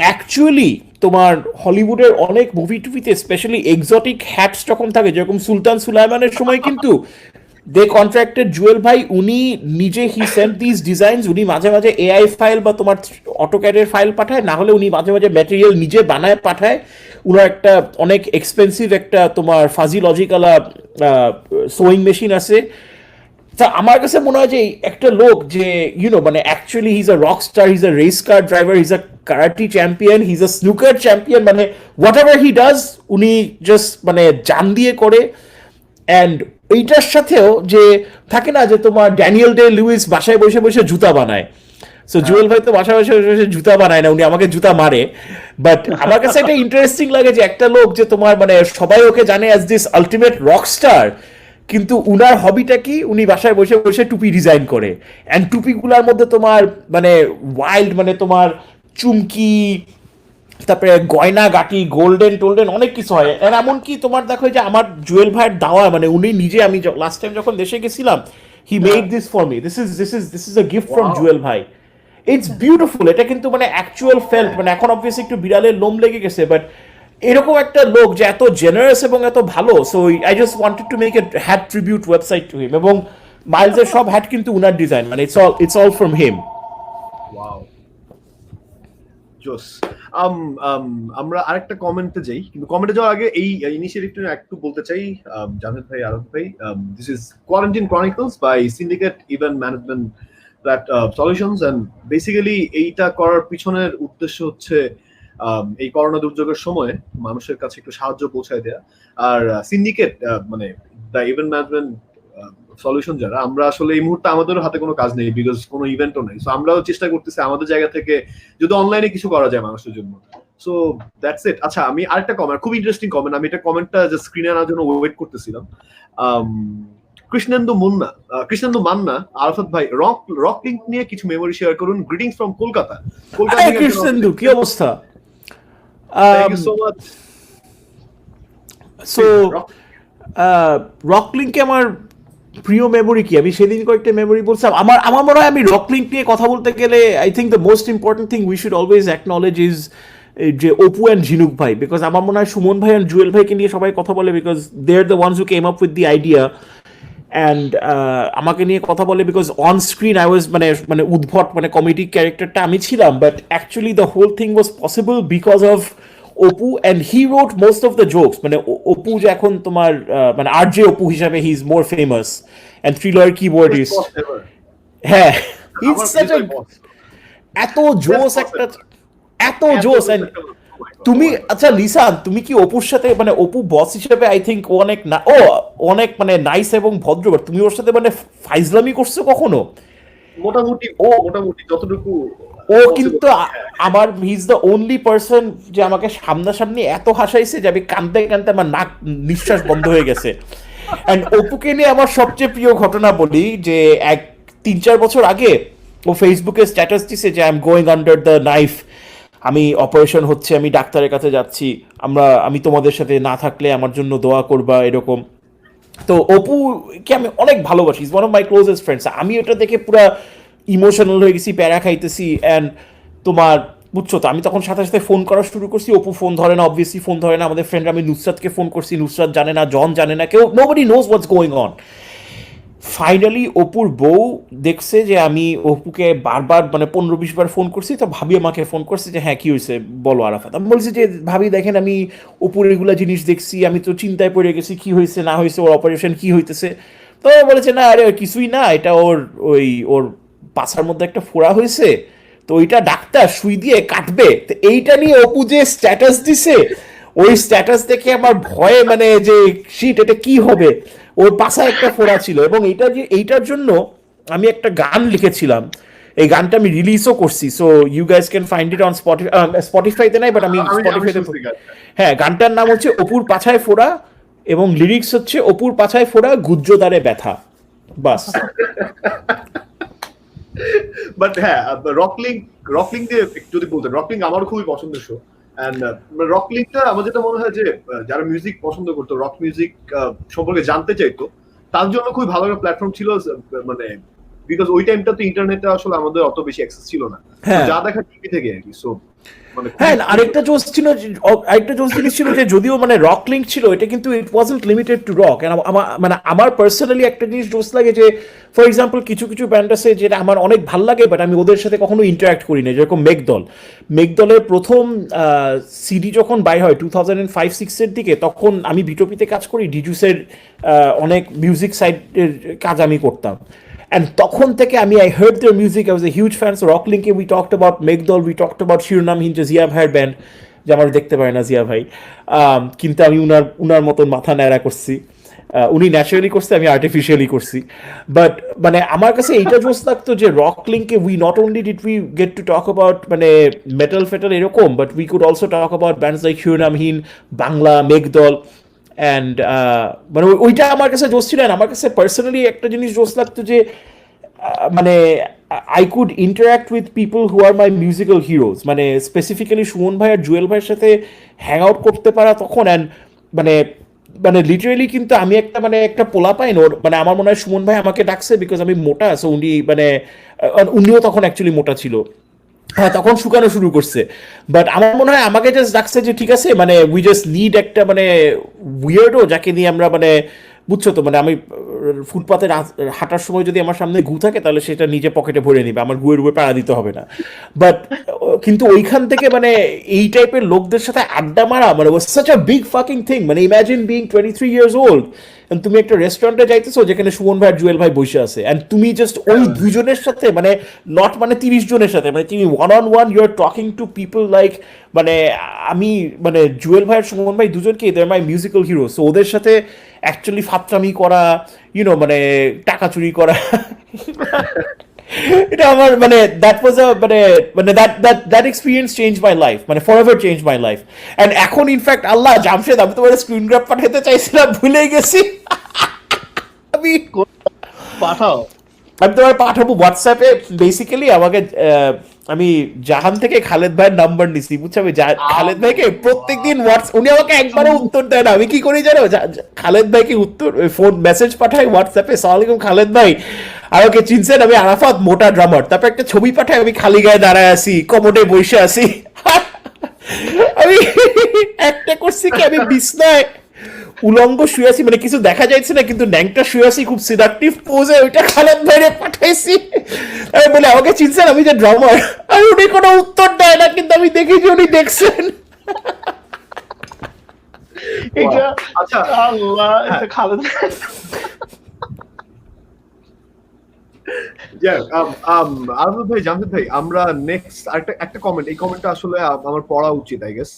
অ্যাকচুয়ালি তোমার হলিউডের অনেক মুভি টুভিতে স্পেশালি এক্সোটিক হ্যাটস যখন থাকে, যেরকম সুলতান সুলাইমানের সময় কিন্তু দে কন্ট্রাক্টেড জুয়েল ভাই, উনি নিজে হি সেন্ট দিস ডিজাইনস, উনি মাঝে মাঝে এআই ফাইল বা তোমার অটোক্যাডের ফাইল পাঠায়, না হলে উনি মাঝে মাঝে ম্যাটেরিয়াল নিজে বানায় পাঠায়. উনার একটা অনেক এক্সপেন্সিভ একটা তোমার ফাজি লজিক্যালা সোয়িং মেশিন আছে. তা আমার কাছে মনে হয় যে একটা লোক যে মানে actually he is a rock star, he is a race car driver, he is a karate champion, he is a snooker champion, মানে হোয়াট এভার হি ডাজ উনি জাস্ট মানে জান দিয়ে করে. অ্যান্ড এইটার সাথেও যে থাকে না যে তোমার ড্যানিয়েল ডে লুইস বাসায় বসে বসে জুতা বানায়, সো জুয়েল ভাই তো বাসায় বসে বসে জুতা বানায় না, উনি আমাকে জুতা মারে. বাট আমার কাছে একটা ইন্টারেস্টিং লাগে যে একটা লোক যে তোমার মানে সবাই ওকে জানে as this ultimate rock star, কিন্তু উনার হবিটা কি, উনি বাসায় বসে বসে টুপি ডিজাইন করে. অ্যান্ড টুপিগুলার মধ্যে তোমার মানে ওয়াইল্ড মানে তোমার চুমকি, তারপরে গয়না গাটি গোল্ডেন টোল্ডেন অনেক কিছু হয়। আর এমনকি তোমার দেখো যে আমার জুয়েল ভাইয়ের দাওয়া, মানে উনি নিজে, আমি লাস্ট টাইম যখন দেশে গেছিলাম, he made this for me, this is a gift from Jewel ভাই। It's beautiful. এটা কিন্তু মানে অ্যাকচুয়াল ফেল্ট, মানে এখন অবভিয়াসলি একটু বিড়ালের লোম লেগে গেছে, বাট এরকম একটা লোক যে এত জেনারেস এবং এত ভালো, so I just wanted to make a hat tribute website to him. এবং মাইলসের সব হ্যাট কিন্তু উনার ডিজাইন, মানে it's all from him. Wow, জোস। আমরা আরেকটা কমেন্টে যাই, কিন্তু কমেন্টে যাওয়ার আগে এই ইনিশিয়েটিভটা একটু বলতে চাই। জাভেদ ভাই, আরব ভাই, this is Quarantine Chronicles by syndicate event management Solutions, and basically এইটা করার পিছনের উদ্দেশ্য হচ্ছে এই করোনা দুর্যোগের সময় মানুষের কাছে একটু সাহায্য পৌঁছায় দেয়া। আর সিন্ডিকেট মানে দ্য ইভেন্ট ম্যানেজমেন্ট সলিউশন যারা, আমরা আসলে এই মুহূর্তে আমাদের হাতে কোনো কাজ নেই, বিকজ কোনো ইভেন্টও নেই। সো আমরাও চেষ্টা করতেছি আমাদের জায়গা থেকে যদি অনলাইনে কিছু করা যায় মানুষের জন্য। So that's it. আচ্ছা, আমি আরেকটা কমেন্ট, খুব ইন্টারেস্টিং কমেন্ট, আমি এটা কমেন্টটা যে স্ক্রিনে আনার জন্য ওয়েট করতেছিলাম। কৃষ্ণেন্দু মান্না, আরাফাত ভাই, রক লিংক নিয়ে কিছু মেমোরি শেয়ার করুন। Greetings from Kolkata. কৃষ্ণেন্দু, কি অবস্থা? Thank you so much. So rock লিংকে আমার প্রিয় মেমোরি কি, আমি সেদিন কয়েকটা মেমোরি বলছিলাম। আমার মনে হয় আমি রক লিংক নিয়ে কথা বলতে গেলে I think the most important thing we should always acknowledge is যে অপু অ্যান্ড ঝিনুক ভাই, বিকজ আমার মনে হয় সুমন ভাই অ্যান্ড জুয়েল ভাইকে নিয়ে সবাই কথা বলে, because they are the ones who came up with the idea. And আমাকে নিয়ে কথা বলে because on screen I was মানে উদ্ভট, মানে কমেডি ক্যারেক্টারটা আমি ছিলাম, but actually the whole thing was possible because of Apu, and he wrote most of the jokes. মানে অপু যে এখন তোমার মানে আর জে অপু হিসাবে he is more famous and thriller keyboardist. হ্যাঁ, এত জোস একটা, এত জোস। অ্যান্ড তুমি, আচ্ছা লিসান, তুমি কি অপুর সাথে, মানে অপু বস হিসেবে আই থিঙ্ক অনেক মানে নাইস এবং ভদ্র, বাট তুমি ওর সাথে মানে ফাইজলামি করছো কখনো? মোটামুটি যতটুকু ও কিন্তু আমার he is the only person যে আমাকে সামনাসামনি এত হাসাইছে যে আমি কাঁদতে কাঁদতে আমার নাক নিঃশ্বাস বন্ধ হয়ে গেছে। অ্যান্ড অপুকে নিয়ে আমার সবচেয়ে প্রিয় ঘটনা বলি, যে 3-4 বছর আগে ও ফেসবুকে স্ট্যাটাস দিছে যে I am going under the knife, আমি অপারেশন হচ্ছে, আমি ডাক্তারের কাছে যাচ্ছি, আমি তোমাদের সাথে না থাকলে আমার জন্য দোয়া করবা, এরকম। তো অপুকে আমি অনেক ভালোবাসি, is one of my closest friends. আমি ওটা দেখে পুরো ইমোশনাল হয়ে গেছি, প্যারা খাইতেছি। অ্যান্ড তোমার বুঝছো তো, আমি তখন সাথে সাথে ফোন করা শুরু করছি, অপু ফোন ধরে না, অবভিয়াসলি ফোন ধরে না। আমাদের ফ্রেন্ড, আমি নুসরাতকে ফোন করছি, নুসরাত জানে না, জন জানে না, কেউ, nobody nose what's going on. Finally অপুর বউ দেখছে যে আমি অপুকে বারবার মানে 15-20 বার ফোন করছি, তো ভাবি আমাকে ফোন করছে যে হ্যাঁ কি হয়েছে বলো আরাফাত। আমি বলছি যে ভাবি দেখেন, আমি অপুর এগুলা জিনিস দেখছি, আমি তো চিন্তায় পড়ে গেছি কি হয়েছে না হয়েছে, ওর অপারেশন কি হইতেছে। তো বলেছে না আরে কিছুই না, এটা ওর পাছার মধ্যে একটা ফোড়া হয়েছে, তো ওইটা ডাক্তার সুই দিয়ে কাটবে। তো এইটা নিয়ে অপু যে স্ট্যাটাস দিছে, ওই স্ট্যাটাস দেখে আমার ভয়ে মানে যে শিট এটা কি হবে, ওর পাশায় একটা ফোড়া ছিল। এবং এইটার জন্য আমি একটা গান লিখেছিলাম, এই গানটা আমি রিলিজও করছি। So you guys can find it on স্পটিফাইতে নাই, বাট আমি স্পটিফাইতে, হ্যাঁ, গানটার নাম হচ্ছে অপুর পাছায় ফোড়া, এবং লিরিক্স হচ্ছে অপুর পাছায় ফোড়া গুজ্জদারে ব্যথা, বাস। বাট হ্যাঁ, রকলিং দিয়ে যদি বলতেন, রকলিং আমার খুবই পছন্দের শো। এন্ড রকলিংটা আমার যেটা মনে হয় যে যারা মিউজিক পছন্দ করতো, রক মিউজিক সম্পর্কে জানতে চাইতো, তার জন্য খুবই ভালো একটা প্ল্যাটফর্ম ছিল। মানে বিকজ ওই টাইমটা তো ইন্টারনেটে আসলে আমাদের অত বেশি অ্যাক্সেস ছিল না, যা দেখা টিভি থেকে আর কি। সো হ্যাঁ, আরেকটা জোস জিনিস ছিল যে যদিও মানে রক লিঙ্ক ছিল, এটা কিন্তু it wasn't limited to rock. মানে আমার পার্সোনালি একটা জিনিস জোস লাগে যে ফর এক্সাম্পল কিছু ব্যান্ড আছে যেটা আমার অনেক ভাল লাগে, বাট আমি ওদের সাথে কখনো ইন্টারাক্ট করি না। যেরকম মেঘদলের প্রথম সিডি যখন বাই হয় 2005-06 দিকে, তখন আমি ভিটোপিতে কাজ করি, ডিজুসের অনেক মিউজিক সাইডের কাজ আমি করতাম। And তখন থেকে I heard their music, I was a huge fan. So Rocklink, we talked about Megdol, we talked about Shirnamhin, যে জিয়া ভাইয়ের ব্যান্ড, যে আমার দেখতে পারে না জিয়া ভাই, কিন্তু আমি উনার মতন মাথা ন্যাড়া করছি। উনি ন্যাচারালি করছে, আমি আর্টিফিশিয়ালি করছি। বাট মানে আমার কাছে এইটা জোস লাগতো যে রকলিংকে we not only did we get to talk about মানে মেটাল ফেটাল এরকম, but we could also talk about bands like Shironamhin, Bangla, Meghdol. And মানে ওইটা আমার কাছে জোস ছিল। আমার কাছে পার্সোনালি একটা জিনিস জোস লাগতো যে মানে I could interact with people who are my musical heroes. মানে স্পেসিফিক্যালি সুমন ভাই আর জুয়েল ভাইয়ের সাথে হ্যাং আউট করতে পারা তখন, অ্যান্ড মানে মানে লিটারেলি কিন্তু আমি একটা মানে একটা পোলা পাই ওর, মানে আমার মনে হয় সুমন ভাই আমাকে ডাকছে বিকজ আমি মোটা, সো উনি মানে উনিও তখন অ্যাকচুয়ালি মোটা ছিল, হ্যাঁ তখন শুকানো শুরু করছে। বাট আমার মনে হয় আমাকে জাস্ট ডাকছে যে ঠিক আছে মানে উই জাস্ট নিড একটা মানে উইয়ার্ডও যাকে নিয়ে আমরা মানে বুঝছো তো, মানে আমি ফুটপাতে হাঁটার সময় যদি আমার সামনে গু থাকে তাহলে সেটা নিজে পকেটে ভরে নিবে, আমার গুয়ের উপরে পাড়া দিতে হবে না। বাট কিন্তু ওইখান থেকে মানে এই টাইপের লোকদের সাথে আড্ডা মারা মানে ওয়াজ such a big fucking thing. মানে ইমাজিন বিং 23 ইয়ার্স ওল্ড, তুমি একটা রেস্টুরেন্টে যাইতেছো যেখানে সুমন ভাই আর জুয়েল ভাই বসে আছে, অ্যান্ড তুমি জাস্ট ওই দুজনের সাথে মানে নট মানে 30 জনের সাথে মানে তুমি one on one you are talking to people like, মানে আমি মানে জুয়েল ভাই আর সুমন ভাই দুজনকে they are my musical hero, so ওদের সাথে অ্যাকচুয়ালি ফাত্রামি করা, ইউনো মানে টাকা চুরি করা এটা আমার মানে দ্যাট ওয়াজ আ মানে মানে that experience change my life, মানে forever change my life. And এখন ইনফ্যাক্ট আল্লাহ জামশেদ, আমি তোমার স্ক্রিন গ্রাফ পাঠাতে চাইছিলাম ভুলে গেছি। আমি পাঠাও, আমি তোমার পাঠাবো হোয়াটসঅ্যাপে। বেসিক্যালি আমাকে আমি জাহান থেকে খালেদ ভাইয়ের নাম্বার নিছি, বুঝছো? আমি খালেদ ভাইকে প্রত্যেকদিন উনি আমাকে একবারও উত্তর দেয় না, আমি কি করি জানো? খালেদ ভাইকে উত্তর ফোন মেসেজ পাঠাই হোয়াটসঅ্যাপে, সালাম আলাইকুম খালেদ ভাই, আমাকে চিনছেন, আমি আরাফাত মোটা ড্রামার। তারপর একটা ছবি পাঠাই, আমি খালি গায়ে দাঁড়ায় আছি, কমোডে বসে আছি। আমি একটা করছি কি, আমি বিছনায় উলঙ্গ শুয়ে আছি, মানে কিছু দেখা যাচ্ছে না কিন্তু ন্যাংটা শুয়ে আছি খুব সিডাকটিভ পোজে, ওইটা খালেদ ভাইরে পাঠাইছি। আমি বলে আমাকে চিনছেন, আমি যে ড্রামার। আর উনি কোনো উত্তর দেয় না, কিন্তু আমি দেখি যে উনি দেখছেন। এটা আচ্ছা আল্লাহ, এটা খালেদ আরমান ভাই, জামশেদ ভাই, আমরা নেক্সট একটা কমেন্ট, এই কমেন্টটা আসলে আমার পড়া উচিত আই গেস।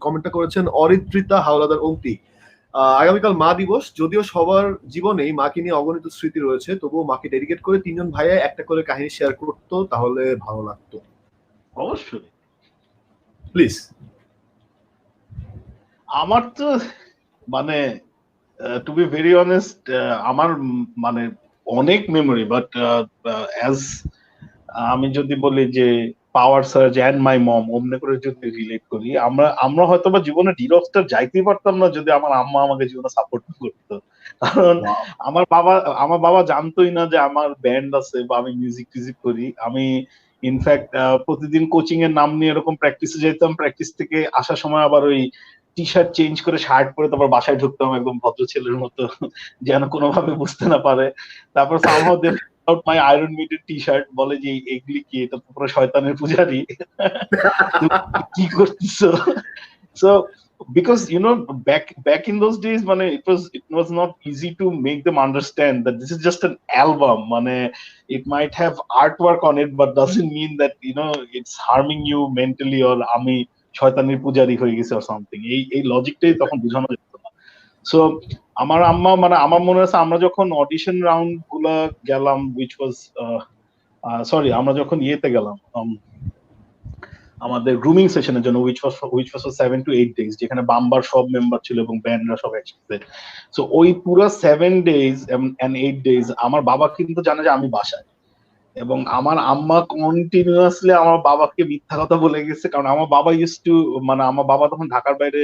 কমেন্টটা করেছেন অরিত্রিতা হাওলাদার অঙ্কি। আগামীকাল মা দিবস, যদিও সবার জীবনেই মাকে নিয়ে অগণিত স্মৃতি রয়েছে, তবুও মাকে ডেডিকেট করে 3জন ভাইয়া একটা করে কাহিনী শেয়ার করতো, তাহলে ভালো লাগতো। অবশ্যই। প্লিজ। আমার তো মানে টু বি ভেরি অনেস্ট, আমার মানে অনেক মেমোরি, বাট অ্যাজ আমি যদি বলি যে পাওয়ার সার্জ অ্যান্ড মাই মম অমনে করে যদি রিলেট করি, আমরা হয়তো বা জীবনে ডিরক্সটা যাইতেই পারতাম না যদি আমার আম্মা আমাকে জীবনে সাপোর্ট করতো। কারণ আমার বাবা জানতোই না যে আমার ব্যান্ড আছে বা আমি মিউজিক টিউজিক করি। আমি ইনফ্যাক্ট প্রতিদিন কোচিং এর নাম নিয়ে এরকম প্র্যাকটিসে যেতাম, প্র্যাকটিস থেকে আসার সময় আবার ওই টি শার্ট চেঞ্জ করে শার্ট পরে তারপর বাসায় ঢুকতাম একদম ভদ্র ছেলের মতো, যেন কোনোভাবে বুঝতে না পারে। তারপর somehow they found out my Iron Maiden T-shirt, বলে যে এগুলি কি, এটা তো পুরো শয়তানের পূজারি, কি করতেছো? So because you know back in those days মানে it was not easy to make them understand that this is just an album, মানে it might have artwork on it but doesn't mean that you know it's harming you mentally or আমি শয়তানের পূজারি হয়ে গেছে or something। এই লজিকটাই তখন বোঝানো যেত না। সো আমার আম্মা মানে আমার মনে আছে আমরা যখন অডিশন রাউন্ড গুলা গেলাম, which was সরি আমরা যখন ইয়েতে গেলাম আমাদের গ্রুমিং সেশনের জন্য, which was 7 to 8 days, যেখানে বাম্বার সব মেম্বার ছিল এবং ব্যান্ডরা সব একসাথে। সো ওই পুরো 7 days and 8 days আমার বাবা কিন্তু জানে যে আমি বাসায়, এবং আমার আম্মা কন্টিনিউয়াসলি আমার বাবাকে মিথ্যা কথা বলে গেছে। কারণ আমার বাবা ইউজ টু মানে আমার বাবা তখন ঢাকার বাইরে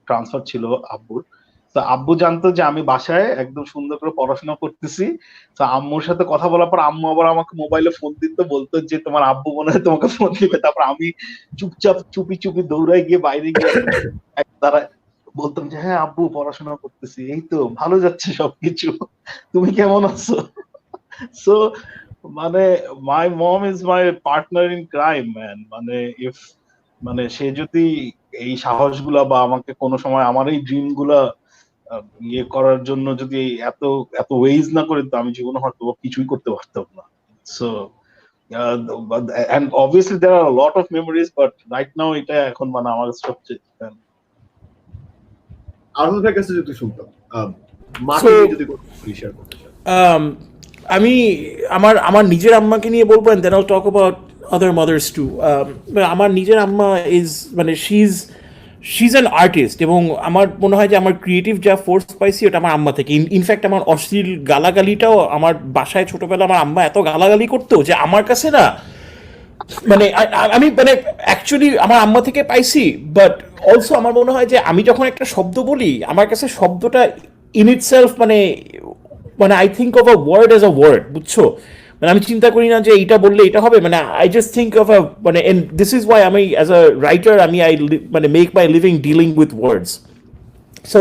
ট্রান্সফার ছিল আব্বুর, তো আব্বু জানতো যে আমি বাসায় একদম সুন্দর করে পড়াশোনা করতেছি। তো আম্মুর সাথে কথা বলার পর আম্মু আবার আমাকে মোবাইলে ফোন দিতে বলতো যে তোমার আব্বু মনে হয় তোমাকে ফোন দিবে। তারপর আমি চুপচাপ চুপি চুপি দৌড়াই গিয়ে বাইরে গিয়ে তারা বলতাম যে হ্যাঁ আব্বু পড়াশোনা করতেছি, এই তো ভালো যাচ্ছে সবকিছু, তুমি কেমন আছো? সো মানে my mom is my partner in crime man. মানে ইফ মানে সে যদি এই সাহসগুলা বা আমাকে কোনো সময় আমার এই ড্রিম গুলা ইয়ে করার জন্য যদি এত এত ওয়েজ না করে, তো আমি জীবনে হয়তো কিছুই করতে পারতাম না। So and obviously there are a lot of memories but right now এটা এখন মানে আমার সবচেয়ে আরমান কাছে যদি শুনতাম মাকে যদি শেয়ার করতে চান। আমি আমার নিজের আম্মাকে নিয়ে বলবো, and then I'll talk about other mothers too. আমার নিজের আম্মা is মানে she is she is an artist, এবং আমার মনে হয় যে আমার ক্রিয়েটিভ যা ফোর্স পাইছি ওটা আমার আম্মা থেকে। ইনফ্যাক্ট আমার অশ্লীল গালাগালিটাও আমার বাসায় ছোটবেলা আমার আম্মা এত গালাগালি করতো যে আমার কাছে না মানে আমি মানে অ্যাকচুয়ালি আমার আম্মা থেকে পাইছি, বাট অলসো আমার মনে হয় যে আমি যখন একটা শব্দ বলি আমার কাছে শব্দটা ইন ইটসেলফ মানে মানে I think of a word as a word, বুঝছো? মানে আমি চিন্তা করি না যে এইটা বললে এটা হবে, মানে আই জাস্ট থিঙ্ক অফ আ মানে এন্ড দিস ইজ ওয়াই আমি অ্যাজ আ রাইটার আমি মানে make my living dealing with words. So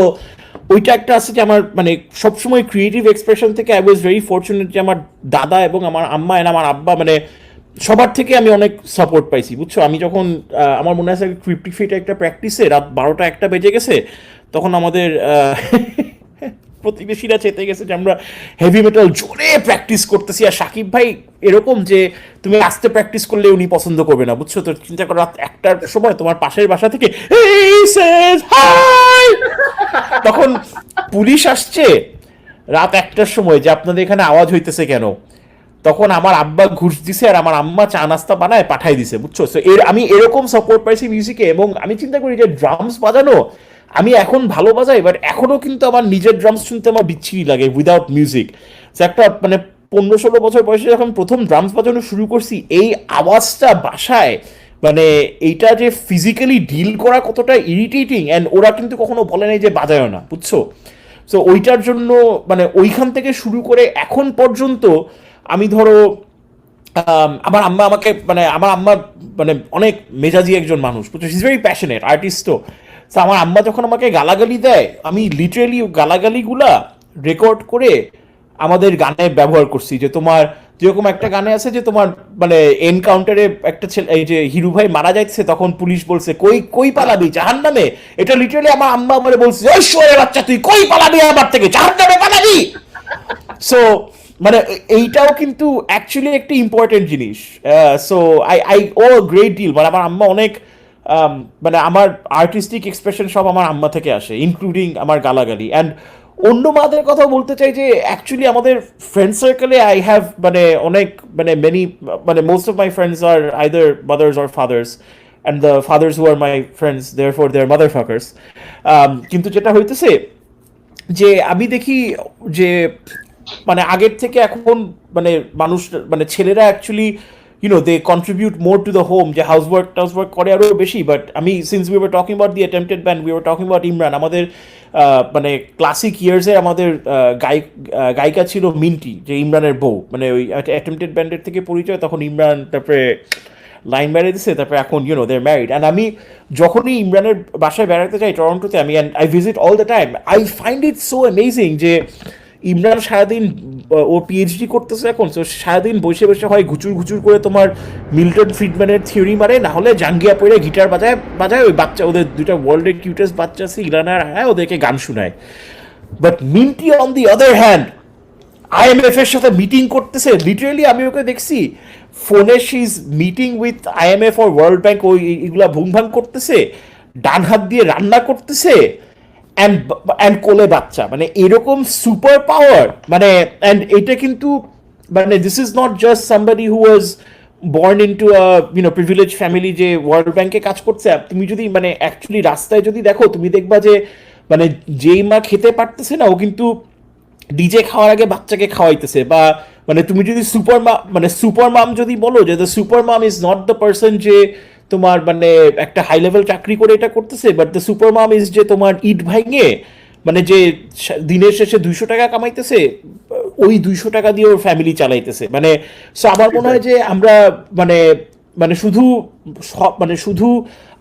ওইটা একটা আছে যে আমার মানে সবসময় ক্রিয়েটিভ এক্সপ্রেশন থেকে আই ওয়াজ ভেরি ফর্চুনেট যে আমার দাদা এবং আমার আম্মা এন্ড আমার আব্বা মানে সবার থেকে আমি অনেক সাপোর্ট পাইছি, বুঝছো? আমি যখন আমার মনে আছে ক্রিপ্টিক ফিট একটা প্র্যাকটিসে রাত 12টা 1টা বেজে গেছে, তখন আমাদের প্রতিবেশীরা চেতে গেছে যে আমরা হেভি মেটাল জোরে প্র্যাকটিস করতেছি, আর সাকিব ভাই এরকম যে তুমি আস্তে প্র্যাকটিস করলে উনি পছন্দ করবে না, বুঝছো? তো চিন্তা করো রাত 1টার সময় তোমার পাশের বাসা থেকে তখন পুলিশ আসছে রাত 1টার সময় যে আপনাদের এখানে আওয়াজ হইতেছে কেন, তখন আমার আব্বা ঘুষ দিছে আর আমার আম্মা চা নাস্তা বানায় পাঠাই দিছে, বুঝছো? সো আমি এরকম সাপোর্ট পাইছি মিউজিকে, এবং আমি চিন্তা করি যে ড্রামস বাজানো আমি এখন ভালো বাজাই, বাট এখনো কিন্তু আমার নিজের ড্রামস শুনতে আমার বিচ্ছিরি লাগে উইদাউট মিউজিক। একটা মানে 15-16 বছর বয়সে যখন প্রথম ড্রামস বাজানো শুরু করছি, এই আওয়াজটা বাসায় মানে এইটা যে ফিজিক্যালি ডিল করা কতটা ইরিটেটিং, অ্যান্ড ওরা কিন্তু কখনো বলে নাই যে বাজায় না, বুঝছো? সো ওইটার জন্য মানে ওইখান থেকে শুরু করে এখন পর্যন্ত আমি ধরো আমার আম্মা আমাকে মানে আমার আম্মা মানে অনেক মেজাজি একজন মানুষ, বুঝছো? শি ইজ ভেরি প্যাশনেট আর্টিস্টও। তো আমার আম্মা যখন আমাকে গালাগালি দেয় আমি লিটারেলি গালাগালিগুলা রেকর্ড করে আমাদের গানে ব্যবহার করছি। যে তোমার যেরকম একটা গানে আছে যে তোমার মানে এনকাউন্টারে একটা ছেলে এই যে হিরু ভাই মারা যাচ্ছে, তখন পুলিশ বলছে কই কই পালাবি জাহান্নামে, এটা লিটারেলি আমার আম্মা আমারে বলছে ওই শোয়ে বাচ্চা তুই কই পালাবি আমার থেকে, জাহান্নামে পালাবি। সো মানে এইটাও কিন্তু অ্যাকচুয়ালি একটা ইম্পর্টেন্ট জিনিস। So I owe great deal, মানে আমার আম্মা অনেক মানে আমার আর্টিস্টিক এক্সপ্রেশন সব আমার আম্মা থেকে আসে, ইনক্লুডিং আমার গালাগালি। অ্যান্ড অন্য মাদের কথা বলতে চাই যে অ্যাকচুয়ালি আমাদের ফ্রেন্ড সার্কেলে আই হ্যাভ মানে অনেক মানে মেনি মানে most of my friends are either mothers or fathers, and the fathers who are my friends therefore they are mother fuckers. কিন্তু যেটা হইতেছে যে আমি দেখি যে মানে আগের থেকে এখন মানে মানুষ মানে ছেলেরা actually they contribute more to the home, যে হাউসওয়ার্ক করে আরও বেশি। বাট আমি since we were talking about the attempted band, we were talking about Imran, আমাদের মানে ক্লাসিক ইয়ার্সে আমাদের গায়িকা ছিল মিন্টি, যে ইমরানের বউ, মানে ওই অ্যাটেম্পটেড ব্যান্ডের থেকে পরিচয়, তখন ইমরান তারপরে লাইন বেড়ে দিছে, তারপরে এখন দে আর ম্যারিড। অ্যান্ড আমি যখনই ইমরানের বাসায় বেড়াতে যাই টরন্টোতে, আমি and I visit all the time, I find it so amazing যে ইমরান সারাদিন ও পিএইচডি করতেছে এখন, তো সারাদিন বসে বসে হয় ঘুচুর করে তোমার মিল্টন ফ্রিডম্যানের থিওরি মারে, না হলে জাঙ্গিয়া পড়ে গিটার বাজায় ওই বাচ্চা, ওদের দুইটা ওয়ার্ল্ডের কিউটেস্ট বাচ্চা আছে ইরান আর হ্যাঁ, ওদেরকে গান শোনায়। But minty on the other hand IMF এর সাথে মিটিং করতেছে, লিটারেলি আমি ওকে দেখছি ফোনে she is meeting with IMF or world bank, ওই এগুলা ভুংভাং করতেছে, ডান হাত দিয়ে রান্না করতেছে, অ্যান্ড কোলে বাচ্চা, মানে এরকম সুপার পাওয়ার। মানে অ্যান্ড এটা কিন্তু মানে this is not just somebody who was born into privilege family যে ওয়ার্ল্ড ব্যাংকে কাজ করছে। তুমি যদি মানে অ্যাকচুয়ালি রাস্তায় যদি দেখো, তুমি দেখবা যে মানে যেই মা খেতে পারতেছে না, ও কিন্তু ডিজে খাওয়ার আগে বাচ্চাকে খাওয়াইতেছে। বা মানে তুমি যদি সুপার মাম যদি বলো যে the super mum is not the person যে তোমার মানে একটা হাই লেভেল চাকরি করে এটা করতেছে, but the super mum is যে তোমার ইট ভাঙে মানে যে দিনের শেষে 200 টাকা কামাইতেছে, ওই 200 টাকা দিয়ে ওর ফ্যামিলি চালাইতেছে। মানে সো আমার মনে হয় যে আমরা মানে মানে শুধু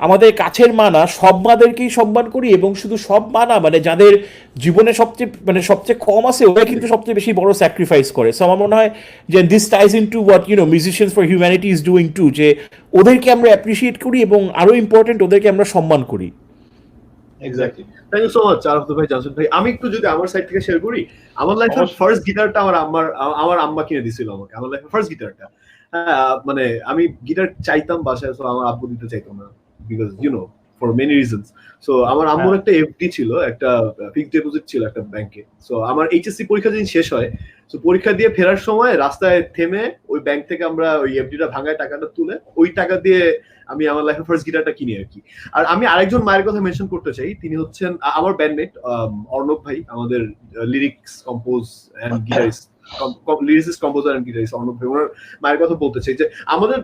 আমাদের কাছের মা না, সব মাদেরকেই সম্মান করি, এবং শুধু সব মা না, মানে যাদের জীবনে সবচেয়ে কম আছে ওরা কিন্তু সবচেয়ে বেশি বড় স্যাক্রিফাইস করে। সো আমার মনে হয় যে this ties into what musicians for humanity is doing to, যে ওদেরকে আমরা অ্যাপ্রিসিয়েট করি এবং আরো ইম্পর্টেন্ট ওদেরকে আমরা সম্মান করি। Exactly, thank you so much Arafat ভাই, জানসুন ভাই। আমি একটু যদি আমার সাইড থেকে শেয়ার করি, আমার লাইফের ফার্স্ট গিটারটা আমার আম্মা কিনে দিছিল আমাকে, আমার লাইফের ফার্স্ট গিটারটা। মানে আমি গিটার চাইতাম বাসায়, সো আমার আব্বু দিতে চাইতো না, because for many reasons. So আমার আম্মুর একটা এফডি ছিল, একটা ফিক্সড ডিপোজিট ছিল একটা ব্যাংকে। সো আমার এইচএসসি পরীক্ষা যেদিন শেষ হয়, তো পরীক্ষা দিয়ে ফেরার সময় রাস্তায় থেমে ওই ব্যাংক থেকে আমরা ওই এফডিটা ভাঙায় টাকাটা তুলে ওই টাকা দিয়ে আমি আমার লাইফের ফার্স্ট গিটারটা কিনি আর কি। আর আমি আরেকজন মায়ের কথা মেনশন করতে চাই, তিনি হচ্ছেন আমার ব্যান্ডমেট অর্ণব ভাই, আমাদের lyrics compose and guitarist, lyricist composer and guitarist Arnob ভাই। ওনার মায়ের কথা বলতে চাই যে আমাদের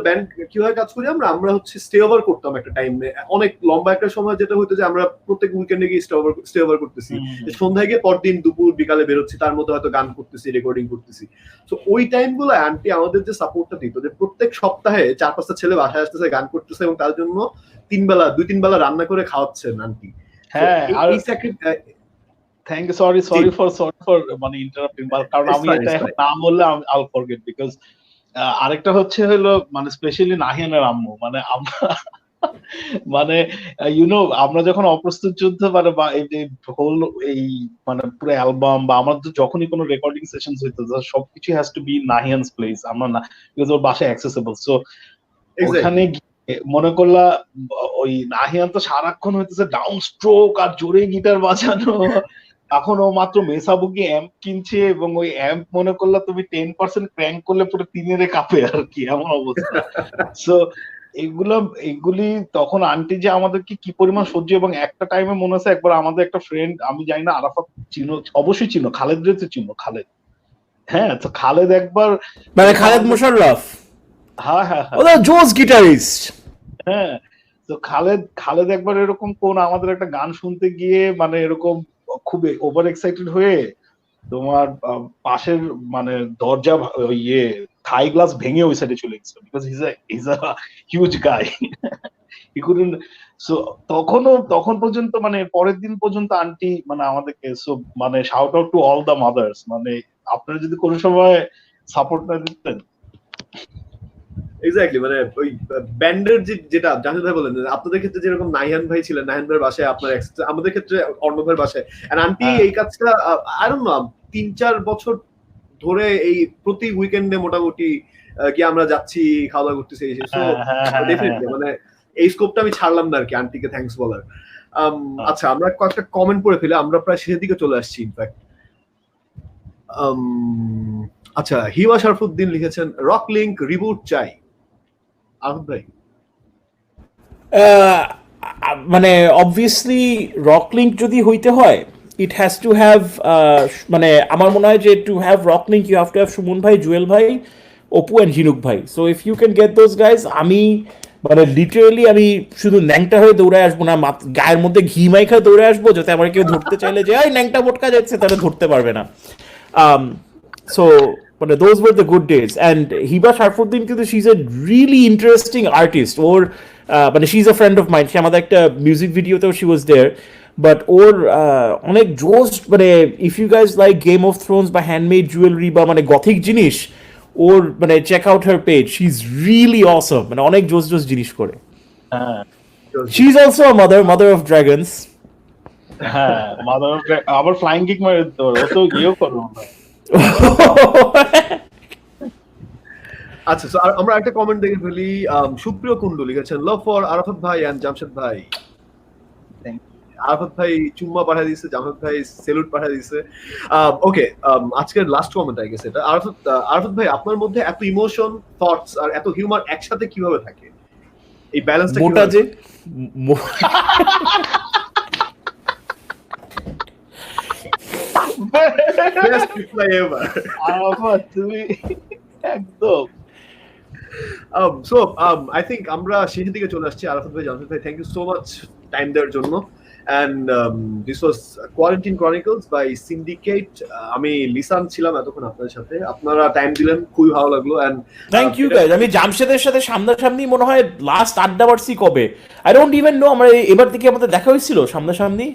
ব্যান্ড কিভাবে কাজ করি, আমরা হচ্ছে স্টে ওভার করতাম একটা টাইমে, অনেক লম্বা একটা সময় যেটা হতো যে আমরা প্রত্যেক উইকেন্ডে গিয়ে স্টে ওভার করতেছি, সন্ধ্যায় গিয়ে পরদিন দুপুর বিকালে বেরোচ্ছি, তার মধ্যে হয়তো গান করতেছি, রেকর্ডিং করতেছি। তো ওই টাইমগুলো আন্টি আমাদের যে সাপোর্টটা দিত, যে প্রত্যেক সপ্তাহে 4-5টা ছেলে বাসায় আসতেছে, গান করতেছে এবং তার জন্য 2-3 বেলা রান্না করে খাওয়াচ্ছেন আন্টি। হ্যাঁ, থ্যাংক ইউ, সরি ফর মানে ইন্টারাপ্টিং, কারণ আমি এটা নাম বললে আল ফরগেট, বিকজ আরেকটা হলো মানে স্পেশালি নাহিয়ানের আম্মু, মানে আমরা মানে আমরা যখন অপ্রস্তুত যুদ্ধ মানে বা এই যে হোল এই মানে পুরো অ্যালবাম বা আমাদের যখনই কোনো রেকর্ডিং সেশন হইতো, সবকিছু হ্যাজ টু বি নাহিয়ানস প্লেস, আমরা না, বিকজ ওর বাসায় অ্যাক্সেসিবল। সো ওখানে মনে করলা ওই নাহিয়ান তো সারাক্ষণ হইতেছে ডাউন স্ট্রোক আর জোরে গিটার বাজানো, এখন ও মাত্র মেসাবুকি অ্যাম্প কিনছে এবং ওই অ্যাম্প মনে করলা তুমি 10% ক্র্যাঙ্ক করলে পুরো তিনের কাঁপে আর কি, এমন অবস্থা। সো এগুলি তখন আন্টি যে আমাদেরকে কি পরিমাণ সহ্য, এবং একটা টাইমে মনে আছে একবার আমাদের একটা ফ্রেন্ড, আমি জানি না আরাফাত চিনো, অবশ্যই চিনো, খালেদ রে চিনো, খালেদ, হ্যাঁ, তো খালেদ একবার মানে খালেদ মোশাররফ, হ্যাঁ, ওটা জোস গিটারিস্ট, হ্যাঁ। তো খালেদ একবার এরকম কোন আমাদের একটা গান শুনতে গিয়ে মানে এরকম খুব ওভার এক্সাইটেড হয়ে তোমার পাশের মানে দরজা থাই গ্লাস ভেঙে ওই সাইডে চলে গেছে, because his a huge guy, he couldn't. So তখন পর্যন্ত মানে পরের দিন পর্যন্ত আন্টি মানে আমাদেরকে, সো মানে shout out to all the mothers, মানে আপনারা যদি কোনো সময় সাপোর্ট না দিতেন। এক্স্যাক্টলি, মানে ওই ব্যান্ডের যেটা জাহিদ ভাই বলেন, আপনাদের ক্ষেত্রে যেরকম নাহিয়ান ভাই ছিলেন, নাহিয়ান ভাইয়ের বাসায় আপনার, আমাদের ক্ষেত্রে অর্ণব ভাইয়ের বাসায়, এন্ড আন্টি এই কাজটা আই ডোন্ট নো 3-4 বছর ধরে এই প্রতি উইকেন্ডে মোটামুটি কি আমরা যাচ্ছি, খাওয়া দাওয়া করতেছি, ডেফিনেটলি মানে এই স্কোপটা আমি ছাড়লাম না আর কি আন্টিকে থ্যাঙ্কস বলার। আচ্ছা, আমরা কয়েকটা কমেন্ট পড়ে ফেলে আমরা প্রায় শেষের দিকে চলে আসছি ইনফ্যাক্ট। আচ্ছা, হিবা শরফুদ্দিন লিখেছেন রক লিংক রিবুট চাই। আহমদ ভাই, মানে অবভিয়াসলি রক লিঙ্ক যদি হইতে হয়, ইট হ্যাজ টু হ্যাভ, মানে আমার মনে হয় যে to have rock link you have to have Sumon ভাই, জুয়েল ভাই, অপু অ্যান্ড ঝিনুক ভাই। So if you can get those guys, আমি মানে লিটারেলি আমি শুধু ন্যাংটা হয়ে দৌড়ে আসবো না, গায়ের মধ্যে ঘি মাইখা দৌড়ে আসবো, যাতে আমার কেউ ধরতে চাইলে যে এই ন্যাংটা মোটকা যাচ্ছে, তাহলে ধরতে পারবে না। সো মানে those were the good days. And Hiba Sharfuddin, কিন্তু she's a really interesting artist. Or মানে she's a friend of mine. সে আমাদের একটা মিউজিক ভিডিওতেও she was there. But ওর অনেক জোস, মানে if you guys like Game of Thrones বা Handmade Jewelry বা মানে গথিক জিনিস, ওর মানে check out her page. She's really awesome. মানে অনেক জোস জিনিস করে। She's also a mother of dragons. হ্যাঁ, আবার ফ্লাইং কিক মারে তো, ও তো ইয়েও করো না। আচ্ছা, আমরা একটা কমেন্ট দেখে ফেলি। সুপ্রিয় কুন্ডু লিখেছেন লাভ ফর আরাফাত ভাই এন্ড জামশেদ ভাই। আরাফাত ভাই চুম্মা পাঠিয়ে দিয়েছে, জামশেদ ভাই সেলুট পাঠিয়ে দিয়েছে। ওকে, আজকের লাস্ট কমেন্ট আই গেছে এটা। আরাফাত ভাই, আপনার মধ্যে এত ইমোশন, থটস আর এত হিউমার একসাথে কিভাবে থাকে? এই ব্যালেন্সটা মোটা যে best reply ever. তুমি একদম। So I think আমরা শেষের দিকে চলে আসছি। আরাফাত ভাই, জামশেদ ভাই, thank you so much time দেওয়ার জন্য। And this was Quarantine Chronicles by Syndicate. আমি লিসান ছিলাম এতক্ষণ আপনাদের সাথে, আপনারা টাইম দিলেন, খুবই ভালো লাগলো। And thank you guys. আমি জামশেদের সাথে সামনাসামনি মনে হয় লাস্ট আড্ডা মারছি কবে, আই ডোন্ট ইভেন নো। আমরা এবার থেকে আমাদের দেখা হয়েছিল সামনাসামনি?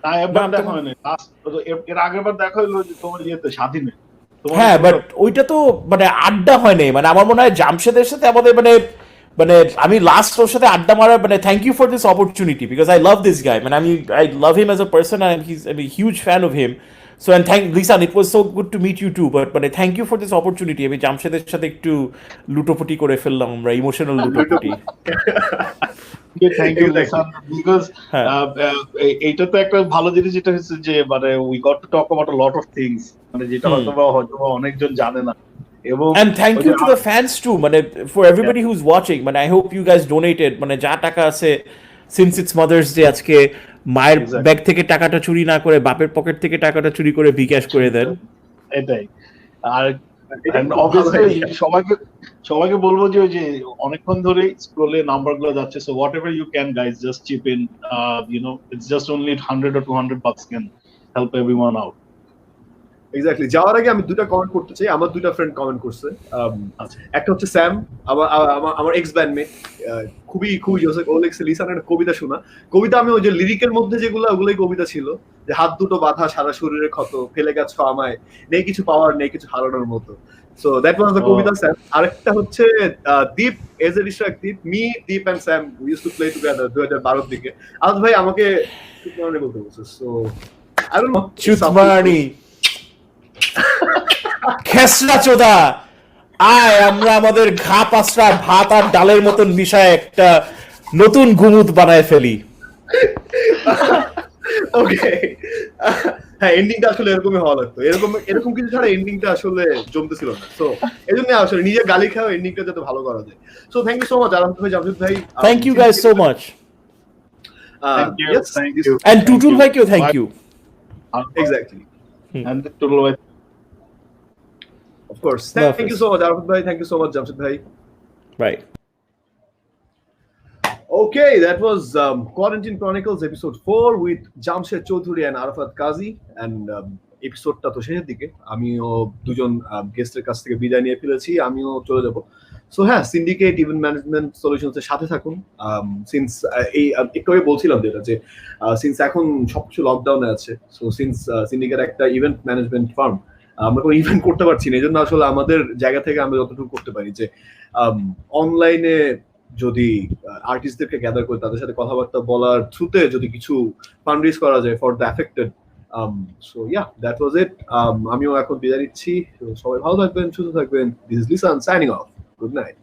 না, এবার দেখা হয়নি। এর আগের বার দেখা হলো যে তোমার ইয়েতে স্বাধীনে। হ্যাঁ, বাট ওইটা তো মানে আড্ডা হয় নাই। মানে আমার মনে হয় জামশেদের সাথে আমাদের মানে আমি লাস্ট ওর সাথে আড্ডা মারার, মানে thank you for this opportunity, because I love this guy. মানে I love him as a person and আমি huge fan of him. So and thank Lisan, it was so good to meet you too. But মানে thank you for this opportunity. আমি জামশেদের সাথে একটু লুটোপুটি করে ফেললাম, আমরা ইমোশনাল লুটোপুটি। Thank you Exactly. বিকজ হ্যাঁ এইটা তো একটা ভালো জিনিস যেটা হচ্ছে যে মানে we got to talk about a lot of things মানে যেটা হয়তো অনেকজন জানে না এবং And thank ওই you যে to the fans too. মানে for everybody who's watching. মানে I hope you guys donated. মানে যা টাকা আছে since it's Mother's Day আজকে মায়ের Exactly. ব্যাগ থেকে টাকাটা চুরি না করে বাপের পকেট থেকে টাকাটা চুরি করে বিকাশ করে দেন। এটাই আর এটা and খুব ভালো obviously idea. সবাইকে বলবো যে ওই যে অনেকক্ষণ ধরে স্ক্রলে নাম্বার গুলো যাচ্ছে so whatever you can guys just chip in you know it's just only 100 or 200 bucks can help everyone out. Exactly যাওয়ার আগে আমি দুটো কমেন্ট করতে চাই আমার দুটো ফ্রেন্ড কমেন্ট করছে আচ্ছা। একটা হচ্ছে স্যাম আমার এক্স ব্যান্ডমেট খুবই জোসে ও লিখছে লিসানের একটা কবিতা শোনা কবিতা আমি ওই যে লিরিকের মধ্যে যেগুলো ওগুলোই কবিতা ছিল যে হাত দুটো বাঁধা সারা শরীরে ক্ষত ফেলে গেছ আমায় নেই কিছু পাওয়ার নেই কিছু হারানোর মতো so that was the Kabita Sam আরেকটা হচ্ছে Deep as a distract Deep and Sam we use to play together 2012 দিকে আজ ভাই আমাকে চুতমারানি বলতে বলছে সো আই ডোন্ট নো চুতমারানি খেসরা চোদা আয় আমরা আমাদের ঘা পাসরা ভাত আর ডালের মতন মিশায় একটা নতুন গুমুত বানায় ফেলি ওকে হ্যাঁ এন্ডিংটা আসলে এরকমই হওয়া লাগতো এরকম কিছু ছাড়া এন্ডিংটা আসলে জমতেছিল না সো এই জন্য আসলে নিজে গালি খাওয়া এন্ডিংটা যাতে ভালো করা যায় so thank you so much Aram ভাই জামশেদ ভাই thank you guys so much Thank you. And Tutul ভাইকেও thank you exactly And total of course thank you so much Aram ভাই থ্যাংক ইউ সো মাচ জামশেদ ভাই right Okay, that was Quarantine Chronicles episode 4 with Jamshed Choudhury and Arafat Kazi and এপিসোডটা তো শেষের দিকে আমিও দুজন গেস্টের কাছ থেকে বিদায় নিয়ে ফেলেছি আমিও চলে যাব সো হ্যাঁ সিন্ডিকেট ইভেন্ট ম্যানেজমেন্ট সলিউশনস এর সাথে থাকুন সিন্স এই একটু আগে বলছিলাম যেটা যে সিন্স এখন সবকিছু লকডাউনে আছে সো সিন্স সিন্ডিকেট একটা ইভেন্ট ম্যানেজমেন্ট ফার্ম আমরা কোনো ইভেন্ট করতে পারছি না এই জন্য আসলে আমাদের জায়গা থেকে আমরা যতটুকু করতে পারি যে অনলাইনে যদি আর্টিস্টদেরকে গ্যাদার করে তাদের সাথে কথাবার্তা বলার থ্রুতে যদি কিছু ফান্ড রেজ করা যায় for the affected so yeah that was it আমিও এখন বিদায় নিচ্ছি সবাই ভালো থাকবেন সুস্থ থাকবেন this is Lisan signing off good night